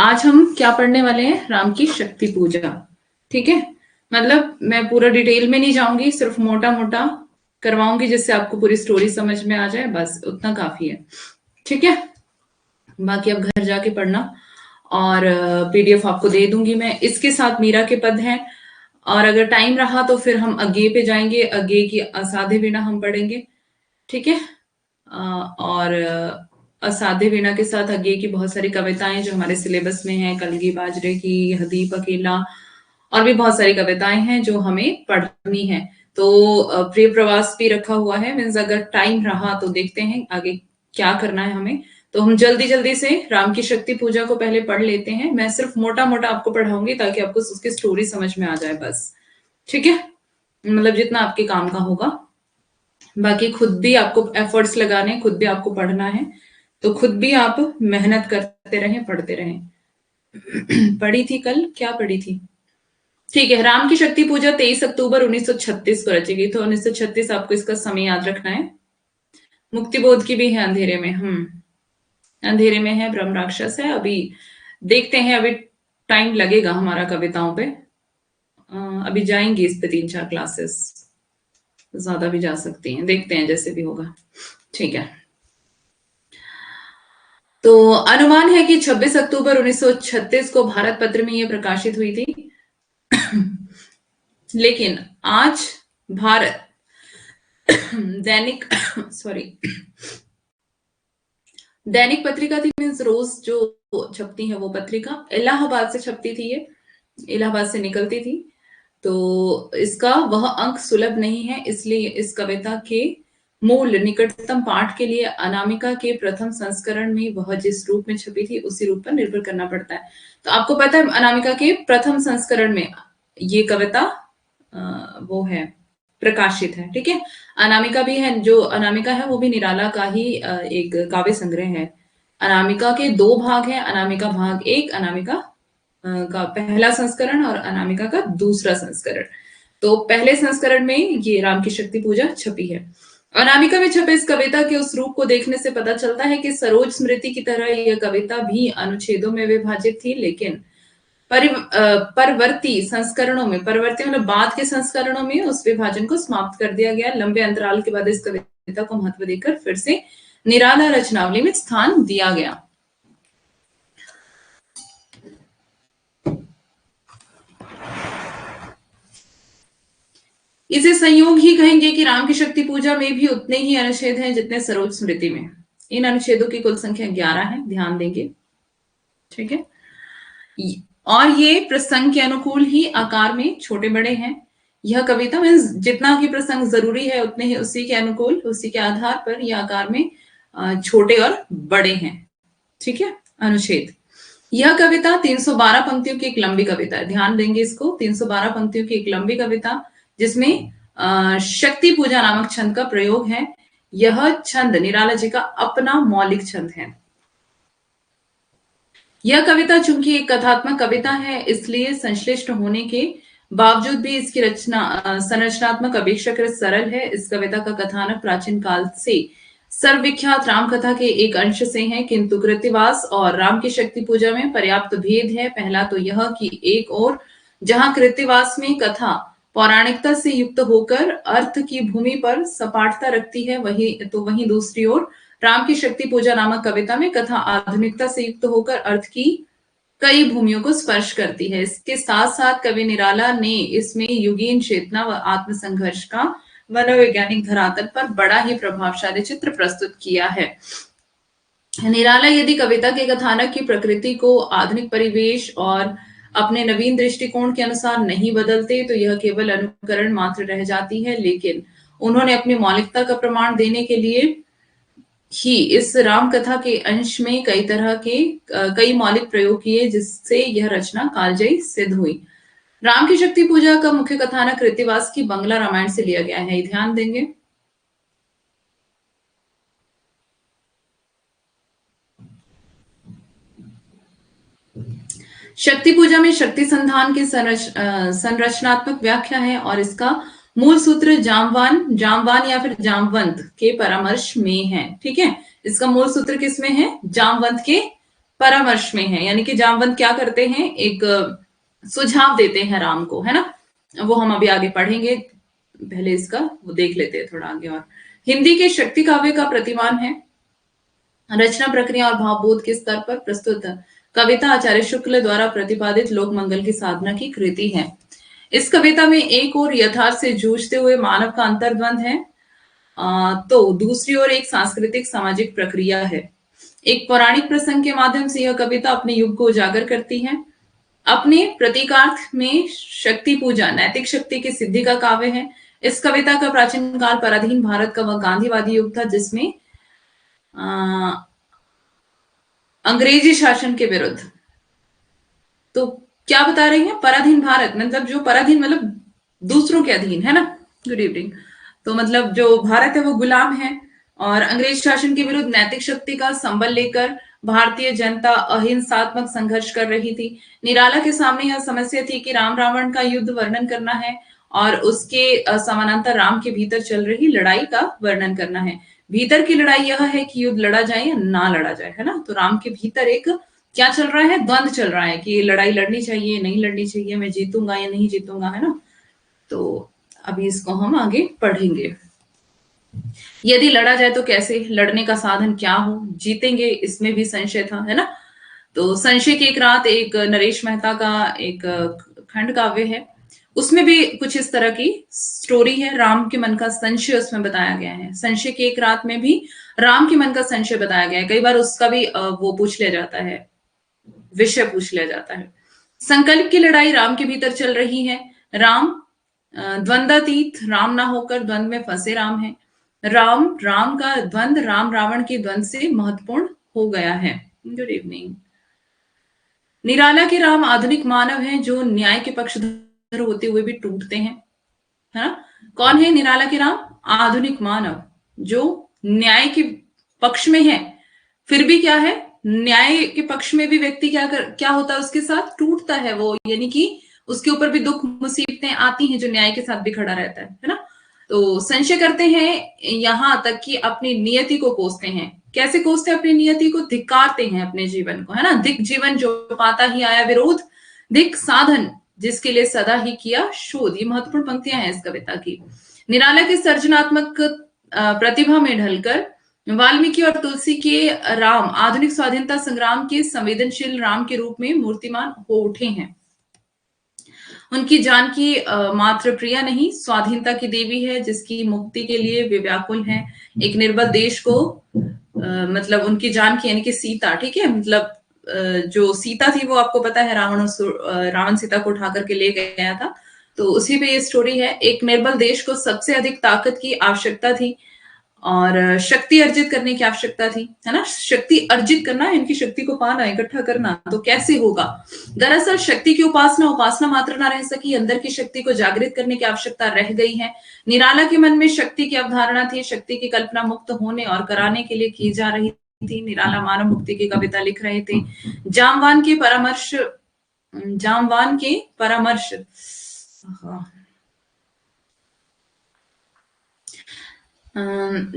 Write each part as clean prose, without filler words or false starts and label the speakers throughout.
Speaker 1: आज हम क्या पढ़ने वाले हैं? राम की शक्ति पूजा। ठीक है, मतलब मैं पूरा डिटेल में नहीं जाऊंगी, सिर्फ मोटा मोटा करवाऊंगी जिससे आपको पूरी स्टोरी समझ में आ जाए, बस उतना काफी है। ठीक है, बाकी आप घर जाके पढ़ना और पीडीएफ आपको दे दूंगी मैं। इसके साथ मीरा के पद हैं, और अगर टाइम रहा तो फिर हम अज्ञे पे जाएंगे। अज्ञे की असाध्य वीणा हम पढ़ेंगे। ठीक है, और असाध्य वीणा के साथ अज्ञे की बहुत सारी कविताएं जो हमारे सिलेबस में हैं, कलगी बाजरे की, हदीप अकेला, और भी बहुत सारी कविताएं हैं जो हमें पढ़नी है। तो प्रिय प्रवास भी रखा हुआ है, मीन्स अगर टाइम रहा तो देखते हैं आगे क्या करना है हमें। तो हम जल्दी जल्दी से राम की शक्ति पूजा को पहले पढ़ लेते हैं। मैं सिर्फ मोटा मोटा आपको पढ़ाऊंगी ताकि आपको उसकी स्टोरी समझ में आ जाए, बस। ठीक है, मतलब जितना आपके काम का होगा। बाकी खुद भी आपको एफर्ट्स लगाने, खुद भी आपको पढ़ना है, तो खुद भी आप मेहनत करते रहें, पढ़ते रहें। पढ़ी थी कल, क्या पढ़ी थी? ठीक है, राम की शक्ति पूजा 23 अक्टूबर 1936 को रची गई। तो 1936 आपको इसका समय याद रखना है। मुक्तिबोध की भी है अंधेरे में। अंधेरे में है, ब्रह्म राक्षस है। अभी देखते हैं, अभी टाइम लगेगा हमारा कविताओं पे। अभी जाएंगे इस पे 3-4 क्लासेस, ज्यादा भी जा सकती हैं, देखते हैं जैसे भी होगा। ठीक है, तो अनुमान है कि 26 अक्टूबर 1936 को भारत पत्र में यह प्रकाशित हुई थी। लेकिन आज भारत दैनिक दैनिक पत्रिका थी, मीन्स रोज जो छपती है वो पत्रिका, इलाहाबाद से छपती थी, ये इलाहाबाद से निकलती थी। तो इसका वह अंक सुलभ नहीं है, इसलिए इस कविता के मूल निकटतम पाठ के लिए अनामिका के प्रथम संस्करण में वह जिस रूप में छपी थी उसी रूप पर निर्भर करना पड़ता है। तो आपको पता है अनामिका के प्रथम संस्करण में ये कविता वो है, प्रकाशित है। ठीक है, अनामिका भी है, जो अनामिका है वो भी निराला का ही एक काव्य संग्रह है। अनामिका के 2 भाग हैं, अनामिका भाग 1, अनामिका का पहला संस्करण, और अनामिका का दूसरा संस्करण। तो पहले संस्करण में ये राम की शक्ति पूजा छपी है। अनामिका में छपे इस कविता के उस रूप को देखने से पता चलता है कि सरोज स्मृति की तरह यह कविता भी अनुच्छेदों में विभाजित थी, लेकिन परवर्ती संस्करणों में, परवर्ती मतलब बाद के संस्करणों में उस विभाजन को समाप्त कर दिया गया। लंबे अंतराल के बाद इस कविता को महत्व देकर फिर से निराला रचनावली में स्थान दिया गया। इसे संयोग ही कहेंगे कि राम की शक्ति पूजा में भी उतने ही अनुच्छेद हैं जितने सरोज स्मृति में। इन अनुच्छेदों की कुल संख्या 11 है, ध्यान देंगे। ठीक है, और ये प्रसंग के अनुकूल ही आकार में छोटे बड़े हैं। यह कविता में जितना भी प्रसंग जरूरी है उतने ही उसी के अनुकूल, उसी के आधार पर यह आकार में छोटे और बड़े हैं। ठीक है, अनुच्छेद। यह कविता 312 पंक्तियों की एक लंबी कविता है, ध्यान देंगे इसको। 312 पंक्तियों की एक लंबी कविता जिसमें शक्ति पूजा नामक छंद का प्रयोग है। यह छंद निराला जी का अपना मौलिक छंद है। यह कविता चूंकि एक कथात्मक कविता है, इसलिए संश्लिष्ट होने के बावजूद भी इसकी रचना संरचनात्मक अपेक्षाकृत सरल है। इस कविता का कथानक प्राचीन काल से सर्वविख्यात राम कथा के एक अंश से है, किंतु कृतिवास और राम की शक्ति पूजा में पर्याप्त भेद है। पहला तो यह कि एक और जहां कृतिवास में कथा पौराणिकता से युक्त होकर अर्थ की भूमि पर सपाटता रखती है, वहीं दूसरी ओर राम की शक्ति पूजा नामक कविता में कथा आधुनिकता से युक्त होकर अर्थ की कई भूमियों को स्पर्श करती है। इसके साथ साथ कवि निराला ने इसमें युगीन चेतना व आत्मसंघर्ष का मनोवैज्ञानिक धरातल पर बड़ा ही प्रभावशाली चित्र प्रस्तुत किया है। निराला यदि कविता के कथानक की प्रकृति को आधुनिक परिवेश और अपने नवीन दृष्टिकोण के अनुसार नहीं बदलते तो यह केवल अनुकरण मात्र रह जाती है, लेकिन उन्होंने अपनी मौलिकता का प्रमाण देने के लिए ही इस राम कथा के अंश में कई मौलिक प्रयोग किए, जिससे यह रचना कालजयी सिद्ध हुई। राम की शक्ति पूजा का मुख्य कथानक कृतिवास की बंगला रामायण से लिया गया है, ध्यान देंगे। शक्ति पूजा में शक्ति संधान की संरचनात्मक व्याख्या है, और इसका मूल सूत्र जामवान या फिर जामवंत के परामर्श में है। ठीक है, इसका मूल सूत्र किसमें है? जामवंत के परामर्श में है, यानी कि जामवंत क्या करते हैं, एक सुझाव देते हैं राम को, है ना। वो हम अभी आगे पढ़ेंगे, पहले इसका वो देख लेते हैं थोड़ा आगे। और हिंदी के शक्ति काव्य का प्रतिमान है। रचना प्रक्रिया और भावबोध के स्तर पर प्रस्तुत कविता आचार्य शुक्ल द्वारा प्रतिपादित लोक मंगल की साधना की कृति है। इस कविता में एक और यथार्थ से जूझते हुए मानव का अंतर्द्वंद है, तो दूसरी ओर एक सांस्कृतिक सामाजिक प्रक्रिया है। एक पौराणिक प्रसंग के माध्यम से यह कविता अपने युग को उजागर करती है। अपने प्रतीकार्थ में शक्ति पूजा नैतिक शक्ति की सिद्धि का काव्य है। इस कविता का प्राचीन काल पराधीन भारत का वह गांधीवादी युग था जिसमें अंग्रेजी शासन के विरुद्ध, तो क्या बता रही है, पराधीन भारत मतलब जो पराधीन मतलब दूसरों के अधीन, है ना। Good evening. तो मतलब जो भारत है वो गुलाम है, और अंग्रेज शासन के विरुद्ध नैतिक शक्ति का संबल लेकर भारतीय जनता अहिंसात्मक संघर्ष कर रही थी। निराला के सामने यह समस्या थी कि राम रावण का युद्ध वर्णन करना है और उसके समानांतर राम के भीतर चल रही लड़ाई का वर्णन करना है। भीतर की लड़ाई यह है कि युद्ध लड़ा जाए या ना लड़ा जाए, है ना। तो राम के भीतर एक क्या चल रहा है, द्वंद चल रहा है कि लड़ाई लड़नी चाहिए नहीं लड़नी चाहिए, मैं जीतूंगा या नहीं जीतूंगा, है ना। तो अभी इसको हम आगे पढ़ेंगे। यदि लड़ा जाए तो कैसे, लड़ने का साधन क्या हो, जीतेंगे इसमें भी संशय था, है ना। तो संशय की एक रात एक नरेश मेहता का एक खंड काव्य है, उसमें भी कुछ इस तरह की स्टोरी है। राम के मन का संशय उसमें बताया गया है। संशय की एक रात में भी राम के मन का संशय बताया गया है। कई बार उसका भी वो पूछ लिया जाता है, विषय पूछ लिया जाता है। संकल्प की लड़ाई राम के भीतर चल रही है। राम द्वंद्वातीत राम ना होकर द्वंद में फंसे राम है। राम का द्वंद राम रावण के द्वंद से महत्वपूर्ण हो गया है। Good evening. निराला के राम आधुनिक मानव हैं जो न्याय के पक्षधर होते हुए भी टूटते हैं, है ना। कौन है निराला के राम, आधुनिक मानव जो न्याय के पक्ष में है, फिर भी क्या है, न्याय के पक्ष में भी व्यक्ति क्या होता है उसके साथ, टूटता है वो, यानी कि उसके ऊपर भी दुख मुसीबतें आती हैं जो न्याय के साथ भी खड़ा रहता है ना। तो संशय करते हैं यहां तक कि अपनी नियति को कोसते हैं। कैसे कोसते हैं अपनी नियति को, धिक्कारते हैं अपने जीवन को, है ना। दिक जीवन जो पाता ही आया विरोध, दिक साधन जिसके लिए सदा ही किया शोध। ये महत्वपूर्ण पंक्तियां हैं इस कविता की। निराला की सर्जनात्मक प्रतिभा में ढलकर वाल्मीकि और तुलसी के राम आधुनिक स्वाधीनता संग्राम के संवेदनशील राम के रूप में मूर्तिमान हो उठे हैं। उनकी जानकी मात्र प्रिया नहीं, स्वाधीनता की देवी है जिसकी मुक्ति के लिए वे व्याकुल हैं। एक निर्बल देश को मतलब उनकी जानकी यानी कि सीता, ठीक है, मतलब जो सीता थी वो आपको पता है रावण सीता को उठा करके ले गया था, तो उसी पे ये स्टोरी है। एक निर्बल देश को सबसे अधिक ताकत की आवश्यकता थी और शक्ति अर्जित करने की आवश्यकता थी, है ना। शक्ति अर्जित करना, इनकी शक्ति को पाना, इकट्ठा करना, तो कैसे होगा। दरअसल शक्ति की उपासना मात्र ना रह सकी, अंदर की शक्ति को जागृत करने की आवश्यकता रह गई है। निराला के मन में शक्ति की अवधारणा थी, शक्ति की कल्पना मुक्त होने और कराने के लिए की जा रही थी। निराला मानव मुक्ति की कविता लिख रहे थे। जामवान के परामर्श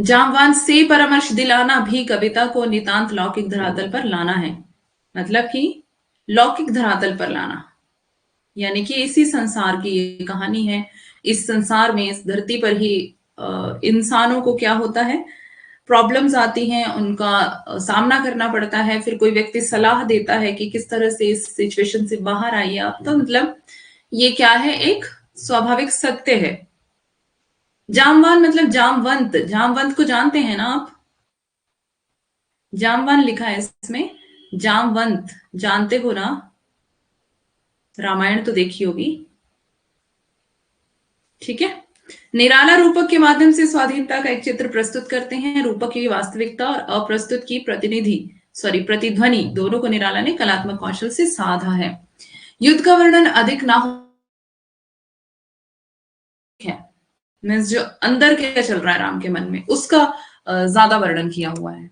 Speaker 1: जामवान से परामर्श दिलाना भी कविता को नितांत लौकिक धरातल पर लाना है। मतलब कि लौकिक धरातल पर लाना, यानी कि इसी संसार की ये कहानी है। इस संसार में, इस धरती पर ही इंसानों को क्या होता है, प्रॉब्लम्स आती हैं, उनका सामना करना पड़ता है। फिर कोई व्यक्ति सलाह देता है कि किस तरह से इस सिचुएशन से बाहर आइए आप, तो मतलब ये क्या है, एक स्वाभाविक सत्य है। जामवान मतलब जामवंत, जामवंत को जानते हैं ना आप, जामवान लिखा है इसमें, जामवंत जानते हो ना, रामायण तो देखी होगी, ठीक है। निराला रूपक के माध्यम से स्वाधीनता का एक चित्र प्रस्तुत करते हैं। रूपक की वास्तविकता और अप्रस्तुत की प्रतिध्वनि दोनों को निराला ने कलात्मक कौशल से साधा है। युद्ध का वर्णन अधिक ना हो है, मीन्स जो अंदर क्या चल रहा है राम के मन में उसका ज्यादा वर्णन किया हुआ है,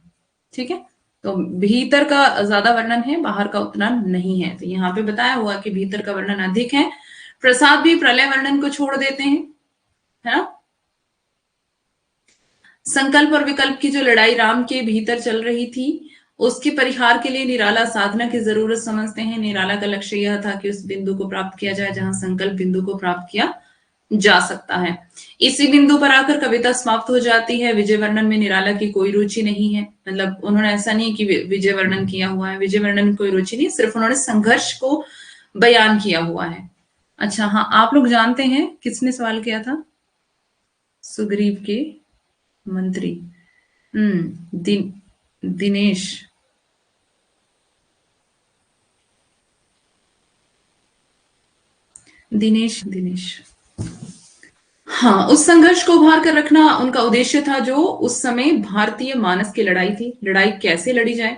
Speaker 1: ठीक है। तो भीतर का ज्यादा वर्णन है, बाहर का उतना नहीं है। तो यहाँ पे बताया हुआ कि भीतर का वर्णन अधिक है। प्रसाद भी प्रलय वर्णन को छोड़ देते हैं, है ना। संकल्प और विकल्प की जो लड़ाई राम के भीतर चल रही थी उसके परिहार के लिए निराला साधना की जरूरत समझते हैं। निराला का लक्ष्य यह था कि उस बिंदु को प्राप्त किया जाए जहां संकल्प बिंदु को प्राप्त किया जा सकता है। इसी बिंदु पर आकर कविता समाप्त हो जाती है। विजय वर्णन में निराला की कोई रुचि नहीं है, मतलब उन्होंने ऐसा नहीं कि विजय वर्णन किया हुआ है, विजय वर्णन में कोई रुचि नहीं, सिर्फ उन्होंने संघर्ष को बयान किया हुआ है। अच्छा हाँ, आप लोग जानते हैं किसने सवाल किया था? सुग्रीव के मंत्री। दिनेश। दिनेश दिनेश हाँ, उस संघर्ष को उभार कर रखना उनका उद्देश्य था, जो उस समय भारतीय मानस की लड़ाई थी। लड़ाई कैसे लड़ी जाए,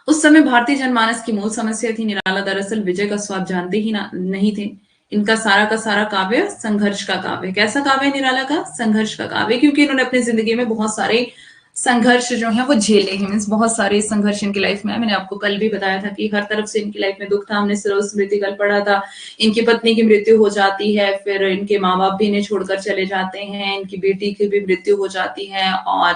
Speaker 1: उस समय भारतीय जनमानस की मूल समस्या थी। निराला दरअसल विजय का स्वाद जानते ही नहीं थे। इनका सारा का सारा काव्य संघर्ष का काव्य। कैसा काव्य है निराला का? संघर्ष का काव्य, क्योंकि इन्होंने अपनी जिंदगी में बहुत सारे संघर्ष जो है वो झेले हैं। मीन्स बहुत सारे संघर्ष इनकी लाइफ में है। मैंने आपको कल भी बताया था कि हर तरफ से इनकी लाइफ में दुख था। हमने सर्व स्मृति कल पढ़ा था। इनकी पत्नी की मृत्यु हो जाती है, फिर इनके माँ बाप भी इन्हें छोड़कर चले जाते हैं, इनकी बेटी की भी मृत्यु हो जाती है, और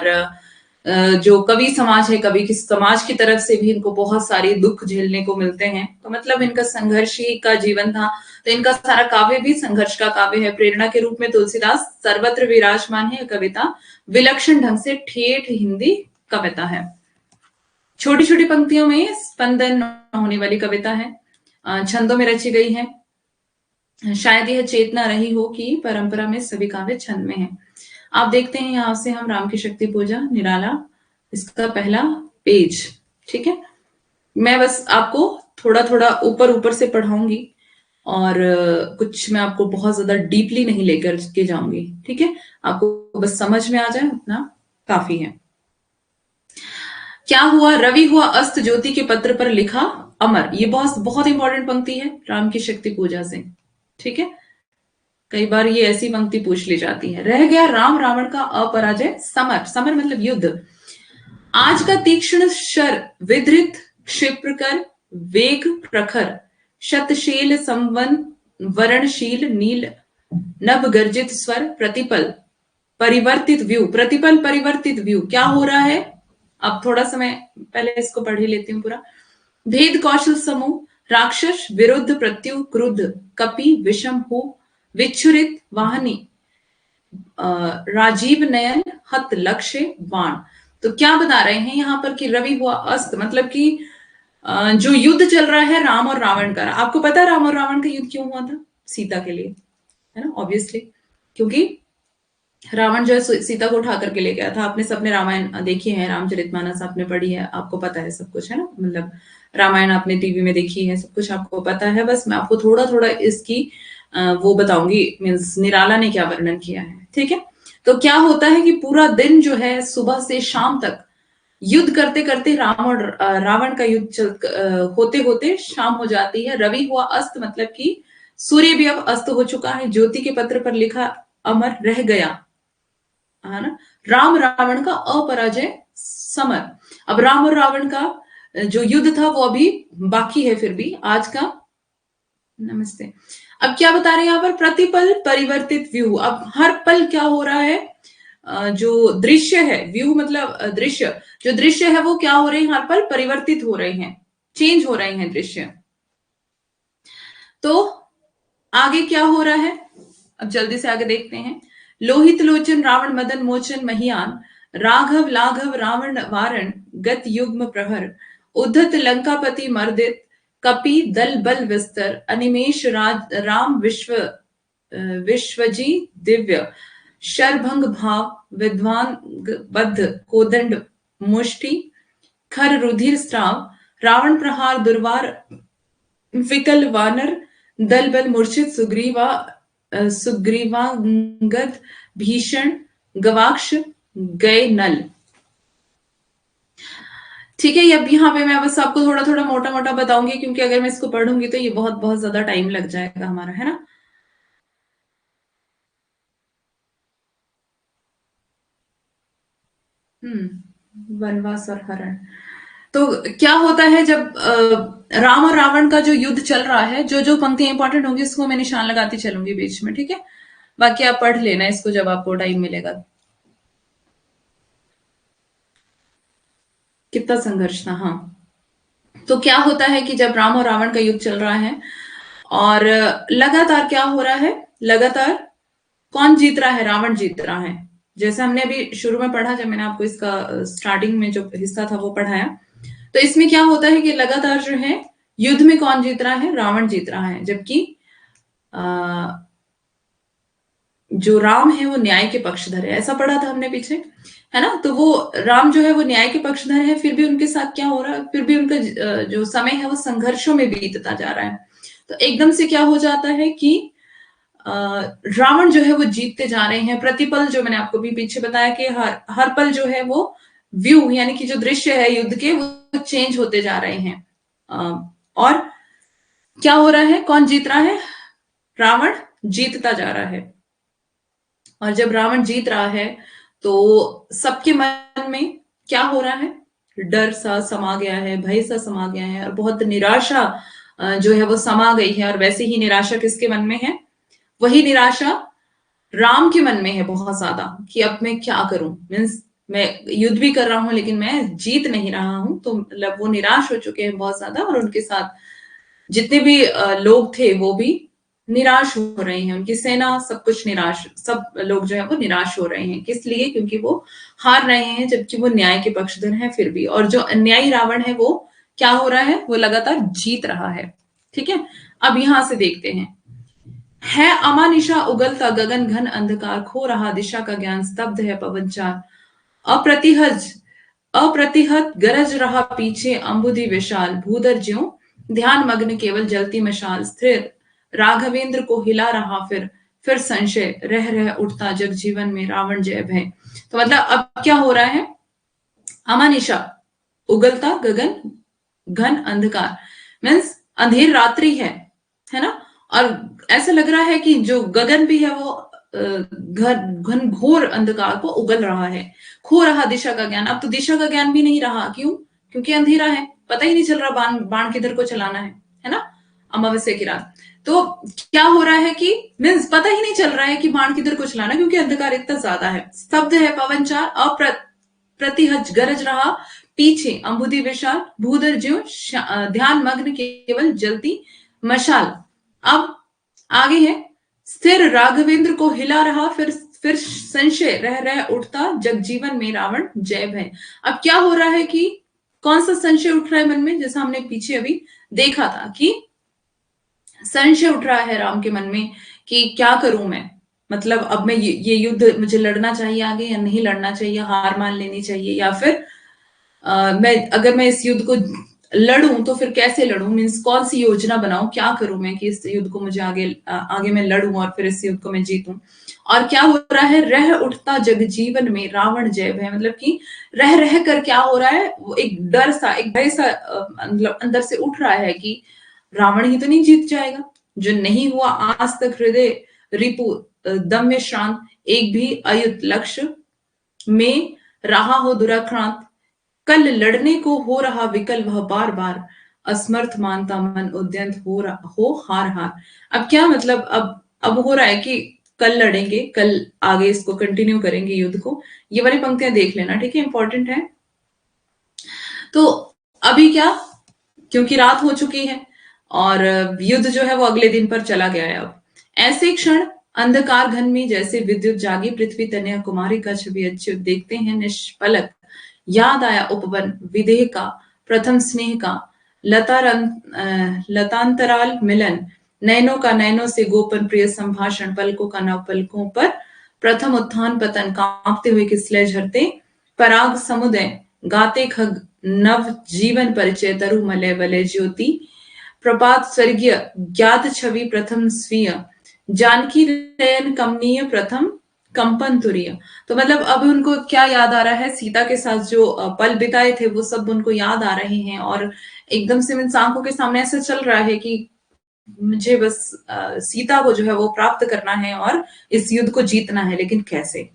Speaker 1: जो कवि समाज है, कवि किस समाज की तरफ से भी इनको बहुत सारे दुख झेलने को मिलते हैं। तो मतलब इनका संघर्ष ही का जीवन था। तो इनका सारा काव्य भी संघर्ष का काव्य है। प्रेरणा के रूप में तुलसीदास सर्वत्र विराजमान है। कविता विलक्षण ढंग से ठेठ हिंदी कविता है। छोटी छोटी पंक्तियों में स्पंदन होने वाली कविता है। छंदों में रची गई है। शायद यह चेतना रही हो कि परंपरा में सभी काव्य छंद में है। आप देखते हैं यहां से हम राम की शक्ति पूजा निराला, इसका पहला पेज। ठीक है, मैं बस आपको थोड़ा थोड़ा ऊपर ऊपर से पढ़ाऊंगी, और कुछ मैं आपको बहुत ज्यादा डीपली नहीं लेकर के जाऊंगी। ठीक है, आपको बस समझ में आ जाए उतना काफी है। क्या हुआ, रवि हुआ अस्त, ज्योति के पत्र पर लिखा अमर। ये बहुत बहुत इंपॉर्टेंट पंक्ति है राम की शक्ति पूजा से। ठीक है, कई बार ये ऐसी पंक्ति पूछ ली जाती है। रह गया राम रावण का अपराजय समर। समर मतलब युद्ध। आज का तीक्ष्ण शर विधृत क्षिप्र कर, वेग प्रखर शतशैल संवन वरणशील नील नभ गर्जित स्वर, प्रतिपल परिवर्तित व्यू। प्रतिपल परिवर्तित व्यू, क्या हो रहा है? अब थोड़ा समय पहले इसको पढ़ ही लेती हूँ पूरा। भेद कौशल समूह, राक्षस विरुद्ध प्रत्यु क्रुद्ध, कपि विषम हो विच्छुरित वाहनी, राजीव नयन हत लक्ष्य बाण। तो क्या बता रहे हैं यहाँ पर कि रवि हुआ अस्त, मतलब कि जो युद्ध चल रहा है राम और रावण का। आपको पता है राम और रावण का युद्ध क्यों हुआ था? सीता के लिए, है ना, ऑब्वियसली। क्योंकि रावण जो है सीता को उठा करके ले गया था। आपने सबने रामायण देखी है, रामचरितमानस आपने पढ़ी है, आपको पता है सब कुछ, है ना। मतलब रामायण आपने टीवी में देखी है, सब कुछ आपको पता है। बस मैं आपको थोड़ा थोड़ा इसकी वो बताऊंगी, मीन्स निराला ने क्या वर्णन किया है। ठीक है, तो क्या होता है कि पूरा दिन जो है सुबह से शाम तक युद्ध करते करते राम और रावण का युद्ध होते होते शाम हो जाती है। रवि हुआ अस्त, मतलब कि सूर्य भी अब अस्त हो चुका है। ज्योति के पत्र पर लिखा अमर रह गया, है ना, राम रावण का अपराजय समर। अब राम और रावण का जो युद्ध था वो अभी बाकी है, फिर भी आज का। नमस्ते। अब क्या बता रहे हैं यहाँ पर? प्रतिपल परिवर्तित व्यू। अब हर पल क्या हो रहा है, जो दृश्य है, व्यू मतलब दृश्य, जो दृश्य है वो क्या हो रहे हैं, हर पल परिवर्तित हो रहे हैं, चेंज हो रहे हैं दृश्य। तो आगे क्या हो रहा है, अब जल्दी से आगे देखते हैं। लोहित लोचन रावण मदन मोचन महियान, राघव लाघव रावण वारण गत युग्म प्रहर, उद्धत लंकापति मर्दित कपि दल बल विस्तर, अनिमेष राम विश्वजी दिव्य, शरभंग भाव विद्वान बद्ध कोदंड मुष्टि, खर रुधिर स्त्राव, रावण प्रहार दुर्वार विकल वानर, दल बल मूर्छित सुग्रीवांगद भीषण गवाक्ष गए नल। ठीक है, अब यहाँ पे मैं बस आपको थोड़ा थोड़ा मोटा मोटा बताऊंगी, क्योंकि अगर मैं इसको पढ़ूंगी तो ये बहुत बहुत ज्यादा टाइम लग जाएगा हमारा, है ना। वनवास और हरण। तो क्या होता है जब राम और रावण का जो युद्ध चल रहा है, जो जो पंक्तियां इंपॉर्टेंट होंगी उसको मैं निशान लगाती चलूंगी बीच में। ठीक है, बाकी आप पढ़ लेना इसको जब आपको टाइम मिलेगा। कितना संघर्ष था। हाँ, तो क्या होता है कि जब राम और रावण का युद्ध चल रहा है और लगातार क्या हो रहा है, लगातार कौन जीत रहा है, रावण जीत रहा है। जैसे हमने अभी शुरू में पढ़ा, जब मैंने आपको इसका स्टार्टिंग में जो हिस्सा था वो पढ़ाया, तो इसमें क्या होता है कि लगातार जो है युद्ध में कौन जीत रहा है, रावण जीत रहा है, जबकि जो राम है वो न्याय के पक्षधर है। ऐसा पढ़ा था हमने पीछे, है ना। तो वो राम जो है वो न्याय के पक्षधर है, फिर भी उनके साथ क्या हो रहा है, फिर भी उनका जो समय है वो संघर्षों में बीतता जा रहा है। तो एकदम से क्या हो जाता है कि रावण जो है वो जीतते जा रहे हैं प्रतिपल। जो मैंने आपको भी पीछे बताया कि हर पल जो है वो व्यू, यानी कि जो दृश्य है युद्ध के, वो चेंज होते जा रहे हैं। और क्या हो रहा है, कौन जीत रहा है, रावण जीतता जा रहा है। और जब रावण जीत रहा है तो सबके मन में क्या हो रहा है, डर सा समा गया है, भय सा समा गया है, और बहुत निराशा जो है वो समा गई है। और वैसे ही निराशा किसके मन में है, वही निराशा राम के मन में है बहुत ज्यादा, कि अब मैं क्या करूं, मीन्स मैं युद्ध भी कर रहा हूं लेकिन मैं जीत नहीं रहा हूं। तो मतलब वो निराश हो चुके हैं बहुत ज्यादा, और उनके साथ जितने भी लोग थे वो भी निराश हो रहे हैं, उनकी सेना सब कुछ निराश, सब लोग जो है वो निराश हो रहे हैं। किस लिए, क्योंकि वो हार रहे हैं, जबकि वो न्याय के पक्षधर हैं फिर भी। और जो अन्यायी रावण है वो क्या हो रहा है, वो लगातार जीत रहा है। ठीक है, अब यहां से देखते हैं, है अमानिशा उगलता गगन घन अंधकार, खो रहा दिशा का ज्ञान, स्तब्ध है पवन चार, अप्रतिहज अप्रतिहत गरज रहा पीछे अंबुधि विशाल, भूदर ज्यों ध्यान मग्न केवल जलती मशाल, स्थिर राघवेंद्र को हिला रहा फिर संशय, रह रह उठता जग जीवन में रावण जय भय। तो मतलब अब क्या हो रहा है, अमानिशा उगलता गगन घन अंधकार, मीन्स अंधेर रात्रि है ना। और ऐसा लग रहा है कि जो गगन भी है वो घन घोर अंधकार को उगल रहा है, खो रहा दिशा का ज्ञान। अब तो दिशा का ज्ञान भी नहीं रहा, क्यों, क्योंकि अंधेरा है, पता ही नहीं चल रहा बाण बाण किधर को चलाना है ना, अमावस्या की रात। तो क्या हो रहा है कि मीन्स पता ही नहीं चल रहा है कि बाण किधर को चलाना, क्योंकि अंधकार इतना ज्यादा है। स्तब्ध है पवन चार, प्रतिहज गरज रहा पीछे अंबुधि विशाल, भूधर ज्यों ध्यान मग्न केवल जलती मशाल। अब आगे है, स्थिर राघवेंद्र को हिला रहा फिर संशय, रह रह उठता जग जीवन में रावण जय भय। अब क्या हो रहा है कि कौन सा संशय उठ रहा है मन में, जैसा हमने पीछे अभी देखा था कि संशय उठ रहा है राम के मन में कि क्या करूं मैं, मतलब अब मैं ये युद्ध मुझे लड़ना चाहिए आगे या नहीं लड़ना चाहिए, हार मान लेनी चाहिए, या फिर मैं अगर मैं इस युद्ध को लड़ूं तो फिर कैसे लड़ूं, मीन्स कौन सी योजना बनाऊं, क्या करूं मैं कि इस युद्ध को मुझे आगे मैं लड़ूं और फिर इस युद्ध को मैं जीतूं। और क्या हो रहा है, रह उठता जग जीवन में रावण जय भय, मतलब कि रह रह कर क्या हो रहा है, वो एक डर सा, एक भय सा मतलब अंदर से उठ रहा है कि रावण ही तो नहीं जीत जाएगा, जो नहीं हुआ आज तक हृदय रिपु दम में शांत, एक भी अयुत लक्ष्य में रहा हो दुराक्रांत, कल लड़ने को हो रहा विकल वह बार बार, असमर्थ मानता मन उद्यंत हो हार हार। अब क्या मतलब, अब हो रहा है कि कल लड़ेंगे, कल आगे इसको कंटिन्यू करेंगे युद्ध को। ये वाली पंक्तियां देख लेना, ठीक है, इंपॉर्टेंट है। तो अभी क्या, क्योंकि रात हो चुकी है और युद्ध जो है वो अगले दिन पर चला गया है। अब ऐसे क्षण अंधकार घन में जैसे विद्युत जागी पृथ्वी तनया कुमारी का छवि अच्युत, देखते हैं निष्पलक याद आया उपवन विदेह का, प्रथम स्नेह का लतांतराल मिलन, नैनों का नैनों से गोपन प्रिय संभाषण, पलकों का नव पलकों पर प्रथम उत्थान पतन, कांपते हुए किसलय झरते पराग समुदय, गाते खग नव जीवन परिचय, तरु मलय वलय ज्योति प्रपात स्वर्गीय, ज्ञात छवि प्रथम स्वीय, जानकी नयन कमनीय प्रथम कंपन तुरीय। तो मतलब अब उनको क्या याद आ रहा है, सीता के साथ जो पल बिताए थे वो सब उनको याद आ रहे हैं, और एकदम से इन आंखों के सामने ऐसा चल रहा है कि मुझे बस सीता को जो है वो प्राप्त करना है और इस युद्ध को जीतना है, लेकिन कैसे,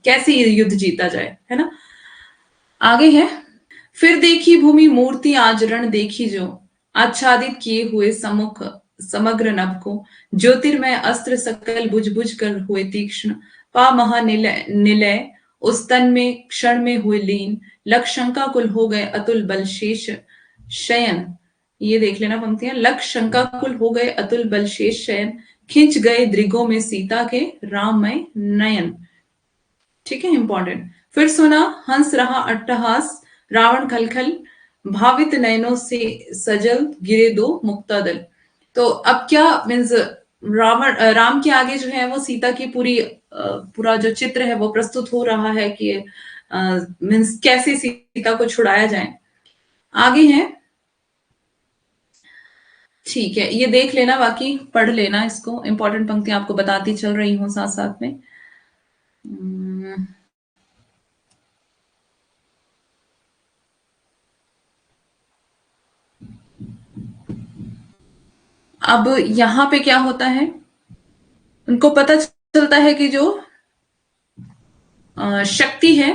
Speaker 1: कैसे ये युद्ध जीता जाए, है ना। आगे है, फिर देखी भूमि मूर्ति आज रण देखी जो, आच्छादित किए हुए सम्मुख समग्र नभ को, ज्योतिर्मय अस्त्र सकल बुझ बुझ कर हुए तीक्ष्ण, पा महा निलय उस तन में क्षण में हुए लीन, लख शंका कुल हो गए अतुल बल शेष शयन। ये देख लेना पंक्तियां, लख शंका कुल हो गए अतुल बल शेष शयन, खिंच गए दृगों में सीता के राममय नयन। ठीक है, इंपॉर्टेंट। फिर सुना हंस रहा अट्टहास, रावण खलखल भावित नयनों से सजल गिरे दो मुक्तादल। तो अब क्या मीन्स राम के आगे जो है वो सीता की पूरा जो चित्र है वो प्रस्तुत हो रहा है कि मीन्स कैसे सीता को छुड़ाया जाए। आगे है, ठीक है, ये देख लेना, बाकी पढ़ लेना इसको, इंपॉर्टेंट पंक्तियां आपको बताती चल रही हूँ साथ साथ में। अब यहां पे क्या होता है, उनको पता चलता है कि जो शक्ति है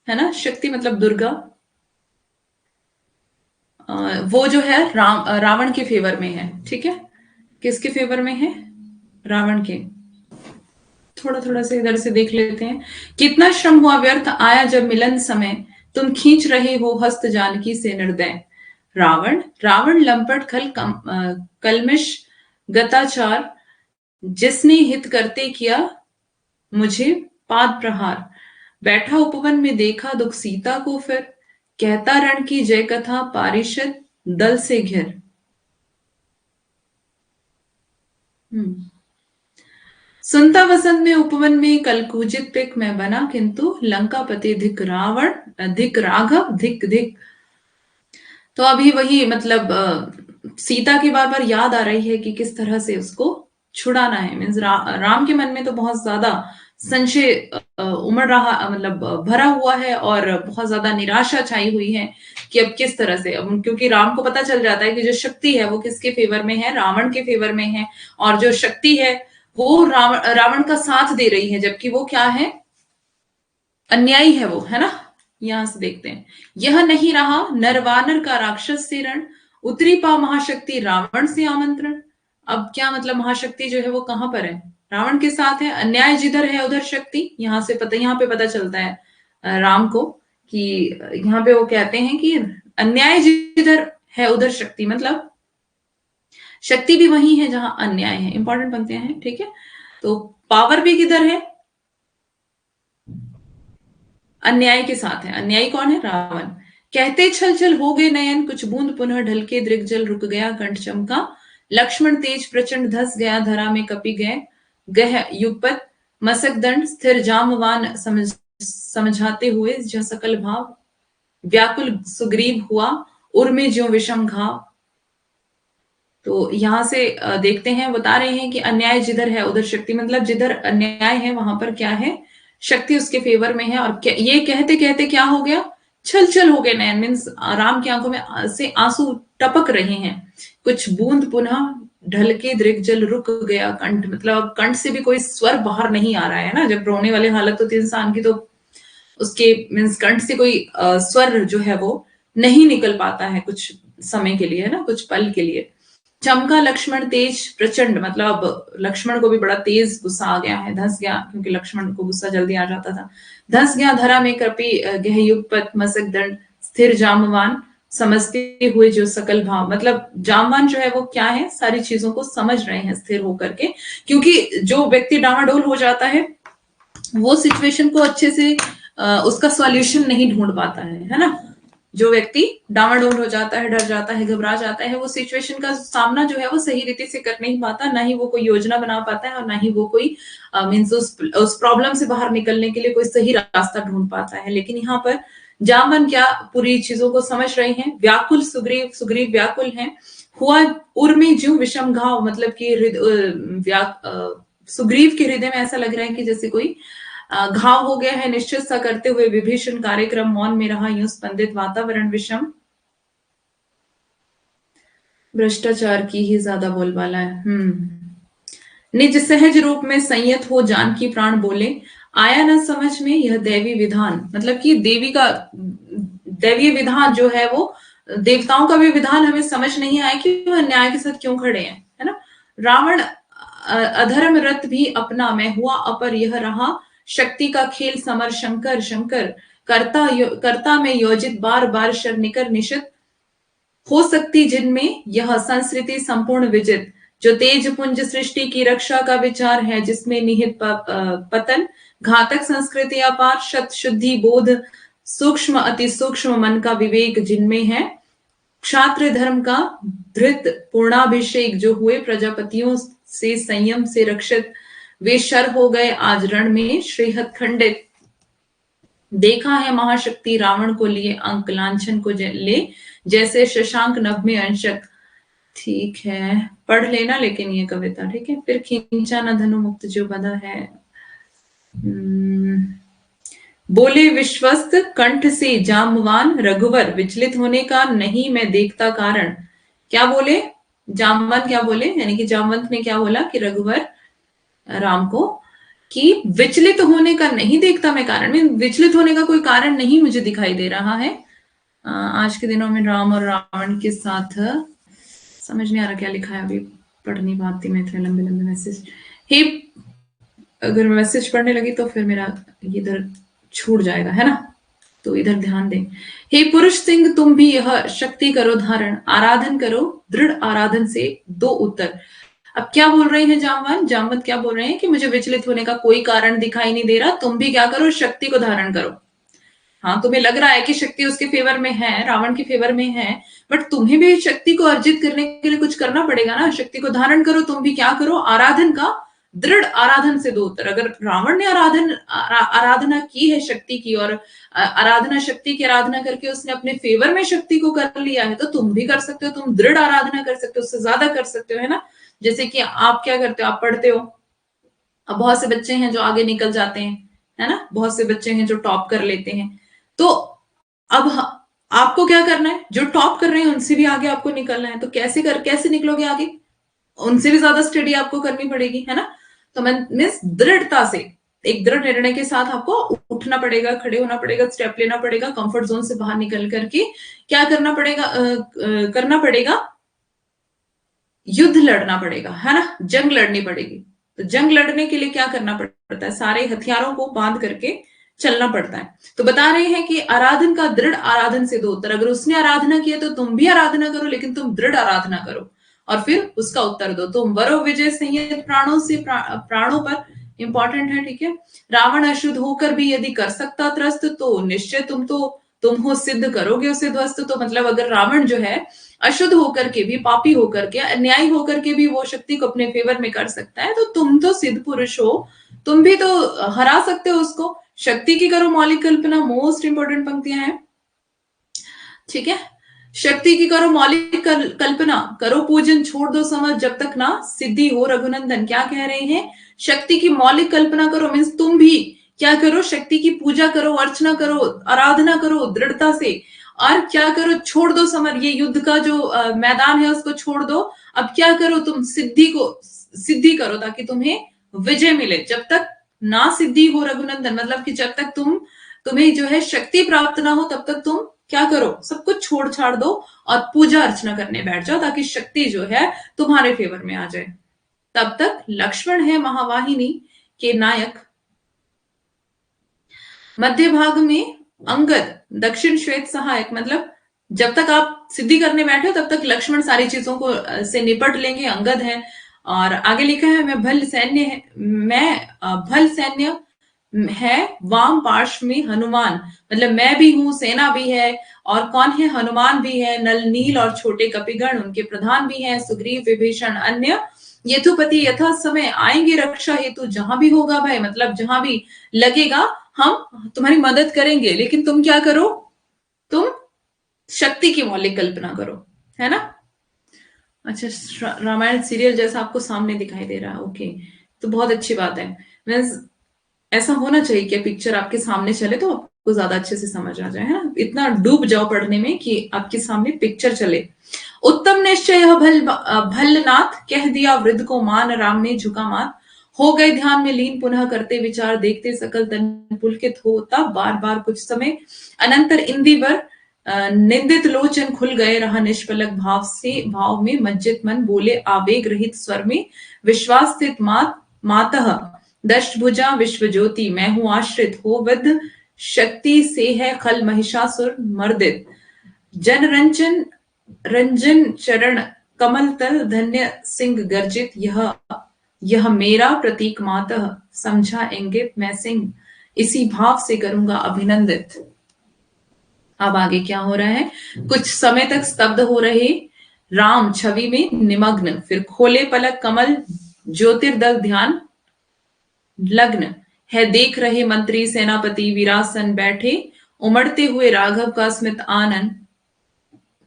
Speaker 1: ना, शक्ति मतलब दुर्गा, वो जो है रावण के फेवर में है। ठीक है, किसके फेवर में है? रावण के। थोड़ा थोड़ा से इधर से देख लेते हैं। कितना श्रम हुआ व्यर्थ आया जब मिलन समय, तुम खींच रहे हो हस्त जानकी से निर्दय। रावण रावण लंपट कलमिश गताचार, जिसने हित करते किया मुझे पाद प्रहार। बैठा उपवन में देखा दुख सीता को फिर, कहता रण की जय कथा पारिषद दल से घिर। सुनता वसंत में उपवन में कल कूजित पिक मैं बना, किंतु लंकापति धिक रावण धिक राघव धिक धिक। तो अभी वही मतलब सीता की बार बार याद आ रही है कि किस तरह से उसको छुड़ाना है। मीन्स राम के मन में तो बहुत ज्यादा संशय उमड़ रहा, मतलब भरा हुआ है, और बहुत ज्यादा निराशा छाई हुई है कि अब किस तरह से। अब क्योंकि राम को पता चल जाता है कि जो शक्ति है वो किसके फेवर में है, रावण के फेवर में है, और जो शक्ति है वो रावण का साथ दे रही है, जबकि वो क्या है, अन्यायी है वो, है ना। यहां से देखते हैं, यह नहीं रहा नरवानर का राक्षस से रण, उतरी पा महाशक्ति रावण से आमंत्रण। अब क्या मतलब, महाशक्ति जो है वो कहां पर है, रावण के साथ है। अन्याय जिधर है उधर शक्ति, यहाँ पे पता चलता है राम को कि यहाँ पे वो कहते हैं कि अन्याय जिधर है उधर शक्ति, मतलब शक्ति भी वही है जहां अन्याय है। इंपॉर्टेंट पंक्तियां हैं, ठीक है। तो पावर भी किधर है, अन्याय के साथ है। अन्यायी कौन है, रावण। कहते छल छल हो गए नयन, कुछ बूंद पुनः ढलके दृग जल रुक गया कंठ चमका। लक्ष्मण तेज प्रचंड धस गया धरा में कपि गए, गह युगपत मसक दंड स्थिर जामवान समझाते हुए जह सकल भाव, व्याकुल सुग्रीव हुआ उर में ज्यों विषम घाव। तो यहां से देखते हैं, बता रहे हैं कि अन्याय जिधर है उधर शक्ति, मतलब जिधर अन्याय है वहां पर क्या है, शक्ति उसके फेवर में है। और ये कहते कहते क्या हो गया, छल छल हो गए नयन, मीन्स राम की आंखों में से आंसू टपक रहे हैं। कुछ बूंद पुनः ढल के दृग जल रुक गया कंठ, मतलब अब कंठ से भी कोई स्वर बाहर नहीं आ रहा है ना। जब रोने वाली हालत होती है इंसान की तो उसके मीन्स कंठ से कोई स्वर जो है वो नहीं निकल पाता है कुछ समय के लिए, है ना, कुछ पल के लिए। चमका लक्ष्मण तेज प्रचंड, मतलब अब लक्ष्मण को भी बड़ा तेज गुस्सा आ गया है, धस गया, क्योंकि लक्ष्मण को गुस्सा जल्दी आ जाता था। धस गया धरा में कृपी गह युगपत मसक दंड, स्थिर जामवान समझते हुए जो सकल भाव, मतलब जामवान जो है वो क्या है, सारी चीजों को समझ रहे हैं स्थिर होकर के। क्योंकि जो व्यक्ति डामाडोल हो जाता है वो सिचुएशन को अच्छे से उसका सॉल्यूशन नहीं ढूंढ पाता है ना। जो व्यक्ति डामाडोल हो जाता है, डर जाता है, घबरा जाता है, वो सिचुएशन का सामना जो है वो सही रीति से कर नहीं पाता, ना ही वो कोई योजना बना पाता है, और ना ही वो कोई मीन्स उस प्रॉब्लम से बाहर निकलने के लिए कोई सही रास्ता ढूंढ पाता है। लेकिन यहाँ पर जामवन क्या पूरी चीजों को समझ रहे हैं। व्याकुल सुग्रीव व्याकुल हैं। हुआ उर में ज्यों विषम घाव, मतलब कि सुग्रीव के हृदय में ऐसा लग रहा है कि जैसे कोई घाव हो गया है। निश्चित सा करते हुए विभीषण कार्यक्रम मौन में रहा, यूं स्पंदित वातावरण विषम, भ्रष्टाचार की ही ज्यादा बोलबाला है। निज सहज रूप में संयत हो जानकी प्राण बोले, आया न समझ में यह दैवी विधान, मतलब कि दैवीय विधान जो है वो देवताओं का भी विधान हमें समझ नहीं आया कि वह न्याय के साथ क्यों खड़े हैं, है ना। रावण अधर्म रत भी अपना, मैं हुआ अपर यह रहा शक्ति का खेल समर शंकर शंकर, कर्ता में योजित बार बार शर निशित, हो सकती जिनमें यह संस्कृति संपूर्ण विजित, जो तेज पुंज सृष्टि की रक्षा का विचार है, जिसमें निहित पतन घातक संस्कृति अपार, शत शुद्धि बोध सूक्ष्म अति सूक्ष्म मन का विवेक जिनमें है, क्षात्र धर्म का धृत पूर्णाभिषेक, जो हुए प्रजापतियों से संयम से रक्षित, वे शर हो गए आज रण में श्रीहत खंडित, देखा है महाशक्ति रावण को लिए अंक लांछन को ले, जैसे शशांक नभ में अंशक। ठीक है, पढ़ लेना लेकिन ये कविता, ठीक है। फिर खींचा न धनु मुक्त जो बधा है, बोले विश्वस्त कंठ से जामवान रघुवर, विचलित होने का नहीं मैं देखता कारण। क्या बोले जामवान, क्या बोले, यानी कि जामवंत ने क्या बोला कि रघुवर राम को कि विचलित होने का नहीं देखता मैं कारण, में विचलित होने का कोई कारण नहीं मुझे दिखाई दे रहा है। आज के दिनों में राम और रावण के साथ समझ नहीं आ रहा क्या लिखा है, अभी पढ़ नहीं पाती मैं इतने लंबे लंबे मैसेज। हे, अगर मैं मैसेज पढ़ने लगी तो फिर मेरा इधर छूट जाएगा, है ना, तो इधर ध्यान दें। हे पुरुष सिंह तुम भी यह शक्ति करो धारण, आराधन करो दृढ़ आराधन से दो उत्तर। अब क्या बोल रहे हैं जामवंत क्या बोल रहे हैं कि मुझे विचलित होने का कोई कारण दिखाई नहीं दे रहा, तुम भी क्या करो, शक्ति को धारण करो। हाँ, तुम्हें लग रहा है कि शक्ति उसके फेवर में है, रावण के फेवर में है, बट तुम्हें भी शक्ति को अर्जित करने के लिए कुछ करना पड़ेगा ना। शक्ति को धारण करो, तुम भी क्या करो, आराधन का दृढ़ आराधन से दो उत्तर। अगर रावण ने आराधना की है शक्ति की, और शक्ति की आराधना करके उसने अपने फेवर में शक्ति को कर लिया है, तो तुम भी कर सकते हो, तुम दृढ़ आराधना कर सकते हो, उससे ज्यादा कर सकते हो, है ना। जैसे कि आप क्या करते हो, आप पढ़ते हो, अब बहुत से बच्चे हैं जो आगे निकल जाते हैं, है ना, बहुत से बच्चे हैं जो टॉप कर लेते हैं, तो अब आपको क्या करना है, जो टॉप कर रहे हैं उनसे भी आगे आपको निकलना है, तो कैसे निकलोगे आगे, उनसे भी ज्यादा स्टडी आपको करनी पड़ेगी, है ना। तो मीन्स दृढ़ता से, एक दृढ़ निर्णय के साथ आपको उठना पड़ेगा, खड़े होना पड़ेगा, स्टेप लेना पड़ेगा, कंफर्ट जोन से बाहर निकल करके क्या करना पड़ेगा, युद्ध लड़ना पड़ेगा, है ना, जंग लड़नी पड़ेगी। तो जंग लड़ने के लिए क्या करना पड़ता है, सारे हथियारों को बांध करके चलना पड़ता है। तो बता रहे हैं कि आराधन का दृढ़ आराधन से दो उत्तर। अगर उसने आराधना किया तो तुम भी आराधना करो, लेकिन तुम दृढ़ आराधना करो और फिर उसका उत्तर दो। तुम वरो विजय संयत प्राणों से, प्राणों पर इंपॉर्टेंट है, ठीक है। रावण अशुद्ध होकर भी यदि कर सकता त्रस्त, तो निश्चय तुम हो सिद्ध करोगे उसे ध्वस्त। तो मतलब अगर रावण जो है अशुद्ध होकर के भी, पापी होकर के, अन्यायी होकर के भी वो शक्ति को अपने फेवर में कर सकता है, तो तुम तो सिद्ध पुरुष हो, तुम भी तो हरा सकते हो उसको। शक्ति की करो मौलिक कल्पना, मोस्ट इंपोर्टेंट पंक्तियां हैं, ठीक है। शक्ति की करो मौलिक कल्पना, करो पूजन छोड़ दो समझ, जब तक ना सिद्धि हो रघुनंदन। क्या कह रहे हैं, शक्ति की मौलिक कल्पना करो, मीन्स तुम भी क्या करो, शक्ति की पूजा करो, अर्चना करो, आराधना करो दृढ़ता से, और क्या करो, छोड़ दो समर, ये युद्ध का जो मैदान है उसको छोड़ दो। अब क्या करो, तुम सिद्धि करो ताकि तुम्हें विजय मिले। जब तक ना सिद्धि हो रघुनंदन, मतलब कि जब तक तुम्हें जो है शक्ति प्राप्त ना हो, तब तक तुम क्या करो, सब कुछ छोड़ छाड़ दो और पूजा अर्चना करने बैठ जाओ, ताकि शक्ति जो है तुम्हारे फेवर में आ जाए। तब तक लक्ष्मण है महावाहिनी के नायक, मध्य भाग में अंगद, दक्षिण श्वेत सहायक। मतलब जब तक आप सिद्धि करने बैठे हो तब तक लक्ष्मण सारी चीजों को से निपट लेंगे, अंगद है। और आगे लिखा है, मैं भल सैन्य है, वाम पार्श्व में हनुमान, मतलब मैं भी हूँ, सेना भी है, और कौन है, हनुमान भी है, नल नील और छोटे कपिगण उनके प्रधान भी हैं, सुग्रीव विभीषण अन्य, यथुपति यथा समय आएंगे रक्षा हेतु, जहां भी होगा भाई, मतलब जहां भी लगेगा हम तुम्हारी मदद करेंगे, लेकिन तुम क्या करो, तुम शक्ति की मौलिक कल्पना करो, है ना। अच्छा, रामायण सीरियल जैसा आपको सामने दिखाई दे रहा है, ओके, तो बहुत अच्छी बात है। मीन्स ऐसा होना चाहिए कि पिक्चर आपके सामने चले तो आपको ज्यादा अच्छे से समझ आ जाए, है ना। इतना डूब जाओ पढ़ने में कि आपके सामने पिक्चर चले। उत्तम निश्चय भल्लनाथ, कह दिया वृद्ध को मान, राम ने झुका मात, हो गए ध्यान में लीन, पुनः करते विचार, देखते सकल तन पुलकित होता, बार बार कुछ समय अनंतर इंदिवर, निंदित लोचन खुल गए, रहा निष्पलक भाव में मज्जित मन, बोले आवेग रहित स्वर में, विश्वास स्थित मातः दशभुजा विश्व ज्योति, मैं हूं आश्रित हो विद शक्ति से है खल महिषासुर मर्दित। जन रंजन रंजन चरण कमल तल धन्य सिंह गर्जित, यह मेरा प्रतीक मातः समझा इंगित, मैं सिंह इसी भाव से करूंगा अभिनंदित। अब आगे क्या हो रहा है, कुछ समय तक स्तब्ध हो रहे राम छवि में निमग्न, फिर खोले पलक कमल ज्योतिर्दल ध्यान लग्न है, देख रहे मंत्री सेनापति वीरासन बैठे, उमड़ते हुए राघव का स्मित आनंद,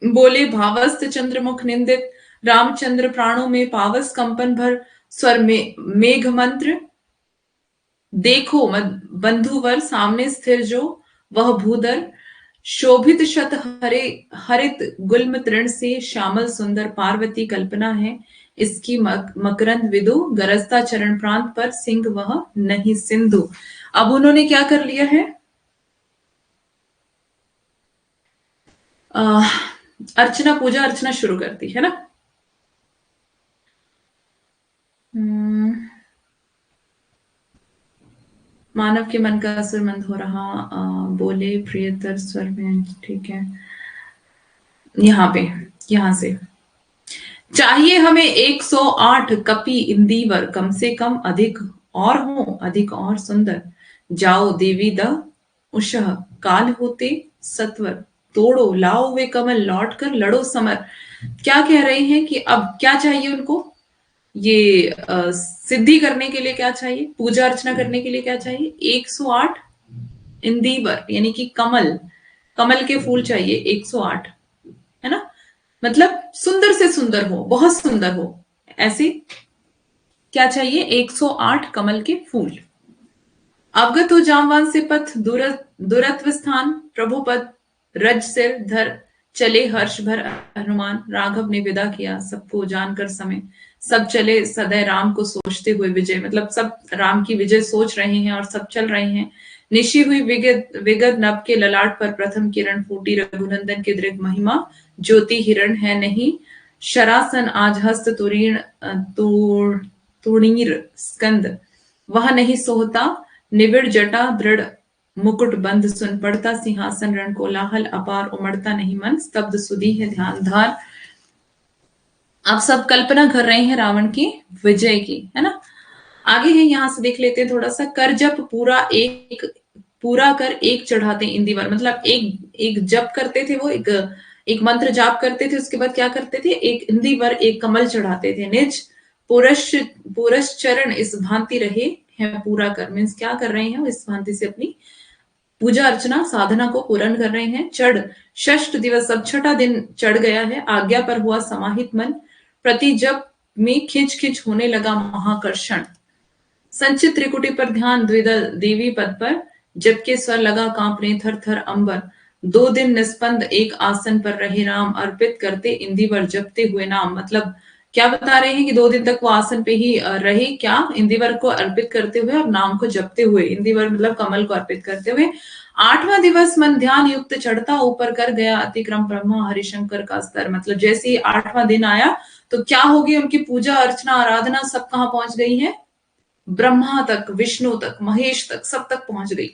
Speaker 1: बोले भावस्त चंद्रमुख निंदित, रामचंद्र प्राणों में पावस कंपन भर, स्वर में मेघ मंत्र देखो बंधुवर, सामने स्थिर जो वह भूधर, शोभित शत हरे हरित गुल्म तृण से, श्यामल सुंदर पार्वती कल्पना है इसकी, मकरंद विदु गरजता चरण प्रांत पर, सिंह वह नहीं सिंधु। अब उन्होंने क्या कर लिया है, अर्चना पूजा अर्चना शुरू करती है ना। मानव के मन का असुर मंद हो रहा, बोले प्रियतर स्वर में, ठीक है यहाँ पे, यहां से चाहिए हमें 108 कपि इंदीवर, कम से कम अधिक और हो, अधिक और सुंदर, जाओ देवी द उषः काल होते सत्वर, तोड़ो लाओ वे कमल, लौट कर लड़ो समर। क्या कह रहे हैं कि अब क्या चाहिए उनको, ये सिद्धि करने के लिए क्या चाहिए, पूजा अर्चना करने के लिए क्या चाहिए, 108 इंदीवर यानी कि कमल, कमल के फूल चाहिए 108, है ना, मतलब सुंदर से सुंदर हो, बहुत सुंदर हो, ऐसे क्या चाहिए, 108 कमल के फूल। अवगत हो जामवान से पथ दूरत्व स्थान, प्रभु पद रज सिर धर चले हर्ष भर हनुमान, राघव ने विदा किया सबको जानकर समय, सब चले सदैव राम को सोचते हुए विजय, मतलब सब राम की विजय सोच रहे हैं और सब चल रहे हैं। निशी हुई विगत नभ के ललाट पर, प्रथम किरण फूटी रघुनंदन के दृग महिमा, ज्योति हिरण है नहीं शरासन, आज हस्त तुरीण तुणीर स्कंद, वह नहीं सोहता निविड़ जटा दृढ़ मुकुट बंद, सुन पड़ता सिंहासन रण कोलाहल अपार, उमड़ता नहीं मन स्तब्ध सुधी है ध्यान धार। आप सब कल्पना कर रहे हैं रावण की विजय की, है ना। आगे है, यहां से देख लेते हैं थोड़ा सा, कर जप पूरा कर एक चढ़ाते इंदिवर, मतलब एक जप करते थे वो, एक मंत्र जाप करते थे, उसके बाद क्या करते थे, एक इंदिवर एक कमल चढ़ाते थे, निज पुरश चरण इस भांति रहे हैं पूरा कर, मीन्स क्या कर रहे हैं, इस भांति से अपनी पूजा अर्चना साधना को पूर्ण कर रहे हैं। चढ़ षष्ठ दिवस, अब छठा दिन चढ़ गया है, आज्ञा पर हुआ समाहित मन, प्रति जप में खिंच खिंच होने लगा महाकर्षण, संचित त्रिकुटी पर ध्यान द्विदल देवी पद पर, जबकि स्वर लगा कांपने थर थर अंबर, 2 दिन निस्पंद एक आसन पर रहे राम, अर्पित करते इंदिवर जपते हुए नाम, मतलब क्या बता रहे हैं कि 2 दिन तक वो आसन पे ही रहे, क्या, इंदिवर को अर्पित करते हुए और नाम को जपते हुए, इंदिवर मतलब कमल को अर्पित करते हुए। 8वां दिवस मन ध्यान युक्त चढ़ता ऊपर कर गया, अतिक्रम ब्रह्मा हरिशंकर का स्तर, मतलब जैसे ही 8वां दिन आया तो क्या हो गई, उनकी पूजा अर्चना आराधना सब कहां पहुंच गई है, ब्रह्मा तक, विष्णु तक, महेश तक, सब तक पहुंच गई।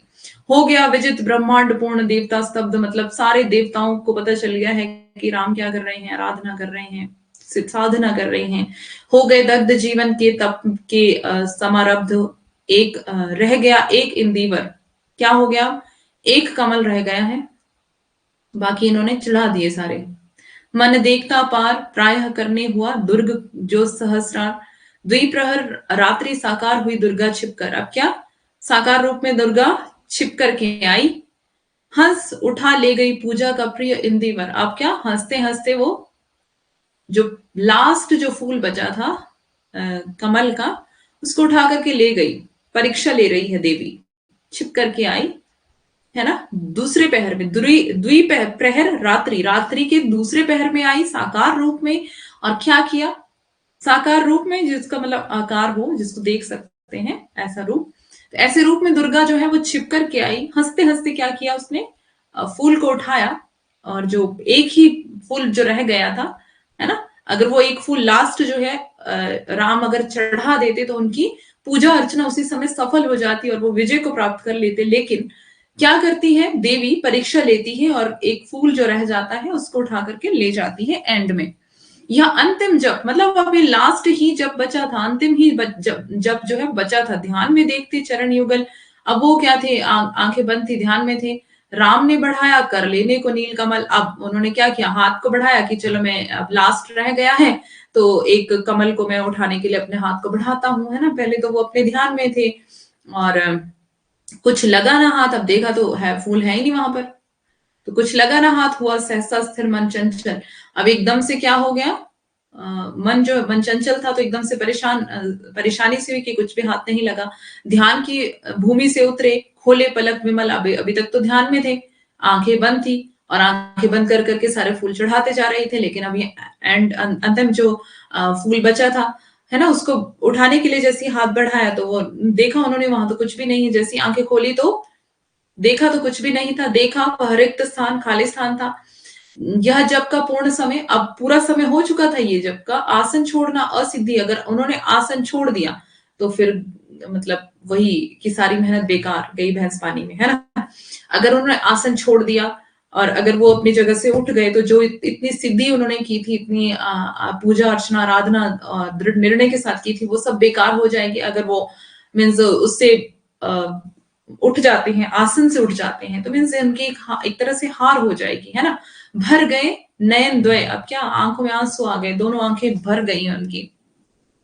Speaker 1: हो गया विजित ब्रह्मांड पूर्ण, देवता स्तब्ध, मतलब सारे देवताओं को पता चल गया है कि राम क्या कर रहे हैं, आराधना कर रहे हैं, साधना कर रहे हैं। हो गए दग्ध जीवन के तप के समारब्ध, एक रह गया एक इंदिवर, क्या हो गया, एक कमल रह गया है, बाकी इन्होंने चढ़ा दिए सारे। मन देखता पार प्रायः करने हुआ दुर्ग जो सहस्रार, द्विप्रहर रात्रि साकार हुई दुर्गा छिपकर, अब क्या, साकार रूप में दुर्गा छिप करके आई, हंस उठा ले गई पूजा का प्रिय इंदिवर, अब क्या, हंसते हंसते वो जो लास्ट जो फूल बचा था कमल का, उसको उठा करके ले गई, परीक्षा ले रही है देवी, छिप करके आई, है ना, दूसरे पहर में, प्रहर रात्रि, रात्रि के दूसरे पहर में आई साकार रूप में, और क्या किया, साकार रूप में जिसका मतलब आकार हो, जिसको देख सकते हैं ऐसा रूप, तो ऐसे रूप में दुर्गा जो है वो छिप करके आई, हंसते हंसते क्या किया उसने, फूल को उठाया, और जो एक ही फूल जो रह गया था, है ना, अगर वो एक फूल लास्ट जो है राम अगर चढ़ा देते तो उनकी पूजा अर्चना उसी समय सफल हो जाती और वो विजय को प्राप्त कर लेते। लेकिन क्या करती है देवी, परीक्षा लेती है और एक फूल जो रह जाता है उसको उठा करके ले जाती है एंड में, या अंतिम जब, मतलब अभी लास्ट ही जब बचा था, अंतिम ही जब जो है बचा था, ध्यान में देखते चरण युगल। अब वो क्या थे, आंखें बंद थी, ध्यान में थे। राम ने बढ़ाया कर लेने को नील कमल। अब उन्होंने क्या किया, हाथ को बढ़ाया कि चलो मैं अब लास्ट रह गया है तो एक कमल को मैं उठाने के लिए अपने हाथ को बढ़ाता हूं, है ना। पहले तो वो अपने ध्यान में थे और कुछ लगा ना हाथ, अब देखा तो है फूल है ही नहीं वहां पर, तो कुछ लगा ना हाथ, हुआ सहसा स्थिर मन चंचल। अब एकदम से क्या हो गया, मन चंचल था तो एकदम से परेशानी से हुई कि कुछ भी हाथ नहीं लगा। ध्यान की भूमि से उतरे, खोले पलक विमल। अभी तक तो ध्यान में थे, आंखें बंद थी और आंखें बंद कर करके सारे फूल चढ़ाते जा रहे थे। लेकिन अभी अंतिम जो फूल बचा था, है ना, उसको उठाने के लिए जैसे हाथ बढ़ाया तो वो देखा उन्होंने वहां तो कुछ भी नहीं। जैसी आंखें खोली तो देखा तो कुछ भी नहीं था। देखा वह रिक्त स्थान, खाली स्थान था। यह जप का पूर्ण समय, अब पूरा समय हो चुका था ये जप का। आसन छोड़ना असिद्धि, अगर उन्होंने आसन छोड़ दिया तो फिर मतलब वही कि सारी मेहनत बेकार गई भैंस पानी में, है ना। अगर उन्होंने आसन छोड़ दिया और अगर वो अपनी जगह से उठ गए तो जो इतनी सिद्धि उन्होंने की थी, इतनी पूजा अर्चना आराधना दृढ़ निर्णय के साथ की थी, वो सब बेकार हो जाएगी अगर वो मीन्स उससे उठ जाते हैं, आसन से उठ जाते हैं तो मीन्स उनकी एक तरह से हार हो जाएगी, है ना। भर गए नयन द्वय, अब क्या आंखों में आंसू आ गए, दोनों आंखें भर गई उनकी।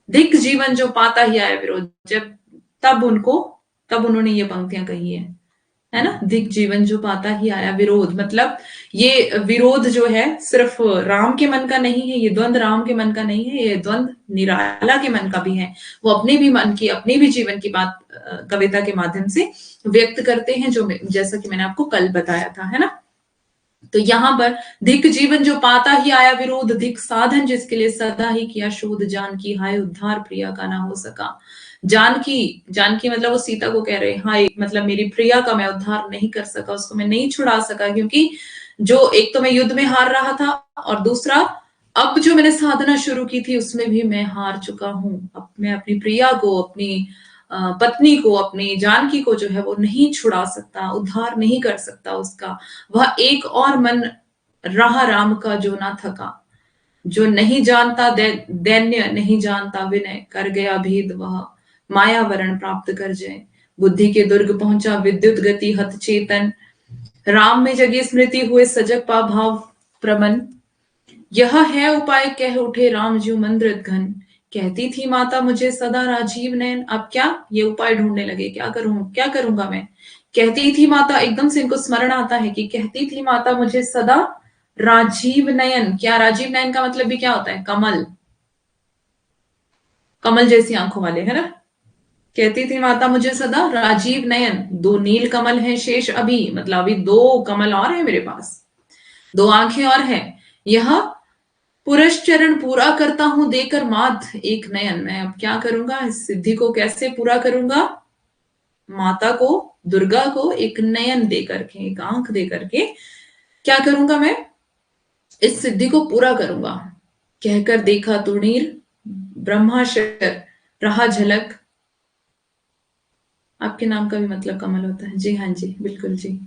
Speaker 1: दिक जीवन जो पाता ही आया विरोध, जब तब उन्होंने ये पंक्तियां कही है ना। दिक जीवन जो पाता ही आया विरोध, मतलब ये विरोध जो है सिर्फ राम के मन का नहीं है, ये द्वंद राम के मन का नहीं है, ये द्वंद निराला के मन का भी है। वो अपने भी मन की, अपने भी जीवन की बात कविता के माध्यम से व्यक्त करते हैं, जो जैसा कि मैंने आपको कल बताया था, है ना। तो यहां पर धिक जीवन जो पाता ही आया विरोध, धिक साधन जिसके लिए सदा ही किया शोध, जानकी हाय उद्धार प्रिया का ना हो सका। जानकी मतलब वो सीता को कह रहे हैं, हाय मतलब मेरी प्रिया का मैं उद्धार नहीं कर सका, उसको मैं नहीं छुड़ा सका, क्योंकि जो एक तो मैं युद्ध में हार रहा था और दूसरा अब जो मैंने साधना शुरू की थी उसमें भी मैं हार चुका हूं। अब मैं अपनी प्रिया को, अपनी पत्नी को, अपनी जानकी को जो है वो नहीं छुड़ा सकता, उद्धार नहीं कर सकता उसका। वह एक और मन रहा राम का जो ना थका, जो नहीं जानता दैन्य, नहीं जानता विनय, कर गया भेद वह माया वरण प्राप्त कर जाए। बुद्धि के दुर्ग पहुंचा विद्युत गति हत चेतन, राम में जगी स्मृति हुए सजग पा भाव प्रमन। यह है उपाय कह उठे राम ज्यों मंद्र घन, कहती थी माता मुझे सदा राजीव नयन। अब क्या ये उपाय ढूंढने लगे, क्या करूं, क्या करूंगा मैं। कहती थी माता, एकदम से इनको स्मरण आता है कि कहती थी माता मुझे सदा राजीव नयन। क्या राजीव नयन का मतलब भी क्या होता है, कमल, कमल जैसी आंखों वाले, है ना। कहती थी माता मुझे सदा राजीव नयन, दो नील कमल हैं शेष अभी, मतलब अभी दो कमल और है मेरे पास, दो आंखें और हैं। यह पुरस्चरण पूरा करता हूं देकर मात एक नयन। मैं अब क्या करूंगा, इस सिद्धि को कैसे पूरा करूंगा, माता को, दुर्गा को एक नयन दे करके, एक आंख दे करके क्या करूंगा मैं, इस सिद्धि को पूरा करूंगा। कहकर देखा तुणीर ब्रह्माशर रहा झलक। आपके नाम का भी मतलब कमल होता है जी, हाँ जी बिल्कुल जी।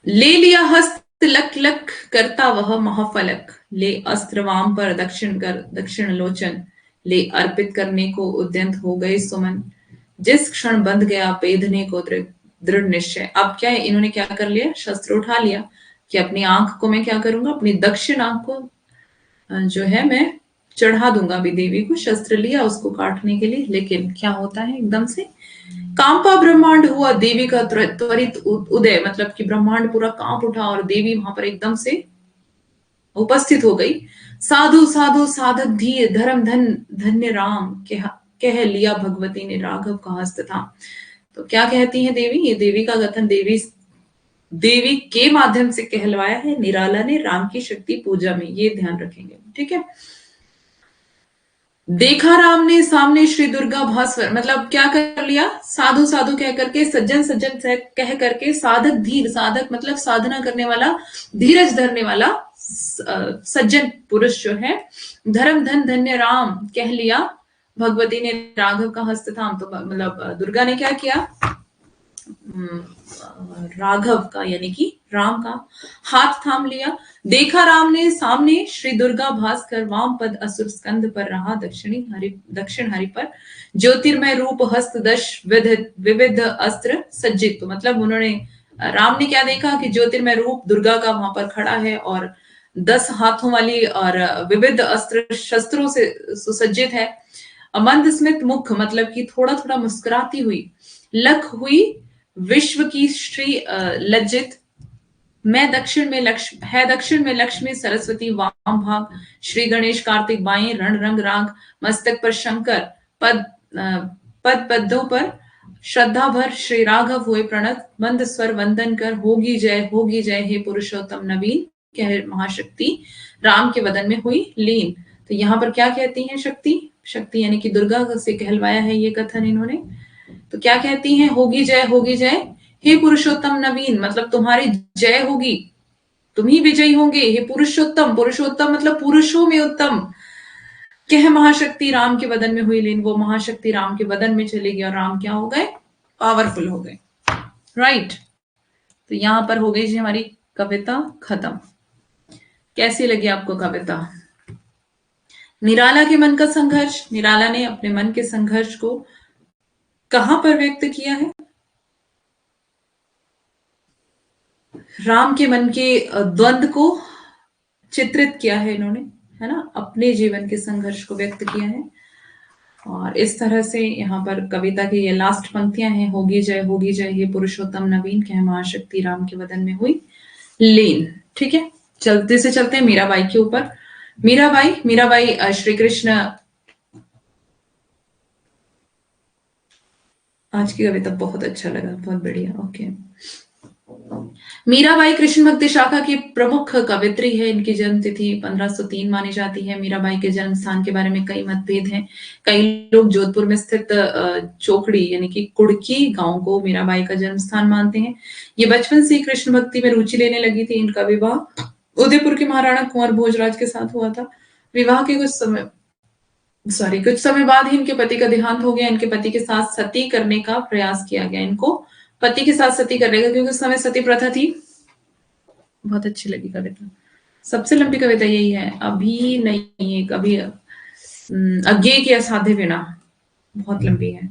Speaker 1: ले लिया हस्त लक लक करता वह महाफलक, ले अस्त्र वाम पर दक्षिण कर दक्षिण लोचन, ले अर्पित करने को उद्यंत हो गए सुमन, जिस क्षण बंध गया पेधने को दृढ़ निश्चय। अब क्या है, इन्होंने क्या कर लिया, शस्त्र उठा लिया कि अपनी आंख को मैं क्या करूंगा, अपनी दक्षिण आंख को जो है मैं चढ़ा दूंगा अभी देवी को। शस्त्र लिया उसको काटने के लिए, लेकिन क्या होता है, एकदम से कांपा ब्रह्मांड हुआ देवी का त्वरित उदय, मतलब कि ब्रह्मांड पूरा कांप उठा और देवी वहां पर एकदम से उपस्थित हो गई। साधु साधु साधक धीर धर्म धन धन्य राम, कह लिया भगवती ने राघव का हस्त था। तो क्या कहती है देवी, ये देवी का कथन देवी के माध्यम से कहलवाया है निराला ने राम की शक्ति पूजा में, ये ध्यान रखेंगे, ठीक है। देखा राम ने सामने श्री दुर्गा भास्वर, मतलब क्या कर लिया, साधु साधु कह करके, सज्जन सज्जन कह करके, साधक धीर, साधक मतलब साधना करने वाला, धीरज धरने वाला, सज्जन पुरुष जो है। धर्म धन धन्य राम कह लिया, भगवती ने राघव का हस्त थाम, तो मतलब दुर्गा ने क्या किया, राघव का यानी कि राम का हाथ थाम लिया। देखा राम ने सामने श्री दुर्गा भास्कर, वाम पद असुर स्कंद पर रहा दक्षिण हरि पर, ज्योतिर्मय रूप हस्त दश विविध अस्त्र सज्जित। तो मतलब उन्होंने, राम ने क्या देखा कि ज्योतिर्मय रूप दुर्गा का वहां पर खड़ा है और 10 हाथों वाली और विविध अस्त्र शस्त्रों से सुसज्जित है। मंद स्मित मुख मतलब कि थोड़ा थोड़ा मुस्कुराती हुई, लख हुई विश्व की श्री लज्जित। मैं दक्षिण में लक्ष्मी सरस्वती वाम भाग, श्री गणेश कार्तिक बाएं, रण रंग राग मस्तक पर शंकर, पदों पर श्रद्धा भर श्री राघव हुए प्रणत, मंद स्वर वंदन कर होगी जय हे पुरुषोत्तम नवीन, कह महाशक्ति राम के वदन में हुई लीन। तो यहाँ पर क्या कहती हैं शक्ति यानी कि दुर्गा से कहलवाया है ये कथन इन्होंने। तो क्या कहती हैं, होगी जय हे पुरुषोत्तम नवीन, मतलब तुम्हारी जय होगी, तुम ही विजयी होंगे। हे पुरुषोत्तम मतलब पुरुषों में उत्तम, कह महाशक्ति राम के वदन में हुई लीन। वो महाशक्ति राम के वदन में चली गई और राम क्या हो गए, पावरफुल हो गए। राइट, तो यहां पर हो गई जी हमारी कविता खत्म। कैसी लगी आपको कविता? निराला के मन का संघर्ष, निराला ने अपने मन के संघर्ष को कहां पर व्यक्त किया है? राम के मन के द्वंद्व को चित्रित किया है इन्होंने, है ना, अपने जीवन के संघर्ष को व्यक्त किया है। और इस तरह से यहाँ पर कविता की ये लास्ट पंक्तियां हैं, होगी जय हे पुरुषोत्तम नवीन, कह महाशक्ति राम के वदन में हुई लीन। ठीक है, चलते से चलते हैं मीराबाई के ऊपर। मीराबाई श्री कृष्ण, आज की कविता बहुत अच्छा लगा, बहुत बढ़िया। ओके, मीराबाई कृष्ण भक्ति शाखा की प्रमुख कवित्री है। इनकी जन्म तिथि 1503 मानी जाती है। मीराबाई के जन्म स्थान के बारे में कई मतभेद हैं। कई लोग जोधपुर में स्थित चोकड़ी यानी कि कुड़की गांव को मीराबाई का जन्म स्थान मानते हैं। ये बचपन से कृष्ण भक्ति में रुचि लेने लगी थी। इनका विवाह उदयपुर के महाराणा कुंवर भोजराज के साथ हुआ था। विवाह के कुछ समय बाद ही इनके पति का देहांत हो गया। इनके पति के साथ सती करने का प्रयास किया गया। इनको पति के साथ सती कर लेगा क्योंकि उस समय सती प्रथा थी। बहुत अच्छी लगी कविता, सबसे लंबी कविता यही है, अभी नहीं है कभी, अज्ञेय की असाध्य वीणा, बहुत लंबी है।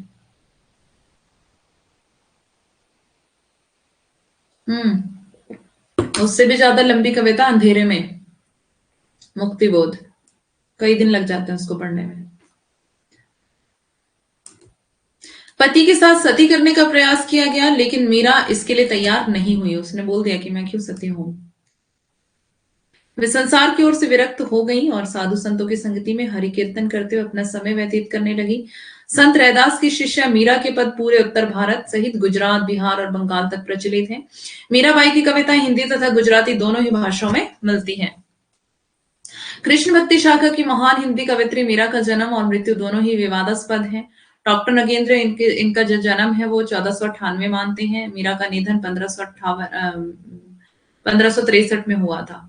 Speaker 1: उससे भी ज्यादा लंबी कविता अंधेरे में, मुक्तिबोध, कई दिन लग जाते हैं उसको पढ़ने में। पति के साथ सती करने का प्रयास किया गया लेकिन मीरा इसके लिए तैयार नहीं हुई। उसने बोल दिया कि मैं क्यों सती हूं। वे संसार की ओर से विरक्त हो गई और साधु संतों की संगति में हरि कीर्तन करते हुए अपना समय व्यतीत करने लगी। संत रैदास की शिष्या मीरा के पद पूरे उत्तर भारत सहित गुजरात, बिहार और बंगाल तक प्रचलित हैं। मीराबाई की कविताएं हिंदी तथा गुजराती दोनों ही भाषाओं में मिलती हैं। कृष्ण भक्ति शाखा की महान हिंदी कवित्री मीरा का जन्म और मृत्यु दोनों ही विवादास्पद है। डॉक्टर नगेंद्र इनका जो जन्म है वो 1498 मानते हैं। मीरा का निधन 1563 में हुआ था,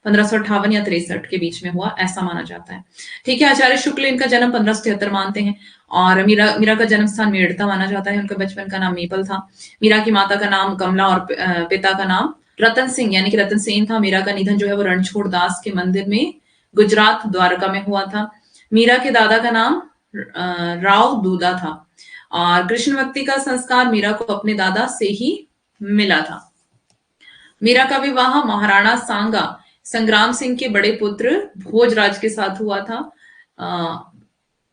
Speaker 1: 1558 या 63 के बीच में हुआ, ऐसा माना जाता है। ठीक है, आचार्य शुक्ल इनका जन्म 1577 मानते हैं और मीरा का जन्म स्थान मेड़ता माना जाता है। उनके बचपन का नाम मीपल था। मीरा की माता का नाम कमला और पिता का नाम रतन सिंह यानी कि रतन सेन था। मीरा का निधन जो है वो रणछोड़ दास के मंदिर में गुजरात द्वारका में हुआ था। मीरा के दादा का नाम राव दूदा था और कृष्ण भक्ति का संस्कार मीरा को अपने दादा से ही मिला था। मीरा का विवाह महाराणा सांगा संग्राम सिंह के बड़े पुत्र भोजराज के साथ हुआ था।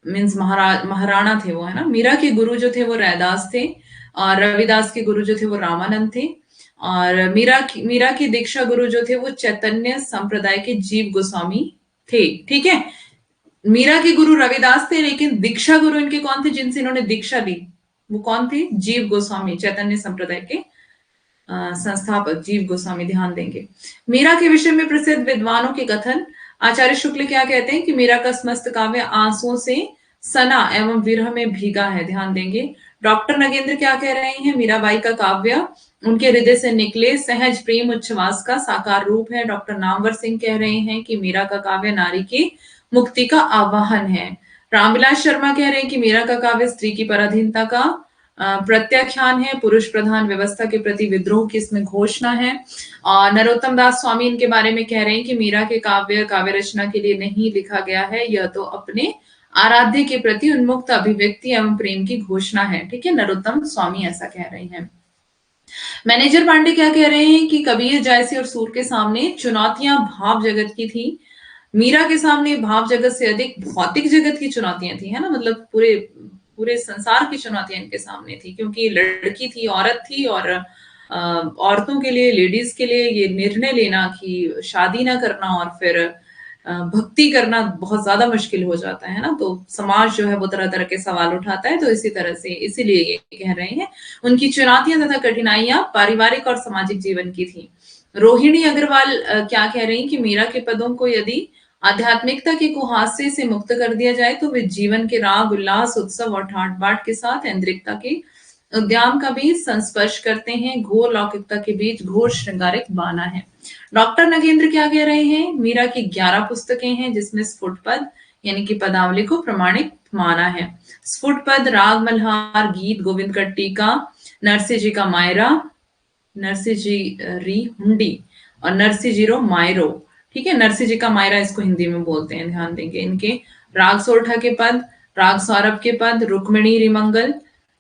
Speaker 1: मीन्स महाराणा थे वो, है ना। मीरा के गुरु जो थे वो रैदास थे और रविदास के गुरु जो थे वो रामानंद थे और मीरा की दीक्षा गुरु जो थे वो चैतन्य संप्रदाय के जीव गोस्वामी थे। ठीक है, मीरा के गुरु रविदास थे लेकिन दीक्षा गुरु इनके कौन थे जिनसे इन्होंने दीक्षा ली, वो कौन थे? जीव गोस्वामी, चैतन्य संप्रदाय के संस्थापक जीव गोस्वामी। ध्यान देंगे मीरा के विषय में प्रसिद्ध विद्वानों के कथन। आचार्य शुक्ल क्या कहते हैं कि मीरा का समस्त काव्य आंसुओं से सना एवं विरह में भीगा है। ध्यान देंगे डॉक्टर नगेंद्र क्या कह रहे हैं? मीराबाई का काव्य उनके हृदय से निकले सहज प्रेम उच्छ्वास का साकार रूप है। डॉक्टर नामवर सिंह कह रहे हैं कि मीरा का काव्य नारी की मुक्ति का आवाहन है। रामविलास शर्मा कह रहे हैं कि मीरा का काव्य स्त्री की पराधीनता का प्रत्याख्यान है, पुरुष प्रधान व्यवस्था के प्रति विद्रोह की इसमें घोषणा है। और नरोत्तम दास स्वामी इनके बारे में कह रहे हैं कि मीरा के काव्य रचना के लिए नहीं लिखा गया है, यह तो अपने आराध्य के प्रति उन्मुक्त अभिव्यक्ति एवं प्रेम की घोषणा है। ठीक है, नरोत्तम स्वामी ऐसा कह रहे हैं। मैनेजर पांडे क्या कह रहे हैं कि कबीर, जायसी और सूर के सामने चुनौतियां भाव जगत की थी, मीरा के सामने भाव जगत से अधिक भौतिक जगत की चुनौतियां थी, है ना, मतलब पूरे पूरे संसार की चुनौतियां इनके सामने थी, क्योंकि लड़की थी, औरत थी, और औरतों के लिए, लेडीज के लिए ये निर्णय लेना कि शादी ना करना और फिर भक्ति करना बहुत ज्यादा मुश्किल हो जाता है ना। तो समाज जो है वो तरह तरह के सवाल उठाता है, तो इसी तरह से इसीलिए ये कह रहे हैं उनकी चुनौतियां तथा कठिनाइयां पारिवारिक और सामाजिक जीवन की थी। रोहिणी अग्रवाल क्या कह रही हैं कि मीरा के पदों को यदि आध्यात्मिकता के कुहासे से मुक्त कर दिया जाए तो वे जीवन के राग, उल्लास, उत्सव और ठाट बाट के साथ इंद्रिकता के उद्याम का भी संस्पर्श करते हैं। घोर लौकिकता के बीच घोर श्रृंगारिक बाना है। डॉक्टर नगेंद्र क्या कह रहे हैं? मीरा की 11 पुस्तकें हैं जिसमें स्फुट पद यानी कि पदावली को प्रमाणिक माना है। स्फुट पद, राग मल्हार, गीत गोविंद का टीका, नरसिंह जी का मायरा, नरसिंह जी री हुंडी और नरसिंह जी रो मायरो। ठीक है, नरसिंह जी का मायरा इसको हिंदी में बोलते हैं, ध्यान देंगे। इनके राग सोरठा के पद, राग सौरभ के पद, रुक्मिणी रिमंगल,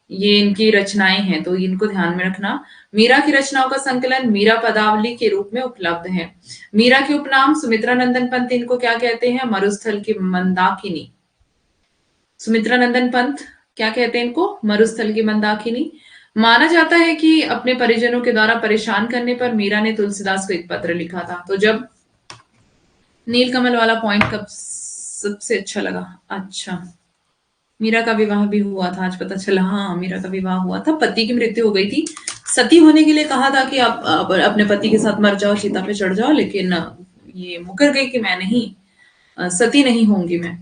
Speaker 1: ये इनकी रचनाएं हैं, तो इनको ध्यान में रखना। मीरा की रचनाओं का संकलन मीरा पदावली के रूप में उपलब्ध है। मीरा के उपनाम सुमित्रा नंदन पंत इनको क्या कहते हैं? मरुस्थल की मंदाकिनी। सुमित्रा नंदन पंत क्या कहते हैं इनको? मरुस्थल की मंदाकिनी। माना जाता है कि अपने परिजनों के द्वारा परेशान करने पर मीरा ने तुलसीदास को एक पत्र लिखा था। तो जब नीलकमल वाला पॉइंट कब सबसे अच्छा लगा? अच्छा, मीरा का विवाह भी हुआ था, आज पता चला। हाँ, मीरा का विवाह हुआ था, पति की मृत्यु हो गई थी। सती होने के लिए कहा था कि आप अपने पति के साथ मर जाओ, चिता पे चढ़ जाओ, लेकिन ये मुकर गई कि मैं नहीं, सती नहीं होंगी मैं।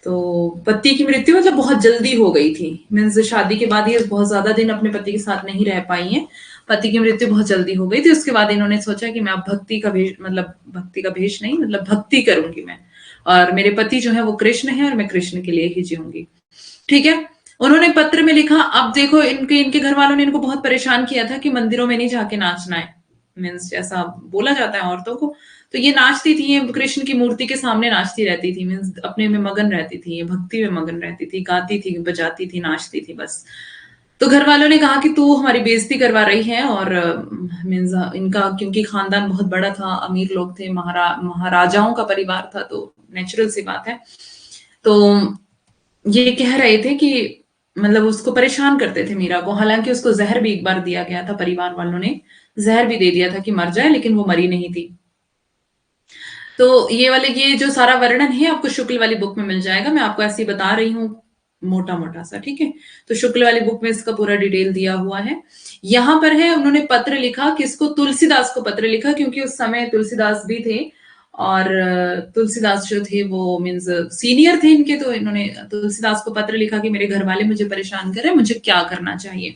Speaker 1: तो पति की मृत्यु मतलब बहुत जल्दी हो गई थी, मीन्स शादी के बाद ये बहुत ज्यादा दिन अपने पति के साथ नहीं रह पाई हैं। पति की मृत्यु बहुत जल्दी हो गई थी। उसके बाद इन्होंने सोचा कि मैं अब भक्ति का भेष, मतलब भक्ति का भेष नहीं, मतलब भक्ति करूंगी मैं, और मेरे पति जो है वो कृष्ण है और मैं कृष्ण के लिए ही जीऊंगी। ठीक है, उन्होंने पत्र में लिखा। अब देखो, इनके घर वालों ने इनको बहुत परेशान किया था कि मंदिरों में नहीं जाके नाचना है, मीन्स ऐसा बोला जाता है औरतों को। तो ये नाचती थी, ये कृष्ण की मूर्ति के सामने नाचती रहती थी, मीन्स अपने में मगन रहती थी, ये भक्ति में मगन रहती थी, गाती थी, बजाती थी, नाचती थी बस। तो घर वालों ने कहा कि तू हमारी बेइज्जती करवा रही है, और मीन्स इनका क्योंकि खानदान बहुत बड़ा था, अमीर लोग थे, महाराजाओं का परिवार था, तो नेचुरल सी बात है। तो ये कह रहे थे कि मतलब उसको परेशान करते थे मीरा को। हालांकि उसको जहर भी एक बार दिया गया था, परिवार वालों ने जहर भी दे दिया था कि मर जाए, लेकिन वो मरी नहीं थी। तो ये जो सारा वर्णन है आपको शुक्ल वाली बुक में मिल जाएगा, मैं आपको ऐसे ही बता रही हूँ मोटा मोटा सा। ठीक है, तो शुक्ल वाली बुक में इसका पूरा डिटेल दिया हुआ है। यहाँ पर है, उन्होंने पत्र लिखा किसको? तुलसीदास को पत्र लिखा, क्योंकि उस समय तुलसीदास भी थे, और तुलसीदास जो थे वो मीन्स सीनियर थे इनके। तो इन्होंने तुलसीदास को पत्र लिखा कि मेरे घर वाले मुझे परेशान कर रहे हैं, मुझे क्या करना चाहिए।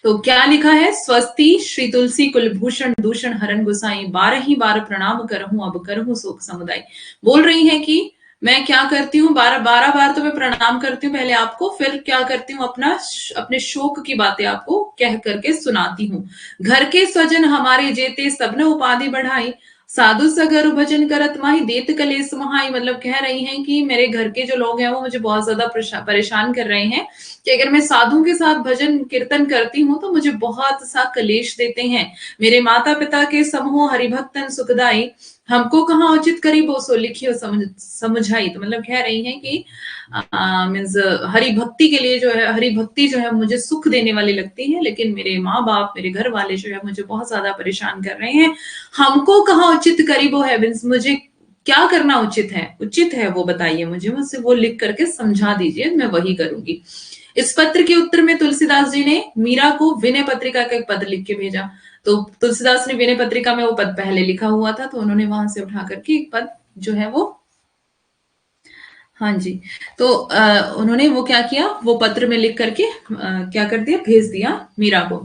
Speaker 1: तो क्या लिखा है? स्वस्ति श्री तुलसी कुलभूषण दूषण हरण गुसाई, 12 बार प्रणाम करहूं अब करहूं शोक समुदाय। बोल रही हैं कि मैं क्या करती हूँ, 12 बार तो मैं प्रणाम करती हूँ पहले आपको, फिर क्या करती हूँ, अपने शोक की बातें आपको कह करके सुनाती हूँ। घर के स्वजन हमारे जेते सबने उपाधि बढ़ाई, साधु सगर भजन करत माही देत कलेस महाई। मतलब कह रही हैं कि मेरे घर के जो लोग हैं वो मुझे बहुत ज्यादा परेशान कर रहे हैं कि अगर मैं साधु के साथ भजन कीर्तन करती हूँ तो मुझे बहुत सा कलेश देते हैं। मेरे माता पिता के समूह हरिभक्तन सुखदाई, हमको कहाँ उचित करीबो सो लिखियो समझाई। तो मतलब कह रही हैं कि मीन्स हरि भक्ति के लिए जो है, हरि भक्ति जो है मुझे सुख देने वाली लगती है, लेकिन मेरे माँ बाप, मेरे घर वाले जो है मुझे बहुत ज्यादा परेशान कर रहे हैं। हमको कहाँ उचित करीबो है, मीन्स मुझे क्या करना उचित है, उचित है वो बताइए मुझे, मुझसे वो लिख करके समझा दीजिए, मैं वही करूंगी। इस पत्र के उत्तर में तुलसीदास जी ने मीरा को विनय पत्रिका का एक पद लिख के भेजा। तो तुलसीदास ने विनय पत्रिका में वो पद पहले लिखा हुआ था, तो उन्होंने वहां से उठा करके एक पद जो है वो हाँ जी। तो उन्होंने वो क्या किया, वो पत्र में लिख करके क्या कर दिया, भेज दिया मीरा को।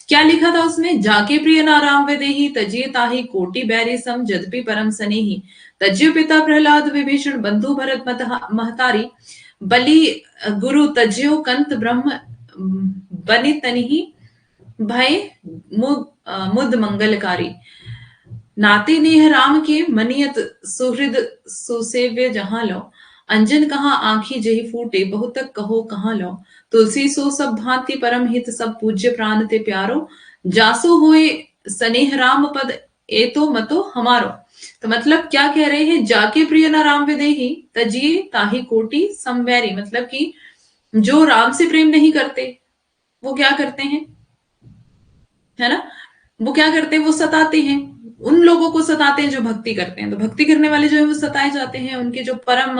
Speaker 1: क्या लिखा था उसमें, जाके प्रिय नाराम वेदेही तजिए ताही कोटि बैरी सम जदपि परम सनेही तज्य पिता प्रहलाद विभीषण बंधु भरत महतारी बलि गुरु तज्यो कंत ब्रह्म बनि तनिही भय मुद मंगलकारी नाते नेह राम के मनियत सुहृद सुसेव्य जहां लो अंजन कहाँ आंखी जही फूटे बहुतक कहो कहाँ लो तुलसी सो सब भांति परम हित सब पूज्य प्राण ते प्यारो जासो होए स्नेह राम पद एतो मतो हमारो। तो मतलब क्या कह रहे हैं, जाके प्रिय न राम विदेही तजिए ताही कोटि समवैरी, मतलब कि जो राम से प्रेम नहीं करते वो क्या करते हैं, है ना, वो क्या करते हैं, वो सताते हैं, उन लोगों को सताते हैं जो भक्ति करते हैं। तो भक्ति करने वाले जो है वो सताए जाते हैं, उनके जो परम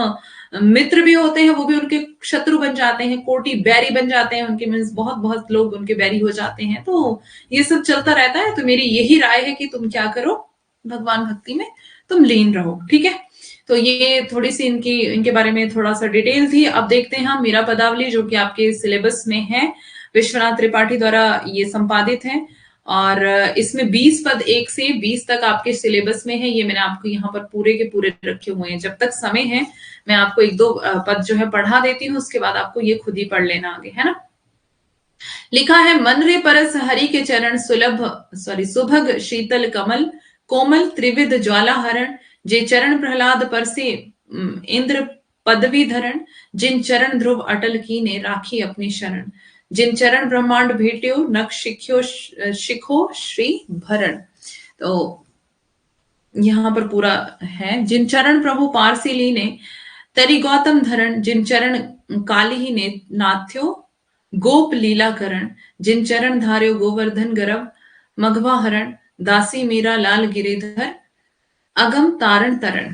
Speaker 1: मित्र भी होते हैं वो भी उनके शत्रु बन जाते हैं, कोटि बैरी बन जाते हैं उनके, मीन्स बहुत बहुत लोग उनके बैरी हो जाते हैं। तो ये सब चलता रहता है। तो मेरी यही राय है कि तुम क्या करो, भगवान भक्ति में तुम लीन रहो, ठीक है। तो ये थोड़ी सी इनके बारे में थोड़ा सा डिटेल थी। अब देखते हैं हम मीरा पदावली, जो कि आपके सिलेबस में है, विश्वनाथ त्रिपाठी द्वारा ये संपादित है और इसमें 20 पद 1 से 20 तक आपके सिलेबस में है। ये मैंने आपको यहाँ पर पूरे के पूरे रखे हुए हैं। जब तक समय है मैं आपको 1-2 पद जो है पढ़ा देती हूँ, उसके बाद आपको ये खुद ही पढ़ लेना आगे, है ना। लिखा है, मन रे परस हरि के चरण सुभग शीतल कमल कोमल त्रिविध ज्वाला हरण जे चरण प्रहलाद पर से इंद्र पदवी धरण जिन चरण ध्रुव अटल की ने राखी अपनी शरण जिन चरण ब्रह्मांड भेट्यो नख शिखो श्री भरण। तो यहाँ पर पूरा है, जिन चरण प्रभु पारसी लीने तरी गौतम धरण जिन चरण काली ही ने नाथ्यो गोप लीला करण जिन चरण धार्यो गोवर्धन गर्भ मघवा हरण दासी मीरा लाल गिरिधर अगम तारण तरण।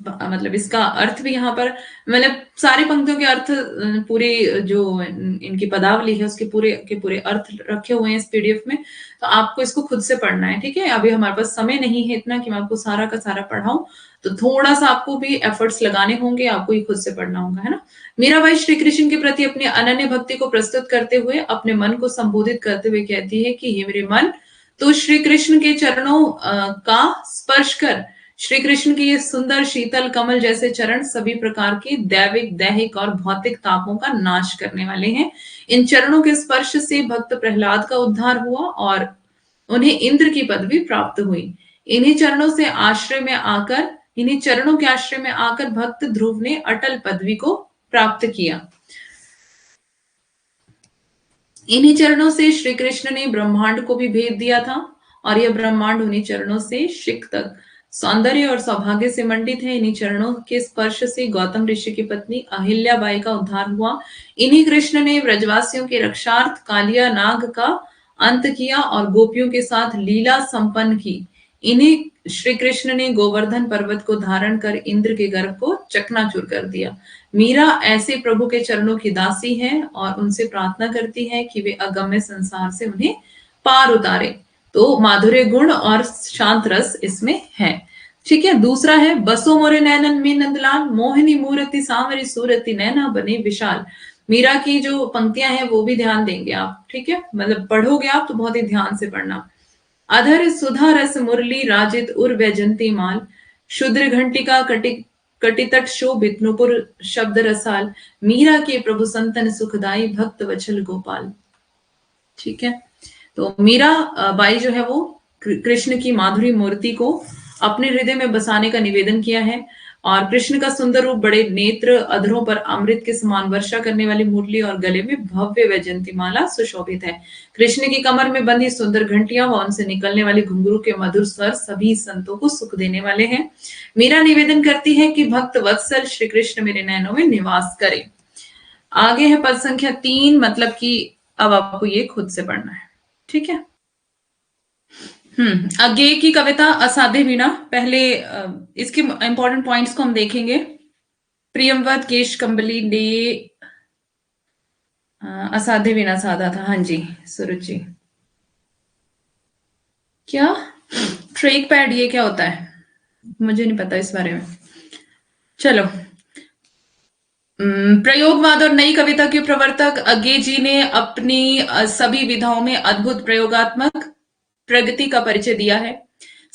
Speaker 1: मतलब इसका अर्थ भी यहाँ पर, मतलब सारी पंक्तियों के अर्थ पूरी जो इनकी पदावली है उसके पूरे के पूरे अर्थ रखे हुए हैं इस पीडीएफ में। तो आपको इसको खुद से पढ़ना है, ठीक है। अभी हमारे पास समय नहीं है इतना कि मैं आपको सारा का सारा पढ़ाऊं, तो थोड़ा सा आपको भी एफर्ट्स लगाने होंगे, आपको ही खुद से पढ़ना होगा, है ना। मीराबाई श्री कृष्ण के प्रति अपनी अनन्य भक्ति को प्रस्तुत करते हुए अपने मन को संबोधित करते हुए कहती है कि हे मेरे मन, तो श्री कृष्ण के चरणों का स्पर्श कर। श्री कृष्ण के ये सुंदर शीतल कमल जैसे चरण सभी प्रकार के दैविक दैहिक और भौतिक तापों का नाश करने वाले हैं। इन चरणों के स्पर्श से भक्त प्रहलाद का उद्धार हुआ और उन्हें इंद्र की पदवी प्राप्त हुई। इन्हीं चरणों के आश्रय में आकर भक्त ध्रुव ने अटल पदवी को प्राप्त किया। इन्हीं चरणों से श्री कृष्ण ने ब्रह्मांड को भी भेद दिया था और यह ब्रह्मांड उन्हीं चरणों से शिख तक सौंदर्य और सौभाग्य से मंडित है। इन्हीं चरणों के स्पर्श से गौतम ऋषि की पत्नी अहिल्या बाई का उद्धार हुआ। इन्हीं कृष्ण ने ब्रजवासियों के रक्षार्थ कालिया नाग का अंत किया और गोपियों के साथ लीला संपन्न की। इन्हीं श्री कृष्ण ने गोवर्धन पर्वत को धारण कर इंद्र के गर्भ को चकनाचूर कर दिया। मीरा ऐसे प्रभु के चरणों की दासी है और उनसे प्रार्थना करती है कि वे अगम्य संसार से उन्हें पार उतारे। तो माधुर्य गुण और शांत रस इसमें है, ठीक है। दूसरा है, बसो मोरे नैनन में नंदलाल मोहिनी मूर्ति सांवरी सूरति नैना बने विशाल। मीरा की जो पंक्तियां हैं वो भी ध्यान देंगे आप, ठीक है। मतलब पढ़ोगे आप तो बहुत ही ध्यान से पढ़ना। अधर सुधा रस मुरली राजित उर वैजंती माल शुद्र घंटिका कटितट शोभित नुपुर शब्द रसाल मीरा के प्रभु संतन सुखदाई भक्त वचल गोपाल, ठीक है। तो मीरा बाई जो है वो कृष्ण की माधुरी मूर्ति को अपने हृदय में बसाने का निवेदन किया है और कृष्ण का सुंदर रूप, बड़े नेत्र, अधरों पर अमृत के समान वर्षा करने वाली मुरली और गले में भव्य वैजयंती माला सुशोभित है। कृष्ण की कमर में बंधी सुंदर घंटियां व उनसे निकलने वाली घुंघरू के मधुर स्वर सभी संतों को सुख देने वाले हैं। मीरा निवेदन करती है कि भक्त वत्सल श्री कृष्ण मेरे नैनों में निवास करे। आगे है पद संख्या 3, मतलब कि अब आपको ये खुद से पढ़ना है, ठीक है। अज्ञेय की कविता असाध्य वीणा। पहले इसके इंपॉर्टेंट पॉइंट्स को हम देखेंगे। प्रियमवत केश कंबली ने असाध्य वीणा साधा था। हाँ जी सुरुचि, क्या ट्रेक पैड ये क्या होता है, मुझे नहीं पता इस बारे में। चलो, प्रयोगवाद और नई कविता के प्रवर्तक अज्ञे जी ने अपनी सभी विधाओं में अद्भुत प्रयोगात्मक प्रगति का परिचय दिया है।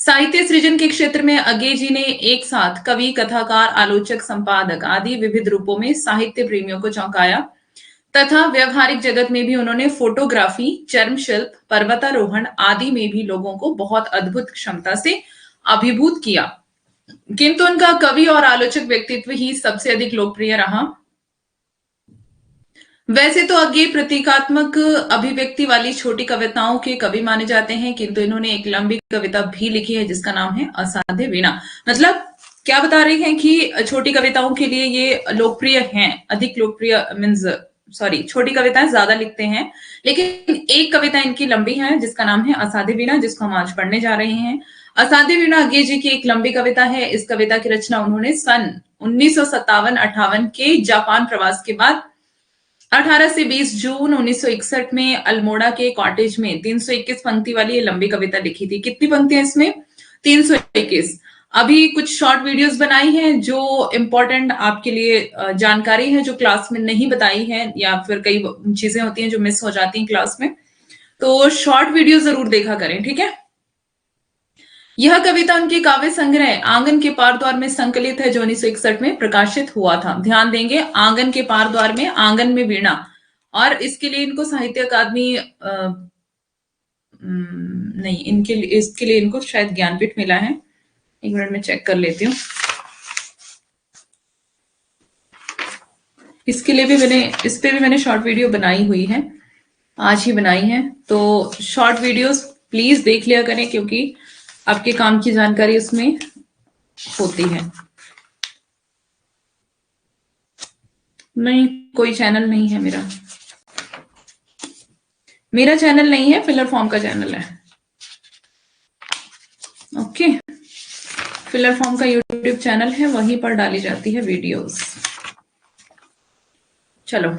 Speaker 1: साहित्य सृजन के क्षेत्र में अज्ञे जी ने एक साथ कवि, कथाकार, आलोचक, संपादक आदि विविध रूपों में साहित्य प्रेमियों को चौंकाया तथा व्यवहारिक जगत में भी उन्होंने फोटोग्राफी, चर्म शिल्प, पर्वतारोहण आदि में भी लोगों को बहुत अद्भुत क्षमता से अभिभूत किया। किंतु उनका कवि और आलोचक व्यक्तित्व ही सबसे अधिक लोकप्रिय रहा। वैसे तो अज्ञे प्रतीकात्मक अभिव्यक्ति वाली छोटी कविताओं के कवि माने जाते हैं, किंतु इन्होंने एक लंबी कविता भी लिखी है जिसका नाम है असाध्य वीणा। मतलब क्या बता रहे हैं कि छोटी कविताओं के लिए ये लोकप्रिय हैं, अधिक लोकप्रिय मीन्स सॉरी, छोटी कविताएं ज्यादा लिखते हैं, लेकिन एक कविता इनकी लंबी है जिसका नाम है असाध्य वीणा, जिसको हम आज पढ़ने जा रहे हैं। असाध्य वीणा अज्ञे जी की एक लंबी कविता है। इस कविता की रचना उन्होंने सन 1957-58 के जापान प्रवास के बाद 18 से 20 जून 1961 में अल्मोड़ा के कॉटेज में 321 पंक्ति वाली ये लंबी कविता लिखी थी। कितनी पंक्तियां इसमें? 321। अभी कुछ शॉर्ट वीडियोस बनाई हैं जो इंपॉर्टेंट आपके लिए जानकारी है, जो क्लास में नहीं बताई है, या फिर कई चीजें होती हैं जो मिस हो जाती हैं क्लास में, तो शॉर्ट वीडियो जरूर देखा करें, ठीक है। यह कविता उनके काव्य संग्रह आंगन के पार द्वार में संकलित है, जो 1961 में प्रकाशित हुआ था। ध्यान देंगे, आंगन के पार द्वार में, आंगन में वीणा, और इसके लिए इनको साहित्य अकादमी नहीं, इसके लिए इनको शायद ज्ञानपीठ मिला है। एक मिनट में चेक कर लेती हूँ। इसके लिए भी इस पे भी मैंने शॉर्ट वीडियो बनाई हुई है, आज ही बनाई है। तो शॉर्ट वीडियोस प्लीज देख लिया करें, क्योंकि आपके काम की जानकारी उसमें होती है। नहीं, कोई चैनल नहीं है मेरा चैनल नहीं है, फिलर फॉर्म का चैनल है। ओके, फिलर फॉर्म का यूट्यूब चैनल है, वहीं पर डाली जाती है वीडियोस। चलो,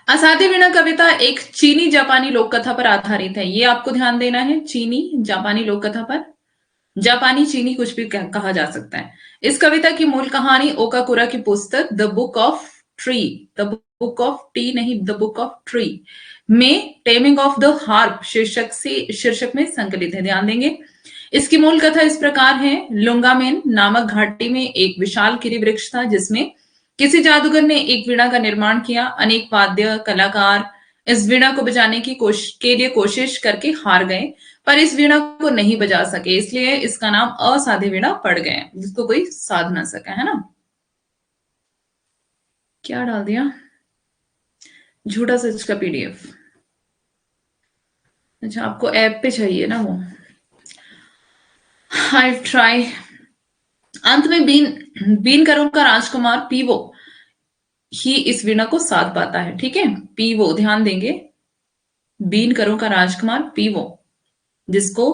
Speaker 1: असाध्य वीणा कविता एक चीनी जापानी लोक कथा पर आधारित है। ये आपको ध्यान देना है, चीनी जापानी लोक कथा पर। जापानी चीनी कुछ भी कहा जा सकता है। इस कविता की मूल कहानी ओकाकुरा की पुस्तक the book of tree, the book of T नहीं, द बुक ऑफ ट्री में टेमिंग ऑफ द हार्प शीर्षक में संकलित है। ध्यान देंगे, इसकी मूल कथा इस प्रकार है। लुंगामेन नामक घाटी में एक विशाल किरी वृक्ष था, जिसमें किसी जादूगर ने एक वीणा का निर्माण किया। अनेक वाद्य कलाकार इस वीणा को बजाने के लिए कोशिश करके हार गए, पर इस वीणा को नहीं बजा सके, इसलिए इसका नाम असाध्य वीणा पड़ गया, जिसको कोई साध ना सका, है ना। क्या डाल दिया? झूठा सच का पीडीएफ। अच्छा, आपको ऐप पे चाहिए ना वो। I try. अंत में बीन करों का राजकुमार पीवो ही इस वीणा को साध पाता है, ठीक है। पीवो, ध्यान देंगे, बीन करों का राजकुमार पीवो, जिसको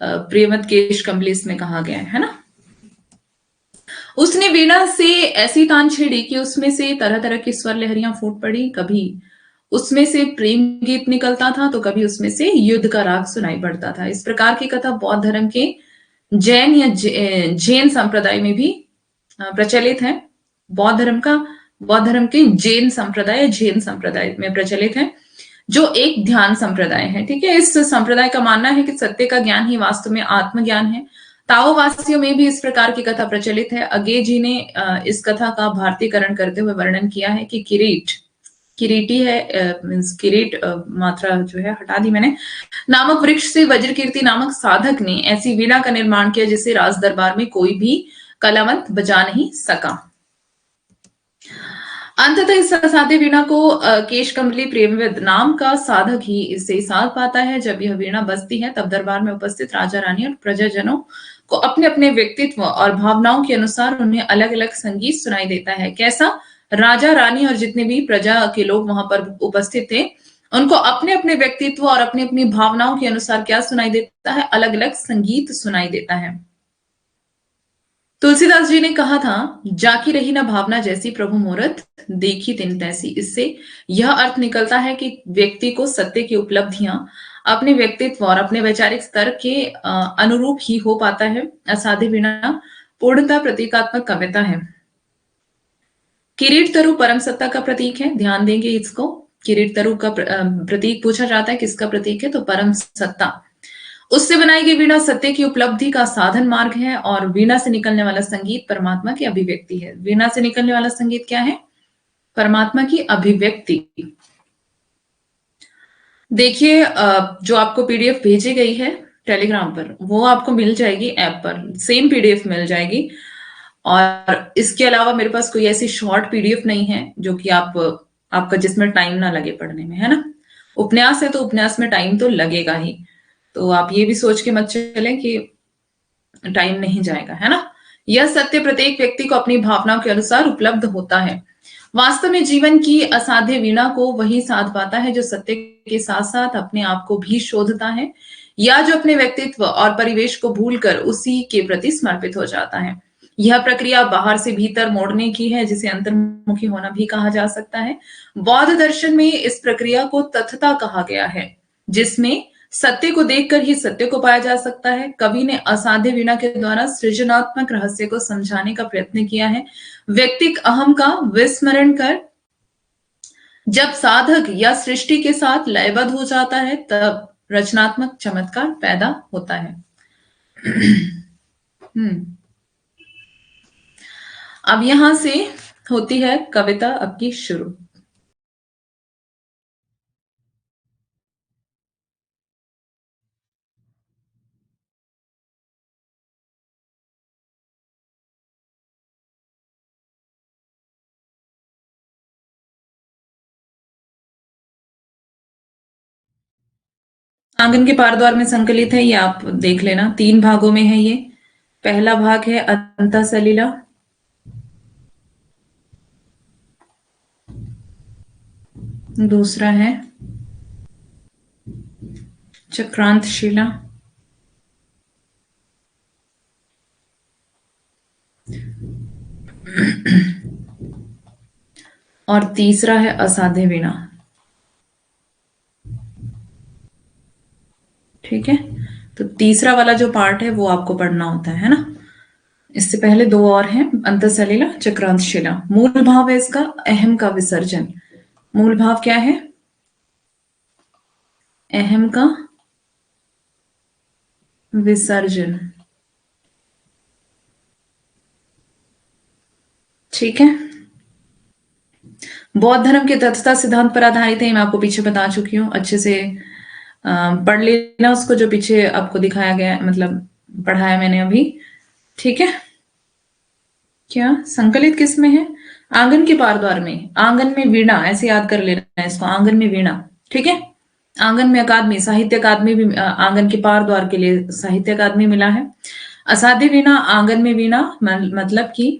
Speaker 1: प्रियमत केश कमलेश में कहा गया है ना। उसने वीणा से ऐसी तान छेड़ी कि उसमें से तरह तरह की स्वर लहरियां फूट पड़ी। कभी उसमें से प्रेम गीत निकलता था, तो कभी उसमें से युद्ध का राग सुनाई पड़ता था। इस प्रकार की कथा बौद्ध धर्म के जैन या जैन संप्रदाय में भी प्रचलित है। बौद्ध धर्म के जैन संप्रदाय में प्रचलित है, जो एक ध्यान संप्रदाय है, ठीक है। इस संप्रदाय का मानना है कि सत्य का ज्ञान ही वास्तव में आत्मज्ञान है। ताओवासियों में भी इस प्रकार की कथा प्रचलित है। अज्ञे जी ने इस कथा का भारतीकरण करते हुए वर्णन किया है कि किरीटी है, मीन्स किरीट मात्रा जो है हटा दी मैंने, नामक वृक्ष से वज्रकीर्ति नामक साधक ने ऐसी वीणा का निर्माण किया जिसे राज दरबार में कोई भी कलावंत बजा नहीं सका। अंततः इस असाध्य वीणा को केशकमली प्रेमविद नाम का साधक ही इससे साध पाता है। जब यह वीणा बजती है, तब दरबार में उपस्थित राजा रानी और प्रजाजनों को अपने अपने व्यक्तित्व और भावनाओं के अनुसार उन्हें अलग अलग संगीत सुनाई देता है। कैसा? राजा रानी और जितने भी प्रजा के लोग वहां पर उपस्थित थे, उनको अपने अपने व्यक्तित्व और अपनी अपनी भावनाओं के अनुसार क्या सुनाई देता है? अलग अलग संगीत सुनाई देता है। तुलसीदास जी ने कहा था, जाकी रही ना भावना जैसी, प्रभु मूरत देखी तिन तैसी। इससे यह अर्थ निकलता है कि व्यक्ति को सत्य की उपलब्धियां अपने व्यक्तित्व और अपने वैचारिक स्तर के अनुरूप ही हो पाता है। असाध्य वीणा पूर्णतः प्रतीकात्मक कविता है। किरीट तरु परम सत्ता का प्रतीक है, ध्यान देंगे इसको। किरीट तरु का प्रतीक पूछा जाता है, किसका प्रतीक है? तो परम सत्ता। उससे बनाई गई वीणा सत्य की उपलब्धि का साधन मार्ग है, और वीणा से निकलने वाला संगीत परमात्मा की अभिव्यक्ति है। वीणा से निकलने वाला संगीत क्या है? परमात्मा की अभिव्यक्ति। देखिए, जो आपको पीडीएफ भेजी गई है टेलीग्राम पर, वो आपको मिल जाएगी ऐप पर, सेम पीडीएफ मिल जाएगी। और इसके अलावा मेरे पास कोई ऐसी शॉर्ट पीडीएफ नहीं है जो कि आपका जिसमें टाइम ना लगे पढ़ने में, है ना। उपन्यास है तो उपन्यास में टाइम तो लगेगा ही, तो आप ये भी सोच के मत चलें कि टाइम नहीं जाएगा, है ना। यह सत्य प्रत्येक व्यक्ति को अपनी भावनाओं के अनुसार उपलब्ध होता है। वास्तव में जीवन की असाध्य वीणा को वही साध पाता है जो सत्य के साथ साथ अपने आप को भी शोधता है, या जो अपने व्यक्तित्व और परिवेश को भूलकर उसी के प्रति समर्पित हो जाता है। यह प्रक्रिया बाहर से भीतर मोड़ने की है, जिसे अंतर्मुखी होना भी कहा जा सकता है। बौद्ध दर्शन में इस प्रक्रिया को तथता कहा गया है, जिसमें सत्य को देखकर ही सत्य को पाया जा सकता है। कवि ने असाध्य वीणा के द्वारा सृजनात्मक रहस्य को समझाने का प्रयत्न किया है। व्यक्तिक अहम का विस्मरण कर जब साधक या सृष्टि के साथ लयबद्ध हो जाता है, तब रचनात्मक चमत्कार पैदा होता है। अब यहां से होती है कविता आपकी शुरू। आंगन के पार द्वार में संकलित है, ये आप देख लेना। 3 भागों में है ये। पहला भाग है अंतः सलीला, दूसरा है चक्रांत शिला, और तीसरा है असाध्य वीणा। ठीक है, तो तीसरा वाला जो पार्ट है वो आपको पढ़ना होता है ना। इससे पहले 2 और हैं, अंतः सलीला, चक्रांत शिला। मूल भाव है इसका अहम का विसर्जन। मूल भाव क्या है? अहम का विसर्जन। ठीक है, बौद्ध धर्म के तत्वता सिद्धांत पर आधारित है। मैं आपको पीछे बता चुकी हूँ, अच्छे से पढ़ लेना उसको, जो पीछे आपको दिखाया गया, मतलब पढ़ाया मैंने अभी। ठीक है, क्या संकलित किस में है? आंगन के पार द्वार में। आंगन में वीणा, ऐसे याद कर लेना है इसको, आंगन में वीणा। ठीक है, आंगन में अकादमी, साहित्य अकादमी भी आंगन के पार द्वार के लिए साहित्य अकादमी मिला है। असाध्य वीणा, आंगन में वीणा, मतलब कि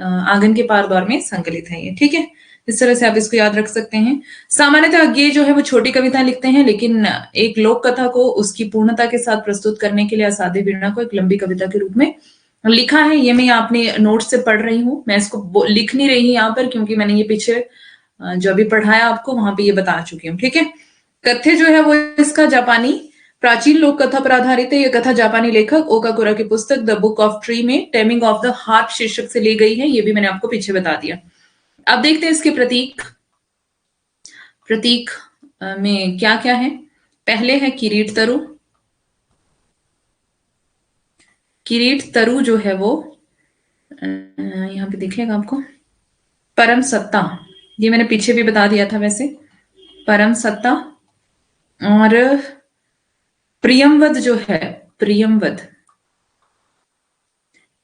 Speaker 1: आंगन के पार द्वार में संकलित है ये। ठीक है, इस तरह से आप इसको याद रख सकते हैं। सामान्यतः ये जो है वो छोटी कविता लिखते हैं, लेकिन एक लोक कथा को उसकी पूर्णता के साथ प्रस्तुत करने के लिए असाध्य वीणा को एक लंबी कविता के रूप में लिखा है। ये मैं अपने नोट से पढ़ रही हूँ, मैं इसको लिख नहीं रही यहाँ पर, क्योंकि मैंने ये पीछे जो अभी पढ़ाया आपको वहां पे ये बता चुकी हूँ। ठीक है, कथ्य जो है वो इसका जापानी प्राचीन लोक कथा पर आधारित है। यह कथा जापानी लेखक ओकाकुरा की पुस्तक द बुक ऑफ ट्री में टेमिंग ऑफ द हार्प शीर्षक से ली गई है। ये भी मैंने आपको पीछे बता दिया। अब देखते हैं इसके प्रतीक। प्रतीक में क्या क्या है? पहले है किरीट तरु। किरीट तरु जो है वो यहाँ पे दिखेगा आपको, परम सत्ता। ये मैंने पीछे भी बता दिया था वैसे, परम सत्ता। और प्रियमवद जो है, प्रियमवद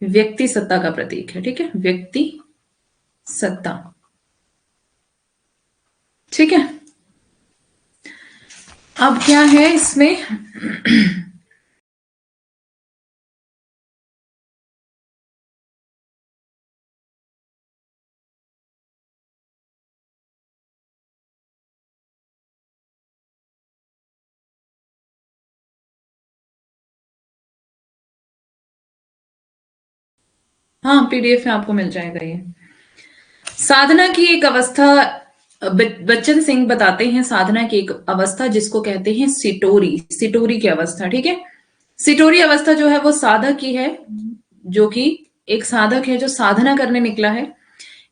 Speaker 1: व्यक्ति सत्ता का प्रतीक है। ठीक है, व्यक्ति सत्ता। ठीक है, अब क्या है इसमें? हाँ, पीडीएफ में आपको मिल जाएगा ये। साधना की एक अवस्था, बच्चन सिंह बताते हैं, साधना की एक अवस्था जिसको कहते हैं सिटोरी, सिटोरी की अवस्था। ठीक है, सिटोरी अवस्था जो है वो साधक की है, जो कि एक साधक है जो साधना करने निकला है।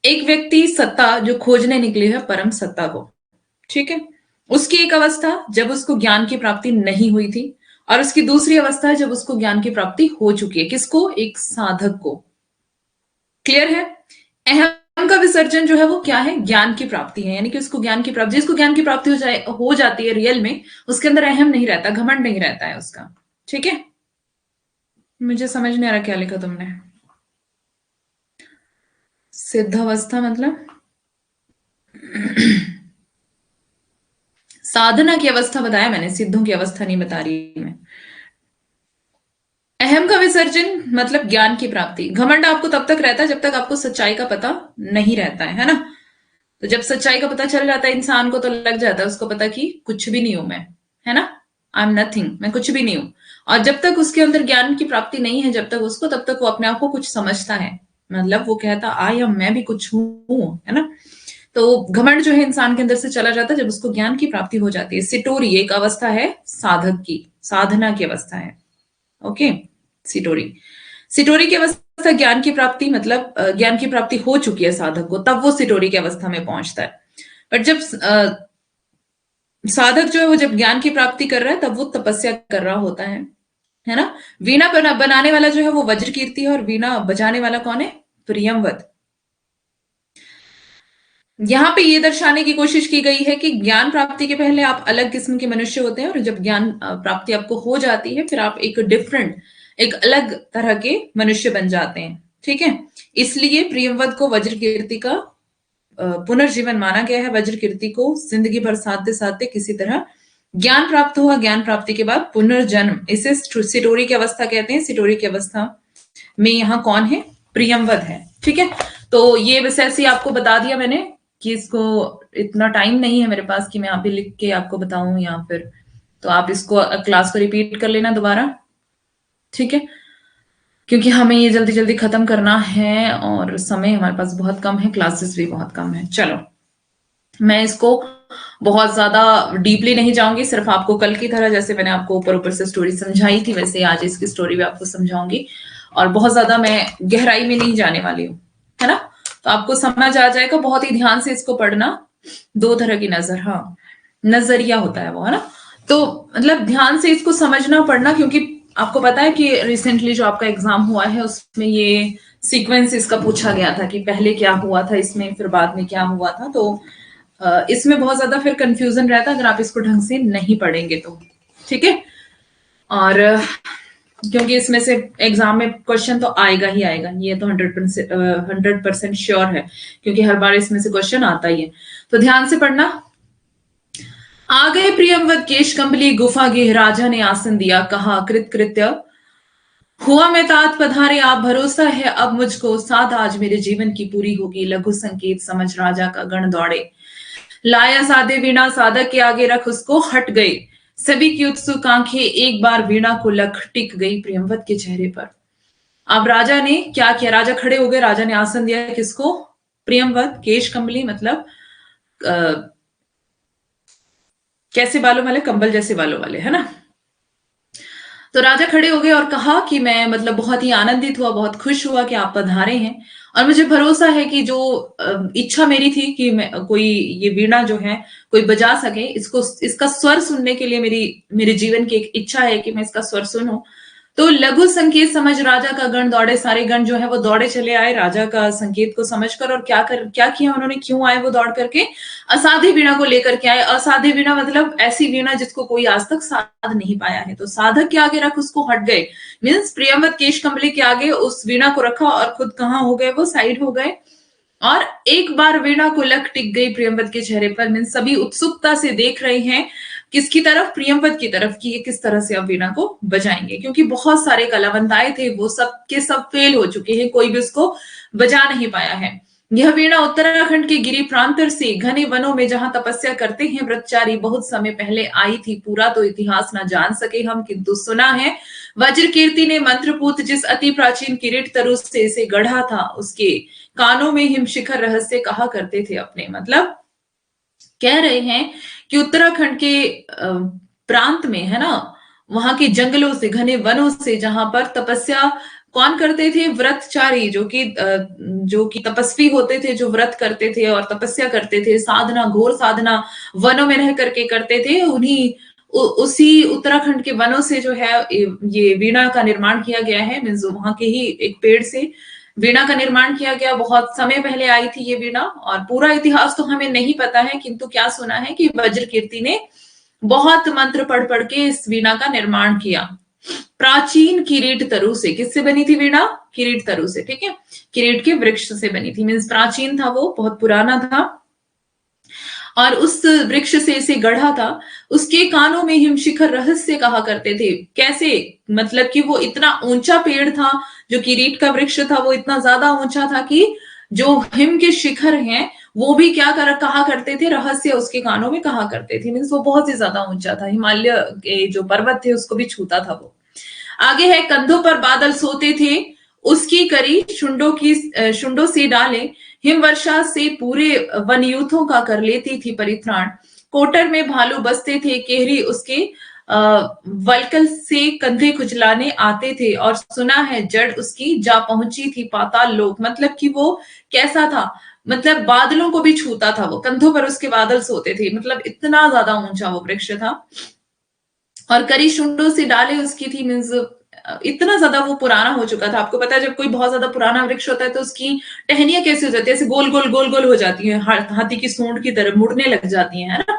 Speaker 1: एक व्यक्ति सत्ता जो खोजने निकले है परम सत्ता को, ठीक है, उसकी एक अवस्था जब उसको ज्ञान की प्राप्ति नहीं हुई थी, और उसकी दूसरी अवस्था है जब उसको ज्ञान की प्राप्ति हो चुकी है। किसको? एक साधक को। क्लियर है? अहम का विसर्जन जो है वो क्या है? ज्ञान की प्राप्ति है, यानी कि उसको ज्ञान की प्राप्ति, जिसको ज्ञान की प्राप्ति हो जाती है रियल में, उसके अंदर अहम नहीं रहता, घमंड नहीं रहता है उसका। ठीक है, मुझे समझ नहीं आ रहा क्या लिखा तुमने। सिद्ध अवस्था मतलब साधना की अवस्था बताया मैंने, सिद्धों की अवस्था नहीं बता रही मैं। अहम का विसर्जन मतलब ज्ञान की प्राप्ति। घमंड आपको तब तक रहता है जब तक आपको सच्चाई का पता नहीं रहता है ना। तो जब सच्चाई का पता चल जाता है इंसान को, तो लग जाता है उसको पता कि कुछ भी नहीं हूं मैं, है ना, आई एम नथिंग, मैं कुछ भी नहीं हूं। और जब तक उसके अंदर ज्ञान की प्राप्ति नहीं है, जब तक उसको, तब तक वो अपने आप को कुछ समझता है, मतलब वो कहता आई एम, मैं भी कुछ हूं, है ना। तो घमंड जो है इंसान के अंदर से चला जाता है जब उसको ज्ञान की प्राप्ति हो जाती है। सिटोरी एक अवस्था है साधक की, साधना की अवस्था है। ओके, सिटोरी, सिटोरी की अवस्था ज्ञान की प्राप्ति, मतलब ज्ञान की प्राप्ति हो चुकी है साधक को, तब वो सिटोरी की अवस्था में पहुंचता है। बट जब साधक जो है वो जब ज्ञान की प्राप्ति कर रहा है, तब वो तपस्या कर रहा होता है ना। वीणा बनाने वाला जो है वो वज्र कीर्ति है, और वीणा बजाने वाला कौन है? प्रियमवत। यहाँ पे ये दर्शाने की कोशिश की गई है कि ज्ञान प्राप्ति के पहले आप अलग किस्म के मनुष्य होते हैं, और जब ज्ञान प्राप्ति आपको हो जाती है, फिर आप एक डिफरेंट, एक अलग तरह के मनुष्य बन जाते हैं। ठीक है, इसलिए प्रियमवत को वज्र कीर्ति का पुनर्जीवन माना गया है। वज्र कीर्ति को जिंदगी भर साधते साधते किसी तरह ज्ञान प्राप्त हुआ, ज्ञान प्राप्ति के बाद पुनर्जन्म, इसे सिटोरी की अवस्था कहते हैं। सिटोरी की अवस्था में यहाँ कौन है? प्रियमवत है। ठीक है, तो ये बस ऐसे ही आपको बता दिया मैंने कि इसको, इतना टाइम नहीं है मेरे पास कि मैं यहाँ पे लिख के आपको बताऊं, या फिर तो आप इसको क्लास को रिपीट कर लेना दोबारा, ठीक है, क्योंकि हमें ये जल्दी जल्दी खत्म करना है और समय हमारे पास बहुत कम है, क्लासेस भी बहुत कम है। चलो, मैं इसको बहुत ज्यादा डीपली नहीं जाऊंगी, सिर्फ आपको कल की तरह जैसे मैंने आपको ऊपर ऊपर से स्टोरी समझाई थी, वैसे आज इसकी स्टोरी भी आपको समझाऊंगी, और बहुत ज्यादा मैं गहराई में नहीं जाने वाली हूँ, है ना। तो आपको समझ आ जाएगा, बहुत ही ध्यान से इसको पढ़ना। दो तरह की नजर, हाँ, नजरिया होता है वो, है ना। तो मतलब ध्यान से इसको समझना पढ़ना, क्योंकि आपको पता है कि रिसेंटली जो आपका एग्जाम हुआ है उसमें ये सीक्वेंस इसका पूछा गया था कि पहले क्या हुआ था इसमें, फिर बाद में क्या हुआ था। तो इसमें बहुत ज्यादा फिर कंफ्यूजन रहता है अगर आप इसको ढंग से नहीं पढ़ेंगे तो, ठीक है। और क्योंकि इसमें से एग्जाम में क्वेश्चन तो आएगा ही आएगा, ये तो 100% श्योर है, क्योंकि हर बार इसमें से क्वेश्चन आता ही है। तो ध्यान से पढ़ना। आ गए प्रियमवत केश कंबली गुफा गेह, राजा ने आसन दिया, कहा कृत कृत्य हुआ मैं तात पधारे आप, भरोसा है अब मुझको, साध आज मेरे जीवन की पूरी होगी। लघु संकेत समझ राजा का गण दौड़े, लाया साधे वीणा, साधक के आगे रख उसको हट गई। सभी की उत्सुक आंखें एक बार वीणा को लख टिक गई प्रियमवत के चेहरे पर। अब राजा ने क्या किया? राजा खड़े हो गए, राजा ने आसन दिया किसको? प्रियमवत। केश कंबली मतलब कैसे बालों वाले? कंबल जैसे बालों वाले, है ना। तो राजा खड़े हो गए और कहा कि मैं मतलब बहुत ही आनंदित हुआ, बहुत खुश हुआ कि आप पधारे हैं, और मुझे भरोसा है कि जो इच्छा मेरी थी कि मैं कोई ये वीणा जो है कोई बजा सके, इसको, इसका स्वर सुनने के लिए मेरे जीवन की एक इच्छा है कि मैं इसका स्वर सुनूं। तो लघु संकेत समझ राजा का गण दौड़े, सारे गण जो है वो दौड़े चले आए राजा का संकेत को समझकर। और क्या किया उन्होंने, क्यों आए वो दौड़ करके? असाध्य वीणा को लेकर के आए। असाध्य वीणा मतलब ऐसी वीणा जिसको कोई आज तक साध नहीं पाया है। तो साधक के आगे रख उसको हट गए, मीन्स प्रियमवत केश कमली के आगे उस वीणा को रखा और खुद कहाँ हो गए? वो साइड हो गए। और एक बार वीणा को लख टिक गई प्रियमवत के चेहरे पर, मीन्स सभी उत्सुकता से देख रहे हैं किसकी तरफ? प्रियमवत की तरफ, कि ये किस तरह से अब वीणा को बजाएंगे, क्योंकि बहुत सारे कलावंत आए थे, वो सब के सब फेल हो चुके हैं, कोई भी उसको बजा नहीं पाया है। यह वीणा उत्तराखंड के गिरी प्रांतर से घने वनों में जहां तपस्या करते हैं ब्रह्मचारी बहुत समय पहले आई थी। पूरा तो इतिहास ना जान सके हम, किंतु सुना है वज्र कीर्ति ने मंत्रपूत जिस अति प्राचीन किरीट तरु से इसे गढ़ा था, उसके कानों में हिमशिखर रहस्य कहा करते थे अपने। मतलब कह रहे हैं कि उत्तराखंड के प्रांत में, है ना, वहां के जंगलों से, घने वनों से, जहां पर तपस्या कौन करते थे? व्रतचारी, जो कि तपस्वी होते थे, जो व्रत करते थे और तपस्या करते थे, साधना, घोर साधना वनों में रह करके करते थे। उसी उत्तराखंड के वनों से जो है ये वीणा का निर्माण किया गया है। मीन्स वहां के ही एक पेड़ से वीणा का निर्माण किया गया। बहुत समय पहले आई थी ये वीणा, और पूरा इतिहास तो हमें नहीं पता है, किंतु क्या सुना है कि वज्रकीर्ति ने बहुत मंत्र पढ़ पढ़ के इस वीणा का निर्माण किया। प्राचीन किरीट तरु से। किससे बनी थी वीणा? किरीट तरु से, ठीक है, किरीट के वृक्ष से बनी थी। मीन्स प्राचीन था, वो बहुत पुराना था, और उस वृक्ष से इसे गढ़ा था। उसके कानों में हिमशिखर रहस्य कहा करते थे। कैसे? मतलब कि वो इतना ऊंचा पेड़ था, जो किरीट का वृक्ष था वो इतना ज्यादा ऊंचा था कि जो हिम के शिखर हैं वो भी कहा करते थे, रहस्य उसके कानों में कहा करते थे। मीन्स वो बहुत ही ज्यादा ऊंचा था, हिमालय के जो पर्वत थे उसको भी छूता था वो। आगे है, कंधों पर बादल सोते थे, उसकी करी शुंडों से डाले, हिमवर्षा से पूरे वनयूथों का कर लेती थी परित्राण। कोटर में भालू बसते थे, केहरी उसके वलकल से कंधे खुजलाने आते थे, और सुना है जड़ उसकी जा पहुंची थी पाताल लोक। मतलब कि वो कैसा था? मतलब बादलों को भी छूता था वो, कंधों पर उसके बादल सोते थे, मतलब इतना ज्यादा ऊंचा वो वृक्ष था। और करी शुंडों से डाले उसकी थी, मीन्स इतना ज्यादा वो पुराना हो चुका था। आपको पता है जब कोई बहुत ज्यादा पुराना वृक्ष होता है तो उसकी टहनियां कैसे हो जाती है? ऐसे गोल गोल गोल गोल हो जाती है, हाथी की सूंड की तरह मुड़ने लग जाती है ना।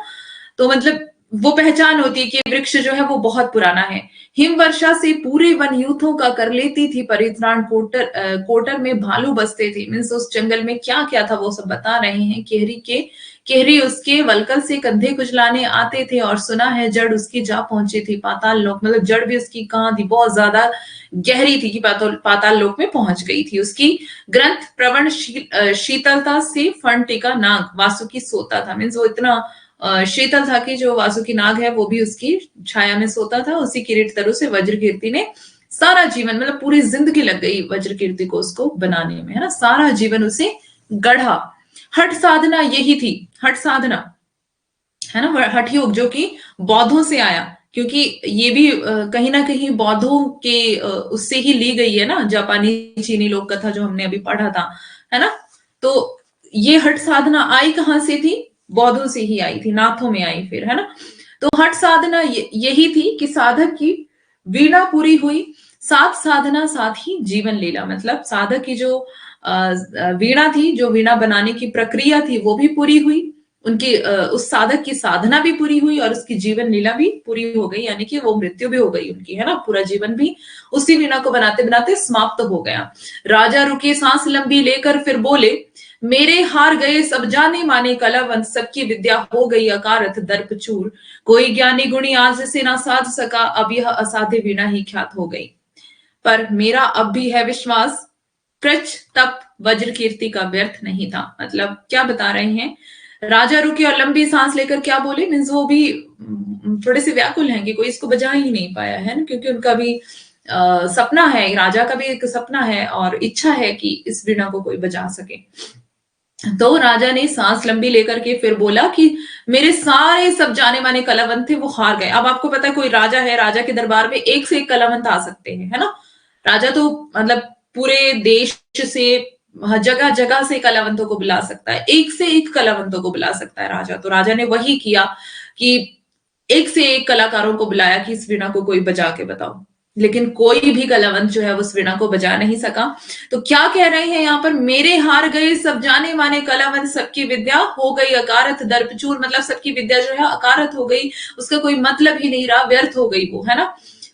Speaker 1: तो मतलब वो पहचान होती है कि वृक्ष जो है वो बहुत पुराना है। हिमवर्षा से पूरे वन यूथों का कर लेती थी परित्राण। कोटर में भालू बसते थे। मीन्स उस जंगल में क्या क्या था वो सब बता रहे हैं। केहरी उसके वलकल से कंधे कुचलाने आते थे, और सुना है जड़ उसकी जा पहुंची थी पाताल लोक। मतलब जड़ भी उसकी कहाँ थी? बहुत ज्यादा गहरी थी कि पाताल लोक में पहुंच गई थी। उसकी ग्रंथ प्रवण शीतलता से फण टिका नाग वासुकी सोता था। मीन्स वो इतना शीतल था कि जो वासुकी नाग है वो भी उसकी छाया में सोता था। उसी किरीट तरु से वज्रकीर्ति ने सारा जीवन, मतलब पूरी जिंदगी लग गई वज्रकीर्ति को उसको बनाने में, है ना। सारा जीवन उसे गढ़ा। हठ साधना यही थी, हठ साधना, है ना, हठ योग, जो कि बौद्धों से आया, क्योंकि ये भी कहीं ना कहीं बौद्धों के उससे ही ली गई है ना, जापानी चीनी लोक कथा जो हमने अभी पढ़ा था, है ना। तो ये हठ साधना आई कहां से थी? बौद्धों से ही आई थी, नाथों में आई फिर, है ना। तो हठ साधना यही थी कि साधक की वीणा पूरी हुई, साथ साधना साथ ही जीवन लीला। मतलब साधक की जो वीणा थी, जो वीणा बनाने की प्रक्रिया थी वो भी पूरी हुई, उनकी उस साधक की साधना भी पूरी हुई, और उसकी जीवन लीला भी पूरी हो गई, यानी कि वो मृत्यु भी हो गई उनकी, है ना। पूरा जीवन भी उसी वीणा को बनाते बनाते समाप्त हो गया। राजा रुके सांस लंबी लेकर फिर बोले, मेरे हार गए सब जाने माने कलावंत, सबकी विद्या हो गई अकारथ दर्प चूर। कोई ज्ञानी गुणी आज से ना साध सका, अब यह असाध्य वीणा ही ख्यात हो गई। पर मेरा अब भी है विश्वास, प्रच तप वज्रकीर्ति का व्यर्थ नहीं था। मतलब क्या बता रहे हैं? राजा रुके और लंबी सांस लेकर क्या बोले? मीन्स वो भी थोड़े से व्याकुल हैं कि कोई इसको बजा ही नहीं पाया है ना, क्योंकि उनका भी सपना है, राजा का भी एक सपना है और इच्छा है कि इस वीणा को कोई बजा सके। तो राजा ने सांस लंबी लेकर के फिर बोला कि मेरे सारे सब जाने माने कलावंत थे वो हार गए। अब आपको पता है कोई राजा है, राजा के दरबार में एक से एक कलावंत आ सकते हैं, है ना। राजा तो मतलब पूरे देश से, जगह जगह से कलावंतों को बुला सकता है, एक से एक कलावंतों को बुला सकता है राजा। तो राजा ने वही किया कि एक से एक कलाकारों को बुलाया कि इस वीणा को कोई बजा के बताओ, लेकिन कोई भी कलावंत जो है उस वीणा को बजा नहीं सका। तो क्या कह रहे हैं यहाँ पर? मेरे हार गए सब जाने माने कलावंत, सबकी विद्या हो गई अकारथ दर्पचूर। मतलब सबकी विद्या जो है अकारथ हो गई, उसका कोई मतलब ही नहीं रहा, व्यर्थ हो गई वो, है ना।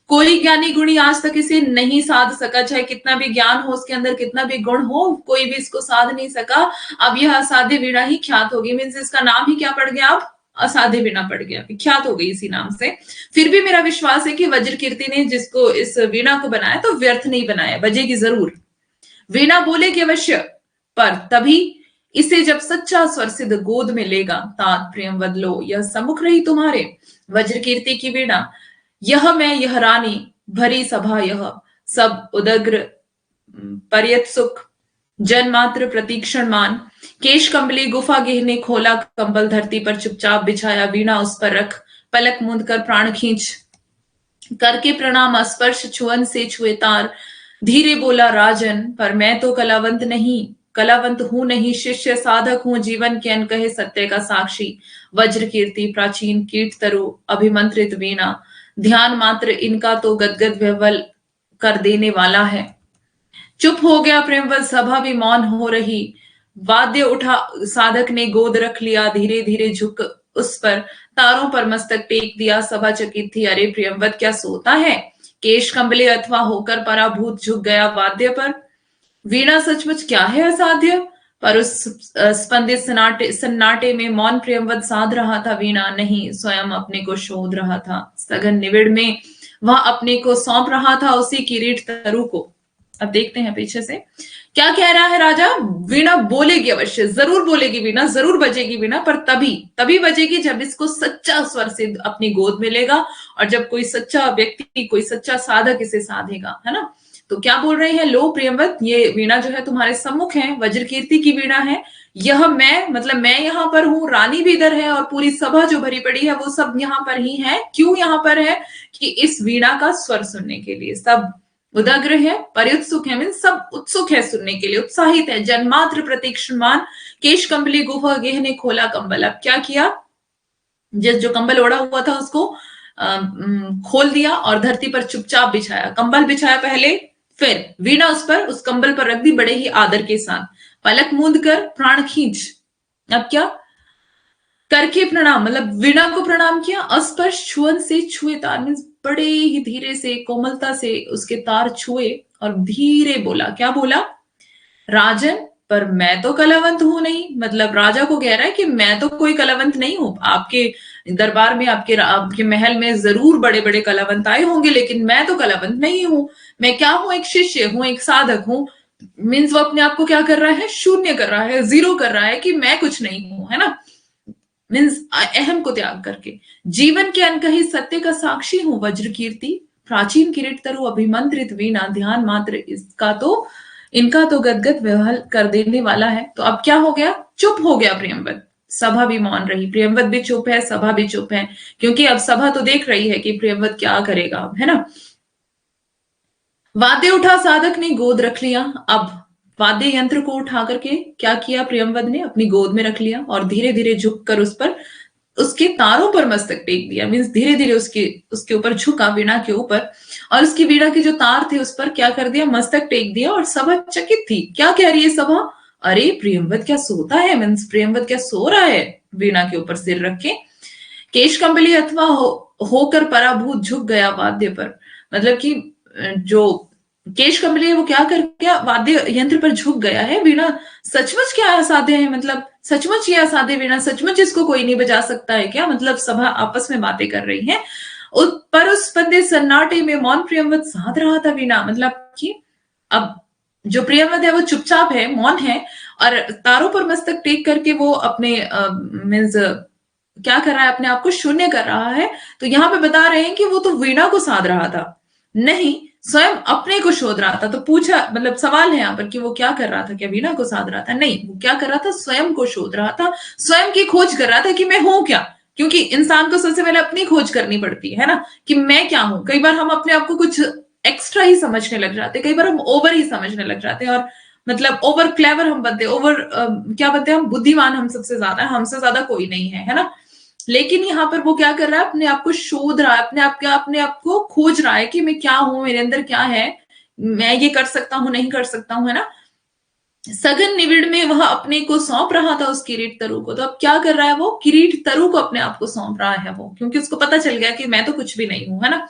Speaker 1: कोई ज्ञानी गुणी आज तक इसे नहीं साध सका, चाहे कितना भी ज्ञान हो उसके अंदर, कितना भी गुण हो, कोई भी इसको साध नहीं सका। अब यह असाध्य वीणा ही ख्यात होगी। मीन्स इसका नाम ही क्या पड़ गया? अब असाध्य वीणा पड़ गया, विख्यात हो गई इसी नाम से। फिर भी मेरा विश्वास है कि वज्रकीर्ति ने जिसको इस वीणा को बनाया तो व्यर्थ नहीं बनाया, बजेगी जरूर। वीणा बोले कि अवश्य, पर तभी इसे जब सच्चा स्वर सिद्ध गोद में लेगा, तात प्रियम बदलो यह सम्मुख रही तुम्हारे। वज्रकीर्ति की वीणा, यह मैं यह रानी, भरी सभा यह सब उदग्र पर्यत सुख, जन मात्र प्रतीक्षण मान। केश कंबली गुफा गेहने खोला कंबल, धरती पर चुपचाप बिछाया वीणा उस पर रख, पलक मूंद कर प्राण खींच करके प्रणाम स्पर्श छुअन से छुए तार। धीरे बोला राजन, पर मैं तो कलावंत नहीं, कलावंत हूं नहीं, शिष्य साधक हूं, जीवन के अनकहे सत्य का साक्षी। वज्र कीर्ति प्राचीन कीट तरु, अभिमंत्रित वीणा, ध्यान मात्र इनका तो गदगद विह्वल कर देने वाला है। चुप हो गया प्रेमवत, सभा भी मौन हो रही। वाद्य उठा साधक ने गोद रख लिया, धीरे धीरे झुक उस पर, तारों पर मस्तक टेक दिया। सभा चकित थी, अरे प्रियंवत क्या सोता है? केश कंबले अथवा होकर पराभूत झुक गया वाद्य पर। वीणा सचमुच क्या है असाध्य? पर उस स्पंदित सन्नाटे में मौन प्रियंवत साध रहा था। वीणा नहीं, स्वयं अपने को शोध रहा था। सघन निविड़ में वह अपने को सौंप रहा था उसी किरीट तरु को। अब देखते हैं पीछे से क्या कह रहा है राजा। वीणा बोलेगी, अवश्य जरूर बोलेगी वीणा, जरूर बजेगी वीणा, पर तभी तभी बजेगी जब इसको सच्चा स्वर से अपनी गोद में लेगा, और जब कोई सच्चा व्यक्ति, कोई सच्चा साधक इसे साधेगा, है ना। तो क्या बोल रहे हैं, लो प्रियंवत, ये वीणा जो है तुम्हारे सम्मुख है, वज्रकीर्ति की वीणा है। यह मैं, मतलब मैं यहाँ पर हूँ, रानी भी इधर है, और पूरी सभा जो भरी पड़ी है वो सब यहाँ पर ही है। क्यों यहाँ पर है? कि इस वीणा का स्वर सुनने के लिए। सब उदग्र है, परिउत्सुक है, मीन सब उत्सुक है सुनने के लिए, उत्साहित है। जन्मात्र प्रतीक्षमान, केश कंबली गुहा गेह ने खोला कंबल। अब क्या किया, जिस जो कंबल ओढ़ा हुआ था उसको खोल दिया और धरती पर चुपचाप बिछाया। कंबल बिछाया पहले, फिर वीणा उस पर, उस कंबल पर रख दी बड़े ही आदर के साथ। पलक मूंद कर प्राण खींच, अब क्या करके प्रणाम, मतलब वीणा को प्रणाम किया। अस्पर्श छुअन से छुए तार, मीन्स बड़े ही धीरे से, कोमलता से उसके तार छुए और धीरे बोला। क्या बोला? राजन, पर मैं तो कलावंत हूं नहीं। मतलब राजा को कह रहा है कि मैं तो कोई कलावंत नहीं हूं। आपके दरबार में, आपके महल में जरूर बड़े बड़े कलावंत आए होंगे, लेकिन मैं तो कलावंत नहीं हूं। मैं क्या हूं? एक शिष्य हूं, एक साधक हूं। मीन्स वो अपने आप को क्या कर रहा है? शून्य कर रहा है, जीरो कर रहा है कि मैं कुछ नहीं हूं, है ना। मीन्स अहम को त्याग करके जीवन के अनकही सत्य का साक्षी हूं। वज्र कीर्ति प्राचीन किरीट तरु, अभिमंत्रित वीणा, ध्यान मात्र इसका तो, इनका तो गदगद विह्वल कर देने वाला है। तो अब क्या हो गया? चुप हो गया प्रियंवत, सभा भी मौन रही। प्रियंवत भी चुप है, सभा भी चुप है, क्योंकि अब सभा तो देख रही है कि प्रियंवत क्या करेगा, है ना। वाद्य उठा साधक ने गोद रख लिया। अब वाद्य यंत्र को उठा करके क्या किया प्रियंवद ने? अपनी गोद में रख लिया और धीरे धीरे झुक कर उस पर, उसके तारों पर मस्तक टेक दिया। मीन्स धीरे धीरे उसके ऊपर झुका, वीणा के ऊपर, और उसकी वीणा के जो तार थे उस पर क्या कर दिया? मस्तक टेक दिया। और सभा चकित थी। क्या कह रही है सभा? अरे प्रियंवद क्या सोता है? मीन्स प्रियंवद क्या सो रहा है वीणा के ऊपर सिर रख के? केश कंबली अथवा होकर पराभूत झुक गया वाद्य पर। मतलब कि जो केश कंबली है वो क्या कर गया? वाद्य यंत्र पर झुक गया है। वीणा सचमुच क्या असाध्य है? मतलब सचमुच ये असाध्य वीणा, सचमुच इसको कोई नहीं बजा सकता है क्या? मतलब सभा आपस में बातें कर रही है। पर उस स्पंदित सन्नाटे में मौन प्रियंवत साध रहा था वीणा। मतलब कि अब जो प्रियंवत है वो चुपचाप है, मौन है, और तारों पर मस्तक टेक करके वो अपने मीन्स क्या कर रहा है? अपने आप को शून्य कर रहा है। तो यहाँ पे बता रहे हैं कि वो तो वीणा को साध रहा था, नहीं स्वयं अपने को शोध रहा था। तो पूछा, मतलब सवाल है यहाँ पर कि वो क्या कर रहा था? क्या वीणा को साध रहा था? नहीं, वो क्या कर रहा था? स्वयं को शोध रहा था, स्वयं की खोज कर रहा था कि मैं हूं क्या। क्योंकि इंसान को सबसे पहले अपनी खोज करनी पड़ती है ना, कि मैं क्या हूं। कई बार हम अपने आप को कुछ एक्स्ट्रा ही समझने लग जाते हैं, कई बार हम ओवर ही समझने लग जाते हैं, और मतलब ओवर क्लेवर हम बनते हैं, ओवर क्या बनते हैं हम? बुद्धिमान हम सबसे ज्यादा है, हमसे ज्यादा कोई नहीं है ना। लेकिन यहाँ पर वो क्या कर रहा है? अपने आप को शोध रहा है, अपने आप को खोज रहा है कि मैं क्या हूं, मेरे अंदर क्या है, मैं ये कर सकता हूं, नहीं कर सकता हूं, है ना। सघन निविड़ में वह अपने को सौंप रहा था उस किरीट तरु को। तो अब क्या कर रहा है वो? किरीट तरु को अपने आप को सौंप रहा है वो, क्योंकि उसको पता चल गया कि मैं तो कुछ भी नहीं हूं, है ना।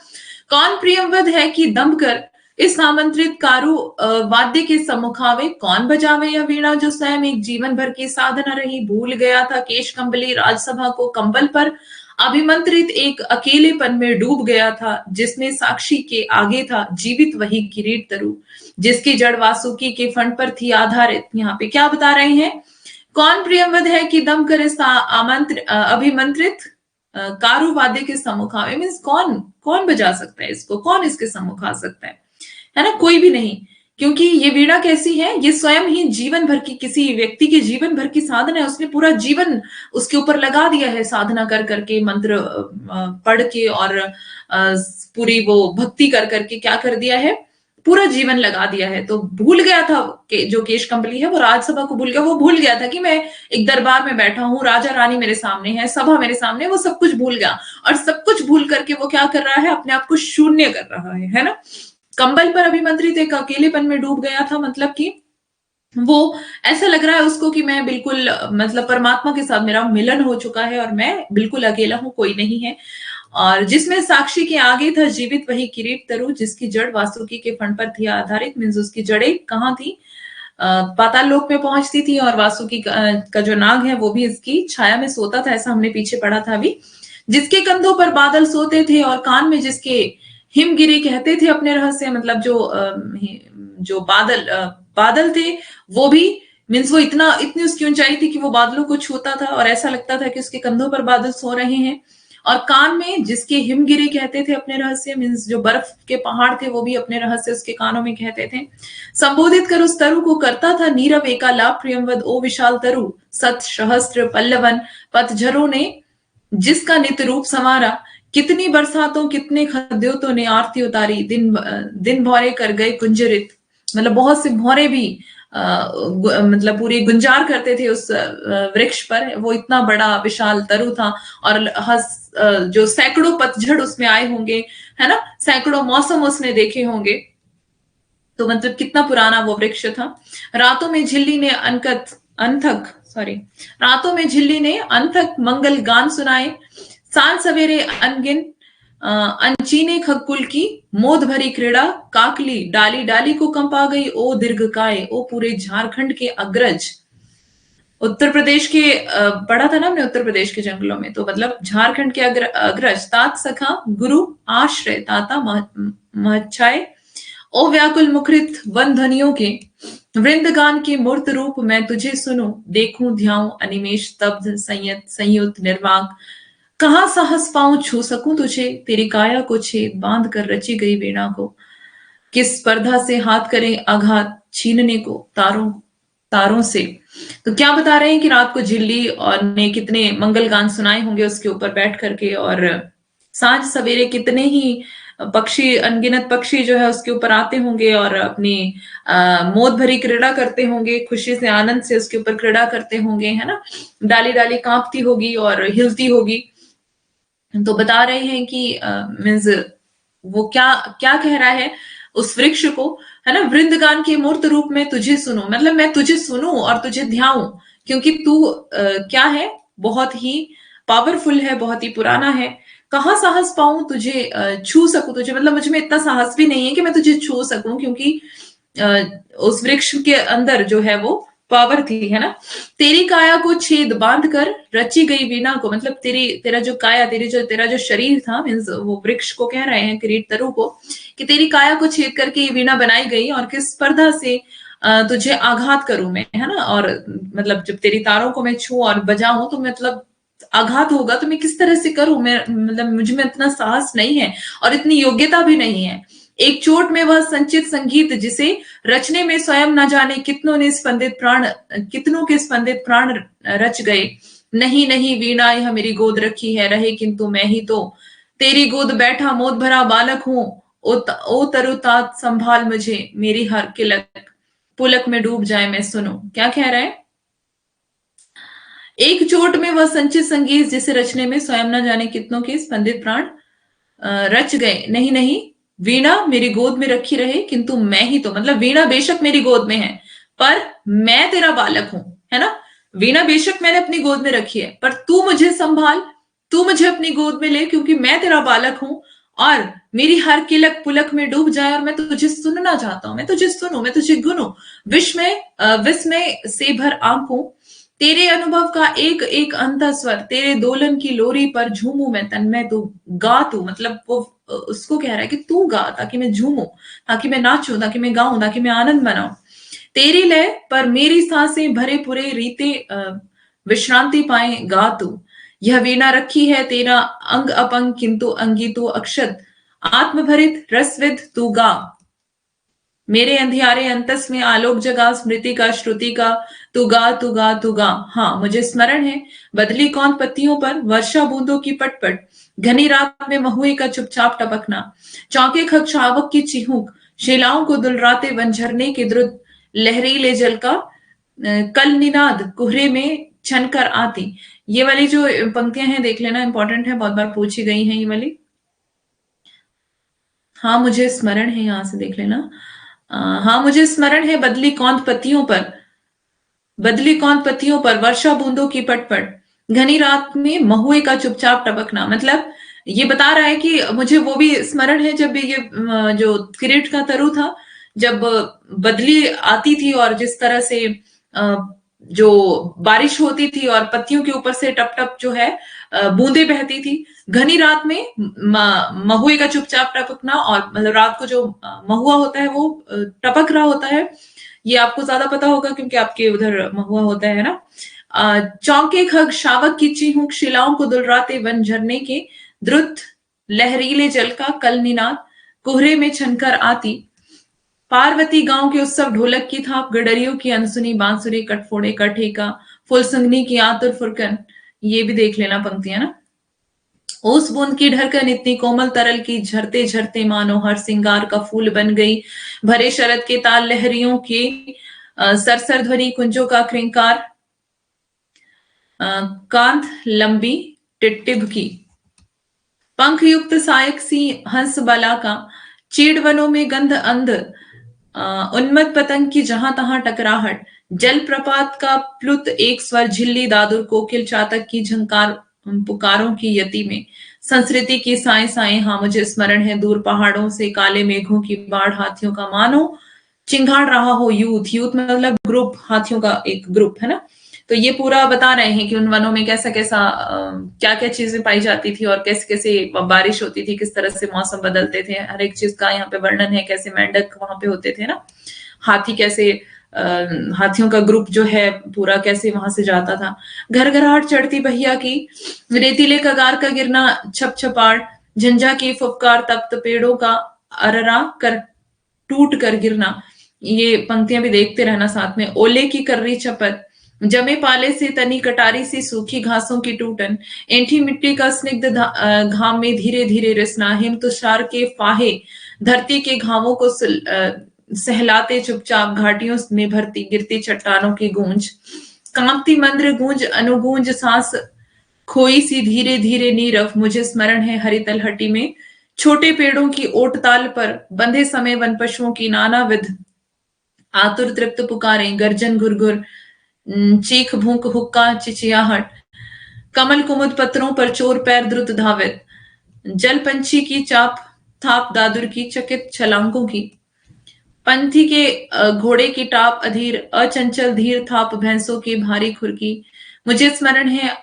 Speaker 1: कौन प्रियंवद है कि दम कर इस आमंत्रित कारू वाद्य के सम्मुखावे? कौन बजावे यह वीणा जो स्वयं एक जीवन भर की साधना रही? भूल गया था केश कंबली राजसभा को कंबल पर, अभिमंत्रित एक अकेलेपन में डूब गया था, जिसमें साक्षी के आगे था जीवित वही किरीट तरु, जिसकी जड़ वासुकी के फंड पर थी आधारित। यहाँ पे क्या बता रहे हैं? कौन प्रियंवद है कि दम कर इस अभिमंत्रित कारू वाद्य के सम्मुख आवे? मीन्स कौन बजा सकता है इसको? कौन इसके सम्मुख आ सकता है ना? कोई भी नहीं, क्योंकि ये वीणा कैसी है? ये स्वयं ही जीवन भर की, किसी व्यक्ति के जीवन भर की साधना है। उसने पूरा जीवन उसके ऊपर लगा दिया है, साधना कर करके, मंत्र पढ़ के, और पूरी वो भक्ति कर करके क्या कर दिया है? पूरा जीवन लगा दिया है। तो भूल गया था कि जो केश कंबली है वो राजसभा को भूल गया, वो भूल गया था कि मैं एक दरबार में बैठा हूँ, राजा रानी मेरे सामने है, सभा मेरे सामने, वो सब कुछ भूल गया। और सब कुछ भूल करके वो क्या कर रहा है, अपने आप को शून्य कर रहा है ना। कंबल पर अभिमंत्रित एक अकेलेपन में डूब गया था, मतलब कि वो ऐसा लग रहा है उसको कि मैं बिल्कुल मतलब परमात्मा के साथ मेरा मिलन हो चुका है और मैं बिल्कुल अकेला हूं, कोई नहीं है। और जिसमें साक्षी के आगे था जीवित वही किरीट तरु, जिसकी जड़ वासुकी के फण पर थी आधारित। मीन्स उसकी जड़ें कहाँ थी, पाताल लोक में पहुंचती थी, और वासुकी का जो नाग है वो भी इसकी छाया में सोता था, ऐसा हमने पीछे पढ़ा था अभी। जिसके कंधों पर बादल सोते थे और कान में जिसके हिमगिरी कहते थे अपने रहस्य, मतलब जो बादल थे वो भी, मीन्स वो इतनी उसकी ऊंचाई थी कि वो बादलों को छूता था और ऐसा लगता था कि उसके कंधों पर बादल सो रहे हैं। और कान में जिसके हिमगिरी कहते थे अपने रहस्य, मीन्स जो बर्फ के पहाड़ थे वो भी अपने रहस्य उसके कानों में कहते थे। संबोधित कर उस तरु को करता था नीरव एकालाप प्रियमवद, ओ विशाल तरु सत सहस्त्र पल्लवन पतझरों ने जिसका नित रूप संवारा। कितनी बरसातों कितने खद्योतों ने आरती उतारी, दिन भौरे कर गए कुंजरित। मतलब बहुत से भौरे भी मतलब पूरी गुंजार करते थे उस वृक्ष पर, वो इतना बड़ा विशाल तरु था। और जो सैकड़ों पतझड़ उसमें आए होंगे, है ना, सैकड़ों मौसम उसने देखे होंगे। तो मतलब कितना पुराना वो वृक्ष था। रातों में झिल्ली ने रातों में झिल्ली ने अंथक मंगल गान सुनाए। साल सवेरे अनगिन अनचीने खगकुल की मोद भरी क्रीड़ा, काकली डाली डाली को कंपा गई, ओ दीर्घकाय, ओ पूरे झारखंड के अग्रज। उत्तर प्रदेश के पढ़ा था ना हमने, उत्तर प्रदेश के जंगलों में, तो मतलब झारखंड के अग्रज, तात सखा गुरु आश्रय ताता महच्छाय, ओ व्याकुल मुखरित वन ध्वनियों के वृंदगान के मूर्त रूप, मैं तुझे सुनूं देखूं ध्याऊं अनिमेष स्तब्ध संयुत निर्वाक। कहाँ साहस पाऊं छू सकूं तुझे, तेरी काया को छेद बांध कर रची गई वीणा को। किस स्पर्धा से हाथ करें आघात छीनने को तारों से। तो क्या बता रहे हैं कि रात को झिल्ली और ने कितने मंगल गान सुनाए होंगे उसके ऊपर बैठ करके, और सांझ सवेरे कितने ही पक्षी, अनगिनत पक्षी जो है उसके ऊपर आते होंगे और अपनी मोद भरी क्रीड़ा करते होंगे, खुशी से आनंद से उसके ऊपर क्रीड़ा करते होंगे, है ना। डाली डाली कांपती होगी और हिलती होगी। तो बता रहे हैं कि मीन्स वो क्या क्या कह रहा है उस वृक्ष को, है ना, वृंदगान के मूर्त रूप में तुझे सुनूं, मतलब मैं तुझे सुनूं और तुझे ध्याऊं, क्योंकि तू क्या है, बहुत ही पावरफुल है, बहुत ही पुराना है। कहाँ साहस पाऊं तुझे छू सकूं तुझे, मतलब मुझ में इतना साहस भी नहीं है कि मैं तुझे छू सकूं, क्योंकि उस वृक्ष के अंदर जो है वो पावर थी, है ना। तेरी काया को छेद बांध कर रची गई वीणा को, मतलब तेरा जो काया, तेरा जो शरीर था, मीन्स वो वृक्ष को कह रहे हैं, किरीट तरु को, कि तेरी काया को छेद करके ये वीणा बनाई गई, और किस स्पर्धा से तुझे आघात करूं मैं, है ना। और मतलब जब तेरी तारों को मैं छू और बजाऊं तो मतलब आघात होगा, तो मैं किस तरह से करूं, मैं मतलब मुझ में इतना साहस नहीं है और इतनी योग्यता भी नहीं है। एक चोट में वह संचित संगीत जिसे रचने में स्वयं न जाने कितनों के स्पंदित प्राण रच गए। नहीं नहीं वीणा यह मेरी गोद रखी है रहे, किंतु मैं ही तो तेरी गोद बैठा मोद भरा बालक हूं। ओ तरुतात संभाल मुझे, मेरी हर किलक पुलक में डूब जाए मैं सुनूं। क्या कह रहा है, एक चोट में वह संचित संगीत जिसे रचने में स्वयं न जाने कितनों के स्पंदित प्राण रच गए। नहीं नहीं वीणा मेरी गोद में रखी रहे, किंतु मैं ही तो, मतलब वीणा बेशक मेरी गोद में है पर मैं तेरा बालक हूं, है ना। वीणा बेशक मैंने अपनी गोद में रखी है, पर तू मुझे संभाल, तू मुझे अपनी गोद में ले, क्योंकि मैं तेरा बालक हूं और मेरी हर किलक पुलक में डूब जाए और मैं तुझे सुनना चाहता हूं, मैं तुझे सुनूं, मैं तुझे गुनूं। विस्मय से भर आंखों तेरे अनुभव का एक एक अंतः स्वर, तेरे दोलन की लोरी पर झूमू मैं तन्मय तू गा तू, मतलब वो उसको कह रहा है कि तू गा ताकि मैं झूमू, ताकि मैं नाचूं, ताकि मैं गाऊं, ताकि मैं आनंद मनाऊं। तेरी लय पर मेरी सांसें भरे पुरे रीते विश्रांति पाए गा तू। यह वीणा रखी है तेरा अंग अपंग, किंतु अंगी तू अक्षत आत्मभरित रसविद तू गा। मेरे अंधियारे अंतस में आलोक जगा, स्मृति का श्रुति का तू गा तू गा तू गा। हाँ मुझे स्मरण है, बदली कौन पत्तियों पर वर्षा बूंदों की पटपट, घनी रात में महुए का चुपचाप टपकना, चौके खगशावक की चिहुक, शिलाओं को दुलराते वन झरने के द्रुत लहरीले जल का कल निनाद कुहरे में छनकर आती। ये वाली जो पंक्तियां हैं देख लेना, इंपॉर्टेंट है, बहुत बार पूछी गई हैं ये वाली। हाँ मुझे स्मरण है, यहां से देख लेना। हाँ मुझे स्मरण है बदली कौंध पत्तियों पर वर्षा बूंदों की पटपट, घनी रात में महुए का चुपचाप टपकना। मतलब ये बता रहा है कि मुझे वो भी स्मरण है जब ये जो किरीट का तरु था, जब बदली आती थी और जिस तरह से जो बारिश होती थी और पत्तियों के ऊपर से टप टप जो है बूंदे बहती थी, घनी रात में महुए का चुपचाप टपकना, और मतलब रात को जो महुआ होता है वो टपक रहा होता है। ये आपको ज्यादा पता होगा क्योंकि आपके उधर महुआ होता है ना। चौंके खग शावक की चीहूक, शिलाओं को दुलराते वन झरने के द्रुत लहरीले जल का कल निनाद कोहरे में छनकर आती। पार्वती गांव के उत्सव ढोलक की थाप, गडरियों की अनसुनी बांसुरी, कटफोड़े का ठेका, फुलसंगनी की आतुर फुरकन। ये भी देख लेना पंक्तियां ना। ओस बूंद की ढरकन इतनी कोमल तरल की, झरते झरते मानो हर सिंगार का फूल बन गई। भरे शरद के ताल लहरियों के सरसर ध्वनि, कुंजों का क्रिंकार, कांत लंबी टिटिब की। पंख युक्त सायक सी हंस बला का, चीड़ वनों में गंध अंध, उन्मत्त पतंग की जहां तहां टकराहट। जल प्रपात का प्लुत एक स्वर, झिल्ली दादुर कोकिल चातक की झंकार, पुकारों की यति में। संस्कृति की साए साए, हाँ मुझे स्मरण है दूर पहाड़ों से काले मेघों की बाढ़, हाथियों का मानो चिंगाड़ रहा हो यूथ मतलब ग्रुप, हाथियों का एक ग्रुप है ना। तो ये पूरा बता रहे हैं कि उन वनों में कैसा कैसा क्या क्या चीजें पाई जाती थी और कैसे कैसे बारिश होती थी, किस तरह से मौसम बदलते थे, हर एक चीज का यहाँ पे वर्णन है। कैसे मेंढक वहां पे होते थे ना, हाथी कैसे हाथियों का ग्रुप जो है पूरा कैसे वहां से जाता था। घर घराहट चढ़ती बहिया की, रेतीले कगार का गिरना, छप छपाड़, झंझा की फुफकार, तप्त पेड़ों का अररा कर टूट कर गिरना। ये पंक्तियां भी देखते रहना साथ में। ओले की कर्री चपत, जमे पाले से तनी कटारी सी सूखी घासों की टूटन, ऐंठी मिट्टी का स्निग्ध घाम में धीरे धीरे रिसना, हिम तुषार के फाहे धरती के घावों को सहलाते चुपचाप, घाटियों में भरती गिरती चट्टानों की गूंज, कांपती मंद्र गूंज अनुगूंज, सांस खोई सी धीरे धीरे नीरव। मुझे स्मरण है हरी तलहटी में छोटे पेड़ों की ओट ताल पर बंधे समय वन पशुओं की नानाविध आतुर तृप्त पुकारें, गर्जन घुरघुर, चीख भूख हुक्का चिचियाहट, कमल कुमुद पत्रों पर चोर पैर द्रुत धावित, जल पंछी की चाप थाप दादुर की चकित छलांगों की, पंथी के घोड़े की टाप अधीर, अचंचल धीर थाप भैंसों की भारी खुरकी। मुझे स्मरण है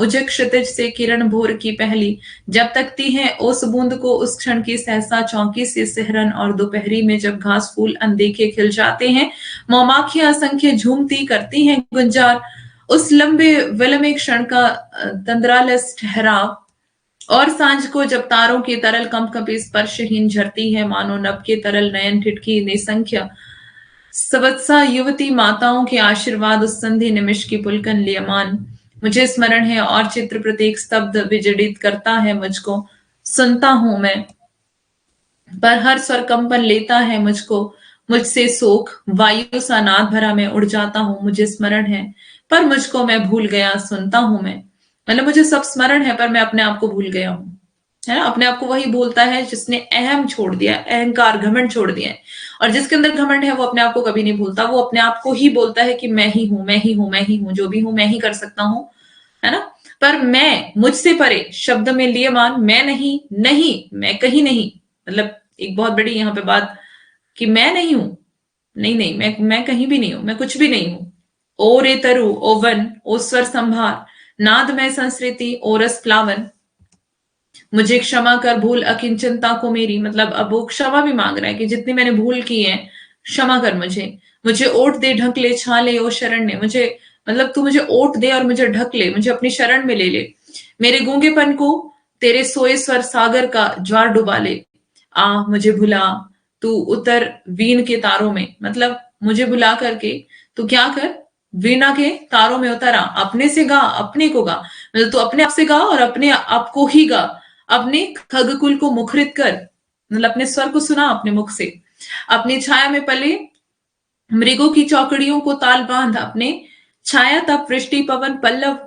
Speaker 1: उजक क्षितिज से किरण भोर की पहली, जब तकती है ओस बूंद को उस क्षण की सहसा चौंकी से सिहरन, और दोपहरी में जब घास फूल अनदेखे खिल जाते हैं, मौमाखियां असंख्य झूमती करती हैं गुंजार, उस लंबे विलंबे क्षण का तंद्रालस ठहराव। और सांझ को जब तारों की तरल कंपकपी स्पर्शहीन झरती है, मानो नभ के तरल नयन ठिठकी निसंख्य सवत्सा युवती माताओं के आशीर्वाद, उस संधि निमिष की पुलकन लियमान। मुझे स्मरण है और चित्र प्रतीक स्तब्ध विजड़ित करता है मुझको, सुनता हूं मैं पर हर स्वर कंपन लेता है मुझको, मुझसे शोक वायु सा नाद भरा मैं उड़ जाता हूं। मुझे स्मरण है पर मुझको मैं भूल गया, सुनता हूं मैं, मतलब मुझे सब स्मरण है पर मैं अपने आप को भूल गया हूं, है ना। अपने आप को वही भूलता है जिसने अहम छोड़ दिया, अहंकार घमंड छोड़ दिया है। और जिसके अंदर घमंड है वो अपने आप को कभी नहीं भूलता, वो अपने आप को ही बोलता है कि मैं ही हूं, मैं ही हूं, मैं ही हूं, जो भी हूं मैं ही कर सकता हूं, है ना। पर मैं मुझसे परे शब्द में लिए मान, मैं नहीं, नहीं मैं कहीं नहीं, मतलब एक बहुत बड़ी यहाँ पे बात कि मैं नहीं हूं, नहीं नहीं मैं कहीं भी नहीं हूं, मैं कुछ भी नहीं हूं। ओ रे तरु, ओ वन, ओ स्वर संभार, नाद में संस्कृति, ओ रस प्लावन, मुझे क्षमा कर भूल अकिंचनता को मेरी। मतलब अब वो क्षमा भी मांग रहा है कि जितनी मैंने भूल की है क्षमा कर मुझे ओट दे ढक ले, छा ले ओ शरण ने, मुझे मतलब तू मुझे ओट दे और मुझे ढक ले, मुझे अपनी शरण में ले ले, मेरे गूंगेपन को तेरे सोए स्वर सागर का ज्वार डुबा ले, आ मुझे भुला तू उतर वीण के तारों में। मतलब मुझे भुला करके तू क्या कर, वीणा के तारों में उतर आ, अपने से गा, अपने को गा, मतलब तू अपने आप से गा और अपने आप को ही गा, अपने खगकुल को मुखरित कर, मतलब अपने स्वर को सुना अपने मुख से, अपनी छाया में पले मृगों की चौकड़ियों को ताल बांध, अपने छाया तप वृष्टि पवन पल्लव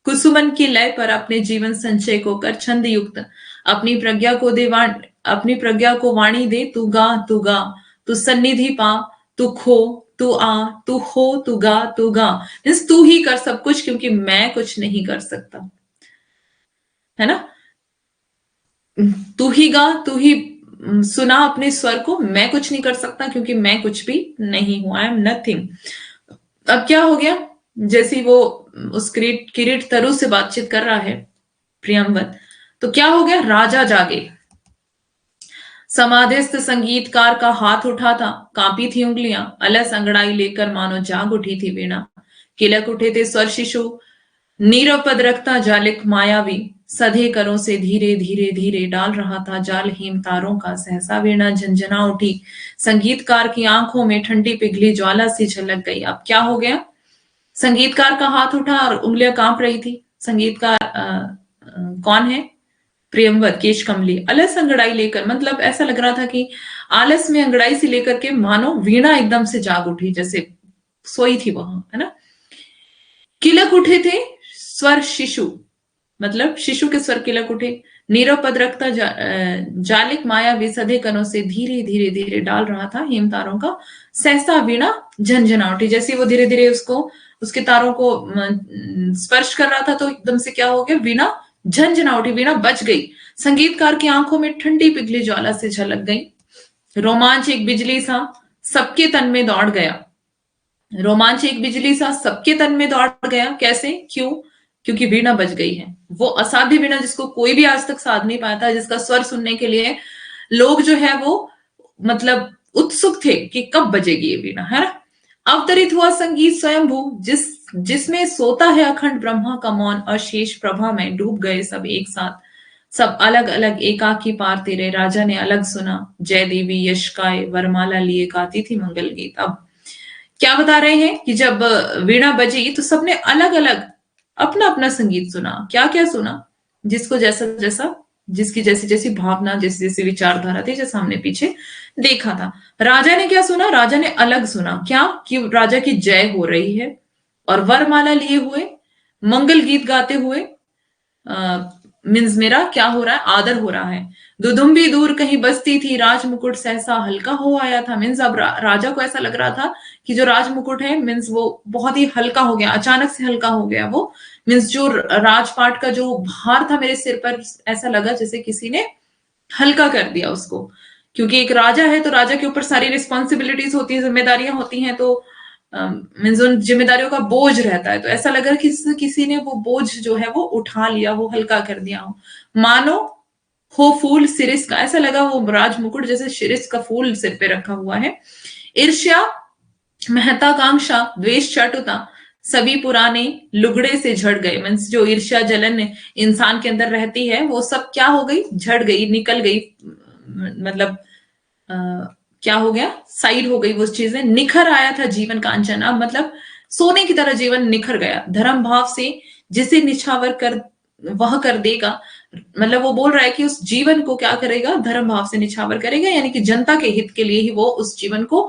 Speaker 1: कुसुमन की लय पर अपने जीवन संचय को कर छंद युक्त, अपनी प्रज्ञा को वाणी दे, तू गा तू गा, तू सन्निधि पा, तू खो, तू आ, तू हो, तू गा, मीन्स तू ही कर सब कुछ, क्योंकि मैं कुछ नहीं कर सकता, है ना। तू ही गा, तू ही सुना अपने स्वर को, मैं कुछ नहीं कर सकता क्योंकि मैं कुछ भी नहीं हूं, आई एम नथिंग। अब क्या हो गया, जैसे वो उस किरीट तरु से बातचीत कर रहा है प्रियंवत, तो क्या हो गया, राजा जागे। समाधिस्थ संगीतकार का हाथ उठा था, कांपी थी उंगलियां, अलस अंगड़ाई लेकर मानो जाग उठी थी वीणा। किलक उठे थे स्वर शिशु, नीरव पद रखता जालिक मायावी, सधे करों से धीरे धीरे धीरे डाल रहा था जाल हीम तारों का, सहसा वीणा झंझना उठी, संगीतकार की आंखों में ठंडी पिघली ज्वाला सी झलक गई। अब क्या हो गया, संगीतकार का हाथ उठा और उंगलियां कांप रही थी। संगीतकार कौन है, प्रियंवत केश कमली, अलस अंगड़ाई लेकर, मतलब ऐसा लग रहा था कि आलस में अंगड़ाई से लेकर के मानो वीणा एकदम से जाग उठी, जैसे सोई थी वहां, है ना। किलक उठे थे स्वर शिशु, मतलब शिशु के स्वर किलक उठे, नीरव पद रखता जालिक माया विसधे कनों से धीरे धीरे धीरे डाल रहा था हिम तारों का, सहसा वीणा झंझना उठी। जैसे वो धीरे धीरे उसके तारों को स्पर्श कर रहा था, तो एकदम से क्या हो गया, वीणा झंझना उठी, वीणा बच गई। संगीतकार की आंखों में ठंडी पिघली ज्वाला से झलक गई। रोमांच एक बिजली सा सबके तन में दौड़ गया, रोमांच एक बिजली सा सबके तन में दौड़ गया। कैसे, क्यों, क्योंकि वीणा बज गई है। वो असाध्य वीणा जिसको कोई भी आज तक साध नहीं पाया था, जिसका स्वर सुनने के लिए लोग जो है वो मतलब उत्सुक थे कि कब बजेगी ये वीणा, है ना। अवतरित हुआ संगीत स्वयंभू, जिसमें सोता है अखंड ब्रह्मा का मौन, और शेष प्रभा में डूब गए सब एक साथ, सब अलग अलग एकाकी पार तेरे। राजा ने अलग सुना, जय देवी यश गाए, वरमाला लिए गाती थी मंगल गीत। अब क्या बता रहे हैं कि जब वीणा बजी तो सबने अलग अलग अपना अपना संगीत सुना। क्या क्या सुना, जिसको जैसा जैसा, जिसकी जैसी जैसी भावना, जैसी जैसी विचारधारा थी, जैसा हमने पीछे देखा था। राजा ने क्या सुना, राजा ने अलग सुना, क्या, कि राजा की जय हो रही है, और वरमाला लिए हुए मंगल गीत गाते हुए मीन्स मेरा क्या हो रहा है, आदर हो रहा है। दुदुम्बी दूर कहीं बसती थी, राज मुकुट सहसा हल्का हो आया था। मीन्स अब राजा को ऐसा लग रहा था कि जो राज मुकुट है, मीन्स वो बहुत ही हल्का हो गया, अचानक से हल्का हो गया वो। मीन्स जो राजपाट का जो भार था मेरे सिर पर, ऐसा लगा जैसे किसी ने हल्का कर दिया उसको। क्योंकि एक राजा है तो राजा के ऊपर सारी रिस्पॉन्सिबिलिटीज होती है, जिम्मेदारियां होती हैं, तो मीन्स उन जिम्मेदारियों का बोझ रहता है। तो ऐसा लगा कि किसी ने वो बोझ जो है वो उठा लिया, वो हल्का कर दिया हो, मानो हो फूल सिरिस का। ऐसा लगा वो राज मुकुट जैसे शिरिस का फूल सिर पे रखा हुआ है। ईर्ष्या महत्वाकांक्षा द्वेष चटुता सभी पुराने लुगड़े से झड़ गए। मीन्स जो ईर्ष्या जलन इंसान के अंदर रहती है, वो सब क्या हो गई, झड़ गई, निकल गई, मतलब क्या हो गया, साइड हो गई वो चीजें। निखर आया था जीवन कांचन, अब मतलब सोने की तरह जीवन निखर गया। धर्म भाव से जिसे निछावर कर वह कर देगा, मतलब वो बोल रहा है कि उस जीवन को क्या करेगा, धर्म भाव से निछावर करेगा, यानी कि जनता के हित के लिए ही वो उस जीवन को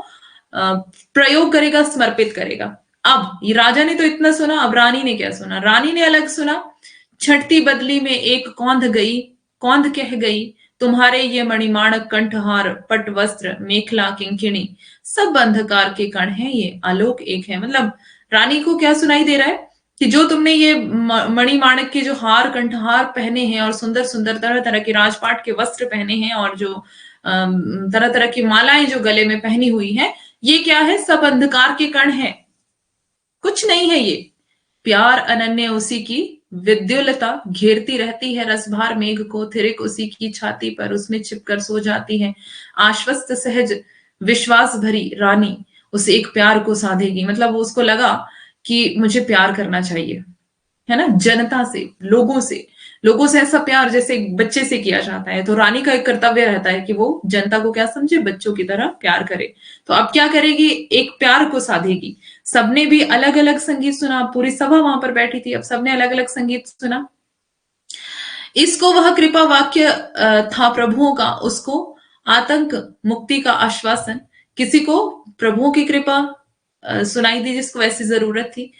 Speaker 1: प्रयोग करेगा, समर्पित करेगा। अब ये राजा ने तो इतना सुना, अब रानी ने क्या सुना, रानी ने अलग सुना। छटती बदली में एक कौंध गई, कौंध कह गई, तुम्हारे ये मणिमाणक कंठहार पट वस्त्र मेखला किंकिणी, सब अंधकार के कण हैं, ये आलोक एक है। मतलब रानी को क्या सुनाई दे रहा है कि जो तुमने ये मणिमाणक के जो हार कंठहार पहने हैं, और सुंदर सुंदर तरह तरह के राजपाट के वस्त्र पहने हैं, और जो तरह तरह की मालाएं जो गले में पहनी हुई हैं, ये क्या है, सब अंधकार के कण हैं, कुछ नहीं है ये। प्यार अनन्य उसी की विद्युलता घेरती रहती है, रसभार मेघ को थिरिक उसी की छाती पर, उसमें छिपकर सो जाती है। आश्वस्त सहज विश्वास भरी रानी उस एक प्यार को साधेगी। मतलब उसको लगा कि मुझे प्यार करना चाहिए, है ना, जनता से, लोगों से ऐसा प्यार जैसे एक बच्चे से किया जाता है। तो रानी का एक कर्तव्य रहता है कि वो जनता को क्या समझे, बच्चों की तरह प्यार करे। तो अब क्या करेगी, एक प्यार को साधेगी। सबने भी अलग अलग संगीत सुना, पूरी सभा वहां पर बैठी थी, अब सबने अलग अलग संगीत सुना। इसको वह कृपा वाक्य था प्रभुओं का, उसको आतंक मुक्ति का आश्वासन, किसी को प्रभुओं की कृपा सुनाई दी जिसको वैसी जरूरत थी।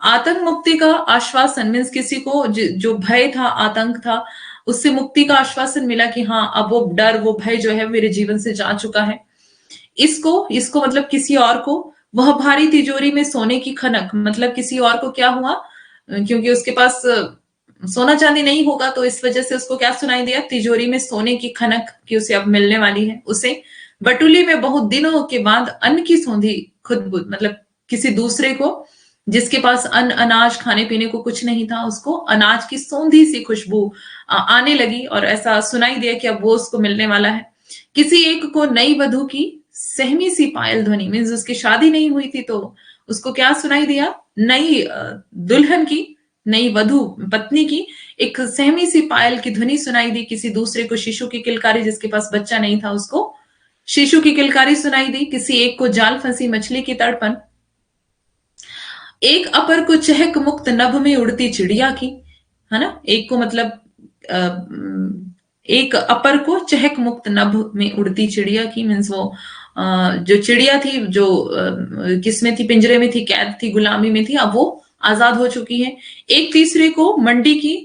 Speaker 1: आतंक मुक्ति का आश्वासन मीन्स किसी को जो भय था, आतंक था, उससे मुक्ति का आश्वासन मिला कि हाँ अब वो डर, वो भय जो है मेरे जीवन से जा चुका है। इसको इसको मतलब किसी और को, वह भारी तिजोरी में सोने की खनक, मतलब किसी और को क्या हुआ, क्योंकि उसके पास सोना चांदी नहीं होगा तो इस वजह से उसको क्या सुनाई दिया, तिजोरी में सोने की खनक कि उसे अब मिलने वाली है। उसे बटुली में बहुत दिनों के बाद अन्न की सौंधी खुद, मतलब किसी दूसरे को जिसके पास अन्न अनाज खाने पीने को कुछ नहीं था, उसको अनाज की सौंधी सी खुशबू आने लगी और ऐसा सुनाई दिया कि अब वो उसको मिलने वाला है। किसी एक को नई वधू की सहमी सी पायल ध्वनि, मीन्स उसकी शादी नहीं हुई थी तो उसको क्या सुनाई दिया, नई दुल्हन की, नई वधू पत्नी की एक सहमी सी पायल की ध्वनि सुनाई दी। किसी दूसरे को शिशु की किलकारी, जिसके पास बच्चा नहीं था उसको शिशु की किलकारी सुनाई दी। किसी एक को जाल फंसी मछली की तड़पन, एक अपर को चहक मुक्त नभ में उड़ती चिड़िया की, है ना, एक को मतलब एक अपर को चहक मुक्त नभ में उड़ती चिड़िया की, मीन्स वो जो चिड़िया थी जो किसमें थी, पिंजरे में थी, कैद थी, गुलामी में थी, अब वो आजाद हो चुकी है। एक तीसरे को मंडी की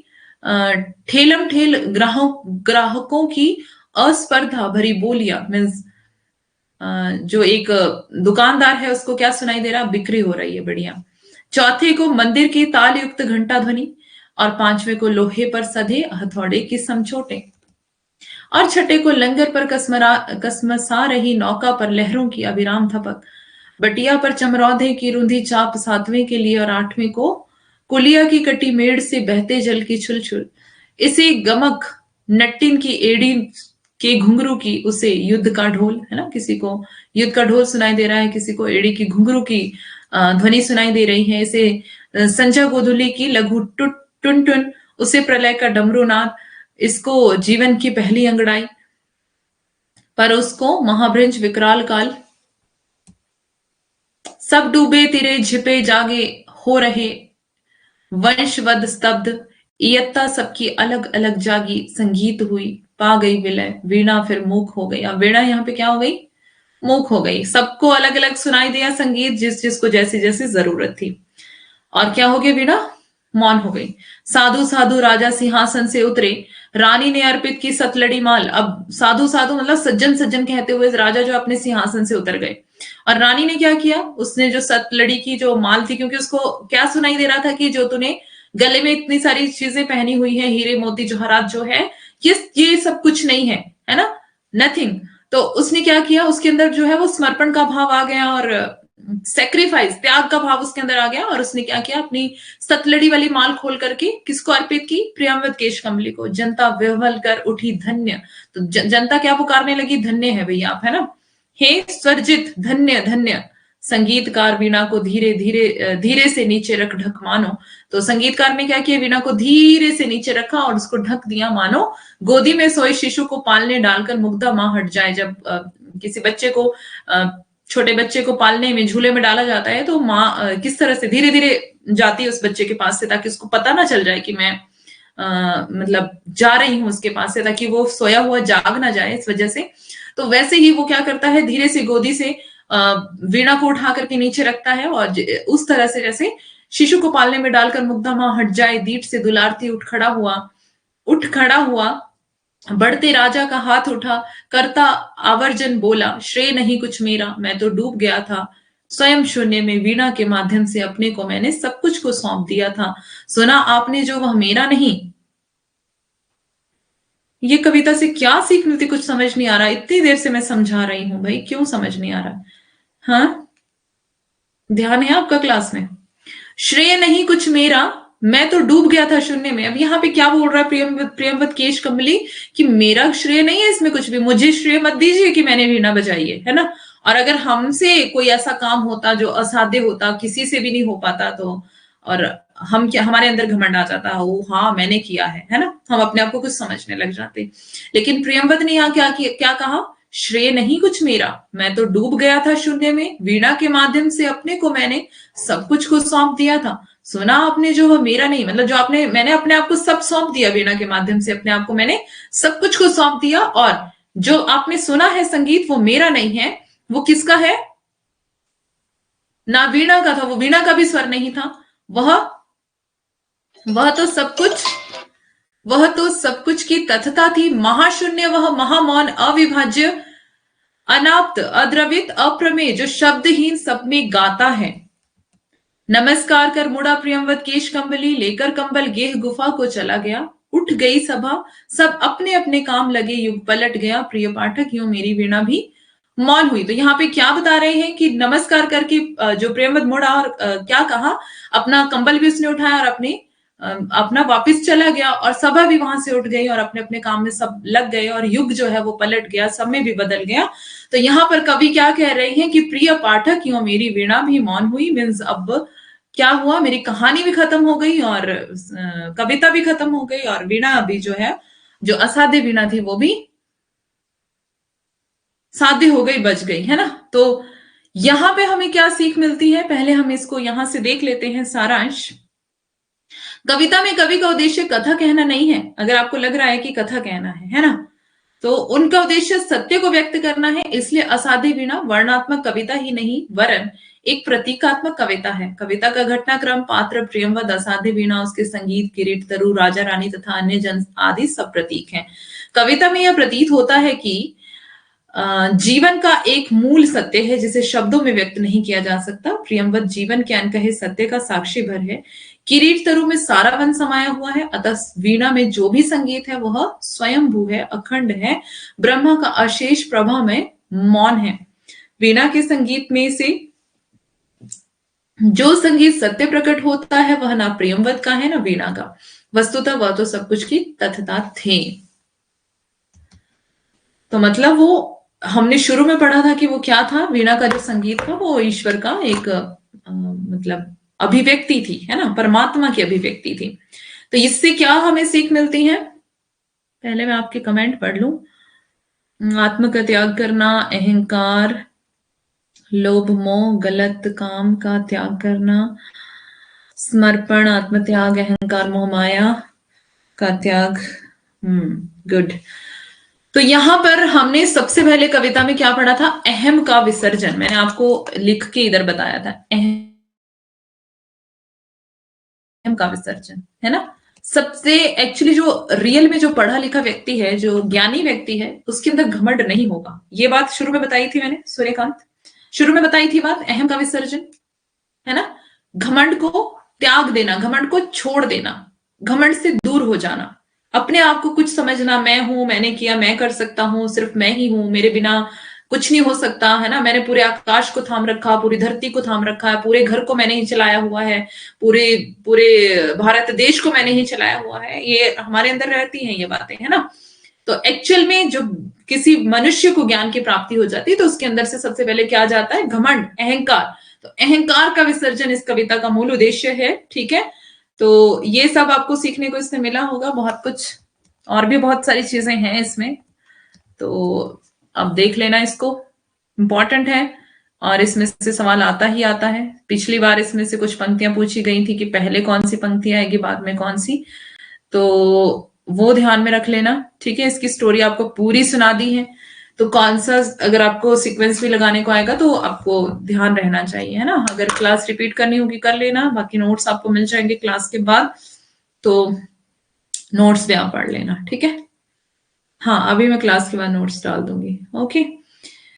Speaker 1: ठेलम ठेल ग्राहकों की अस्पर्धा भरी बोलियां, मीन्स जो एक दुकानदार है उसको क्या सुनाई दे रहा, बिक्री हो रही है, बढ़िया। चौथे को मंदिर की ताल युक्त घंटा ध्वनि, और पांचवे को लोहे पर सधे हथौड़े की समझोटे, और छठे को लंगर पर कसमसा रही नौका पर लहरों की अविराम थपक, बटिया पर चमरौधे की रुंधी चाप सातवें के लिए, और आठवें को कुलिया की कटी मेड़ से बहते जल की छुलछुल, इसे गमक नट्टिन की एड़ी के घुंघरू की, उसे युद्ध का ढोल, है ना, किसी को युद्ध का ढोल सुनाई दे रहा है, किसी को एड़ी की घुंघरू की ध्वनि सुनाई दे रही है। इसे संजा गोधुली की लघु टुन टुन, उसे प्रलय का डमरूनाद, इसको जीवन की पहली अंगड़ाई, पर उसको महाभृंज विकराल काल, सब डूबे तिरे झिपे जागे हो रहे वंशवद स्तब्ध, इयत्ता सबकी अलग अलग जागी, संगीत हुई पा गई विलय, वीणा फिर मूक हो गई। अब वीणा यहाँ पे क्या हो गई, मूक हो गई। सबको अलग अलग सुनाई दिया संगीत, जिस जिसको जैसी जैसी जरूरत थी, और क्या हो गया, वीणा मौन हो गई। साधु साधु राजा सिंहासन से उतरे, रानी ने अर्पित की सतलड़ी माल। अब साधु साधु मतलब सज्जन सज्जन कहते हुए राजा जो अपने सिंहासन से उतर गए, और रानी ने क्या किया, उसने जो सतलड़ी की जो माल थी, क्योंकि उसको क्या सुनाई दे रहा था कि जो तूने गले में इतनी सारी चीजें पहनी हुई है, हीरे मोती जवाहरात जो है, ये सब कुछ नहीं है, है ना, नथिंग। तो उसने क्या किया, उसके अंदर जो है वो समर्पण का भाव आ गया और सेक्रीफाइस, त्याग का भाव उसके अंदर आ गया, और उसने क्या किया, अपनी सतलड़ी वाली माल खोल करके किसको अर्पित की, प्रियंवद केश कमली को। जनता विह्वल कर उठी धन्य, तो जनता क्या पुकारने लगी, धन्य है भैया आप, है ना, हे स्वर्जित धन्य धन्य। संगीतकार वीणा को धीरे धीरे धीरे से नीचे रख ढक मानो, तो संगीतकार ने क्या किया, वीणा को धीरे से नीचे रखा और उसको ढक दिया, मानो गोदी में सोए शिशु को पालने डालकर मुग्धा मां हट जाए। जब किसी बच्चे को छोटे बच्चे को पालने में झूले में डाला जाता है तो माँ किस तरह से धीरे धीरे जाती है उस बच्चे के पास से, ताकि उसको पता ना चल जाए कि मैं मतलब जा रही हूं उसके पास से, ताकि वो सोया हुआ जाग ना जाए इस वजह से। तो वैसे ही वो क्या करता है, धीरे से गोदी से वीणा को उठा करके नीचे रखता है, और उस तरह से जैसे शिशु को पालने में डालकर मुग्धा मां हट जाए, दीठ से दुलारती उठ खड़ा हुआ, बढ़ते राजा का हाथ उठा, करता आवर्जन बोला, श्रेय नहीं कुछ मेरा, मैं तो डूब गया था स्वयं शून्य में, वीणा के माध्यम से अपने को मैंने सब कुछ को सौंप दिया था, सुना आपने जो वह मेरा नहीं। ये कविता से क्या सीख मिलती, कुछ समझ नहीं आ रहा, इतनी देर से मैं समझा रही हूं भाई, क्यों समझ नहीं आ रहा, हाँ ध्यान है आपका क्लास में। श्रेय नहीं कुछ मेरा, मैं तो डूब गया था शून्य में। अब यहाँ पे क्या बोल रहा है प्रियंवद केश कमली कि मेरा श्रेय नहीं है इसमें कुछ भी, मुझे श्रेय मत दीजिए कि मैंने वीणा बजाई है ना। और अगर हमसे कोई ऐसा काम होता जो असाध्य होता, किसी से भी नहीं हो पाता, तो और हम क्या, हमारे अंदर घमंड आ जाता, ओ हाँ मैंने किया है ना, हम अपने आप को कुछ समझने लग जाते। लेकिन प्रियंवद ने यहाँ क्या कहा, श्रेय नहीं कुछ मेरा, मैं तो डूब गया था शून्य में, वीणा के माध्यम से अपने को मैंने सब कुछ को सौंप दिया था, सुना आपने जो वह मेरा नहीं, मतलब जो मैंने अपने आप को सब सौंप दिया, वीणा के माध्यम से अपने आप को मैंने सब कुछ को सौंप दिया, और जो आपने सुना है संगीत वो मेरा नहीं है, वो किसका है? ना वीणा का था, वो वीणा का भी स्वर नहीं था। वह वह तो सब कुछ वह तो सब कुछ की तथता थी, महाशून्य, वह महामौन, अविभाज्य, अनाप्त, अद्रवित, अप्रमेय, जो शब्दहीन सब में गाता है। नमस्कार कर मुड़ा प्रियंवत केश कंबली, लेकर कंबल गेह गुफा को चला गया। उठ गई सभा, सब अपने अपने काम लगे, युग पलट गया, प्रिय पाठक यूं मेरी वीणा भी मौन हुई। तो यहाँ पे क्या बता रहे हैं कि नमस्कार करके जो प्रियंवत मुड़ा और क्या कहा, अपना कंबल भी उसने उठाया और अपना वापस चला गया, और सभा भी वहां से उठ गई और अपने अपने काम में सब लग गए, और युग जो है वो पलट गया, समय भी बदल गया। तो यहाँ पर कवि क्या कह रहे हैं कि प्रिय पाठक यूं मेरी वीणा भी मौन हुई, मीन्स अब क्या हुआ, मेरी कहानी भी खत्म हो गई और कविता भी खत्म हो गई, और वीणा भी जो है, जो असाध्य वीणा थी वो भी साध्य हो गई, बच गई, है ना। तो यहां पे हमें क्या सीख मिलती है, पहले हम इसको यहां से देख लेते हैं सारांश। कविता में कवि का उद्देश्य कथा कहना नहीं है, अगर आपको लग रहा है कि कथा कहना है ना, तो उनका उद्देश्य सत्य को व्यक्त करना है। इसलिए असाध्य वीणा वर्णात्मक कविता ही नहीं वरन एक प्रतीकात्मक कविता है। कविता का घटनाक्रम, पात्र, प्रियंवद, असाध्य वीणा, उसके संगीत, किरीट, तरु, राजा रानी तथा अन्य जन आदि सब प्रतीक हैं। कविता में यह प्रतीत होता है कि जीवन का एक मूल सत्य है जिसे शब्दों में व्यक्त नहीं किया जा सकता। प्रियंवद जीवन के अनकहे सत्य का साक्षी भर है। किरीट तरु में सारा वन समाया हुआ है, अतः वीणा में जो भी संगीत है वह स्वयंभू है, अखंड है, ब्रह्मा का अशेष प्रभा में मौन है। वीणा के संगीत में से जो संगीत सत्य प्रकट होता है वह ना प्रियंवद का है ना वीणा का, वस्तुतः वह तो सब कुछ की तथता थे। तो मतलब वो हमने शुरू में पढ़ा था कि वो क्या था, वीणा का जो संगीत था वो ईश्वर का एक मतलब अभिव्यक्ति थी, है ना, परमात्मा की अभिव्यक्ति थी। तो इससे क्या हमें सीख मिलती है, पहले मैं आपके कमेंट पढ़ लूं। आत्म का त्याग करना, अहंकार, लोभ, मोह, गलत काम का त्याग करना, समर्पण, आत्मत्याग, अहंकार, मोह, माया का त्याग। गुड। तो यहां पर हमने सबसे पहले कविता में क्या पढ़ा था, अहम का विसर्जन। मैंने आपको लिख के इधर बताया था, अहम का विसर्जन, है ना। सबसे एक्चुअली जो रियल में जो पढ़ा लिखा व्यक्ति है, जो ज्ञानी व्यक्ति है, उसके अंदर घमंड नहीं होगा। ये बात शुरू में बताई थी मैंने, सूर्यकांत, शुरू में बताई थी बात, अहम का विसर्जन, है ना। घमंड को त्याग देना, घमंड को छोड़ देना, घमंड से दूर हो जाना, अपने आप को कुछ समझना, मैं हूं, मैंने किया, मैं कर सकता हूं, सिर्फ मैं ही हूं, मेरे बिना कुछ नहीं हो सकता, है ना। मैंने पूरे आकाश को थाम रखा, पूरी धरती को थाम रखा है, पूरे घर को मैंने ही चलाया हुआ है, पूरे पूरे भारत देश को मैंने ही चलाया हुआ है। ये हमारे अंदर रहती हैं ये बातें, है ना। तो एक्चुअल में जो किसी मनुष्य को ज्ञान की प्राप्ति हो जाती है तो उसके अंदर से सबसे पहले क्या जाता है, घमंड, अहंकार। तो अहंकार का विसर्जन इस कविता का मूल उद्देश्य है, ठीक है। तो ये सब आपको सीखने को इससे मिला होगा, बहुत कुछ और भी बहुत सारी चीजें हैं इसमें, तो अब देख लेना इसको, इंपॉर्टेंट है और इसमें से सवाल आता ही आता है। पिछली बार इसमें से कुछ पंक्तियां पूछी गई थी कि पहले कौन सी पंक्ति आएगी, बाद में कौन सी, तो वो ध्यान में रख लेना, ठीक है। इसकी स्टोरी आपको पूरी सुना दी है, तो कौन सा अगर आपको सीक्वेंस भी लगाने को आएगा तो आपको ध्यान रहना चाहिए, है ना। अगर क्लास रिपीट करनी होगी कर लेना, बाकी नोट्स आपको मिल जाएंगे क्लास के बाद, तो नोट्स भी आप पढ़ लेना, ठीक है। हाँ, अभी मैं क्लास के बाद नोट्स डाल दूंगी, ओके।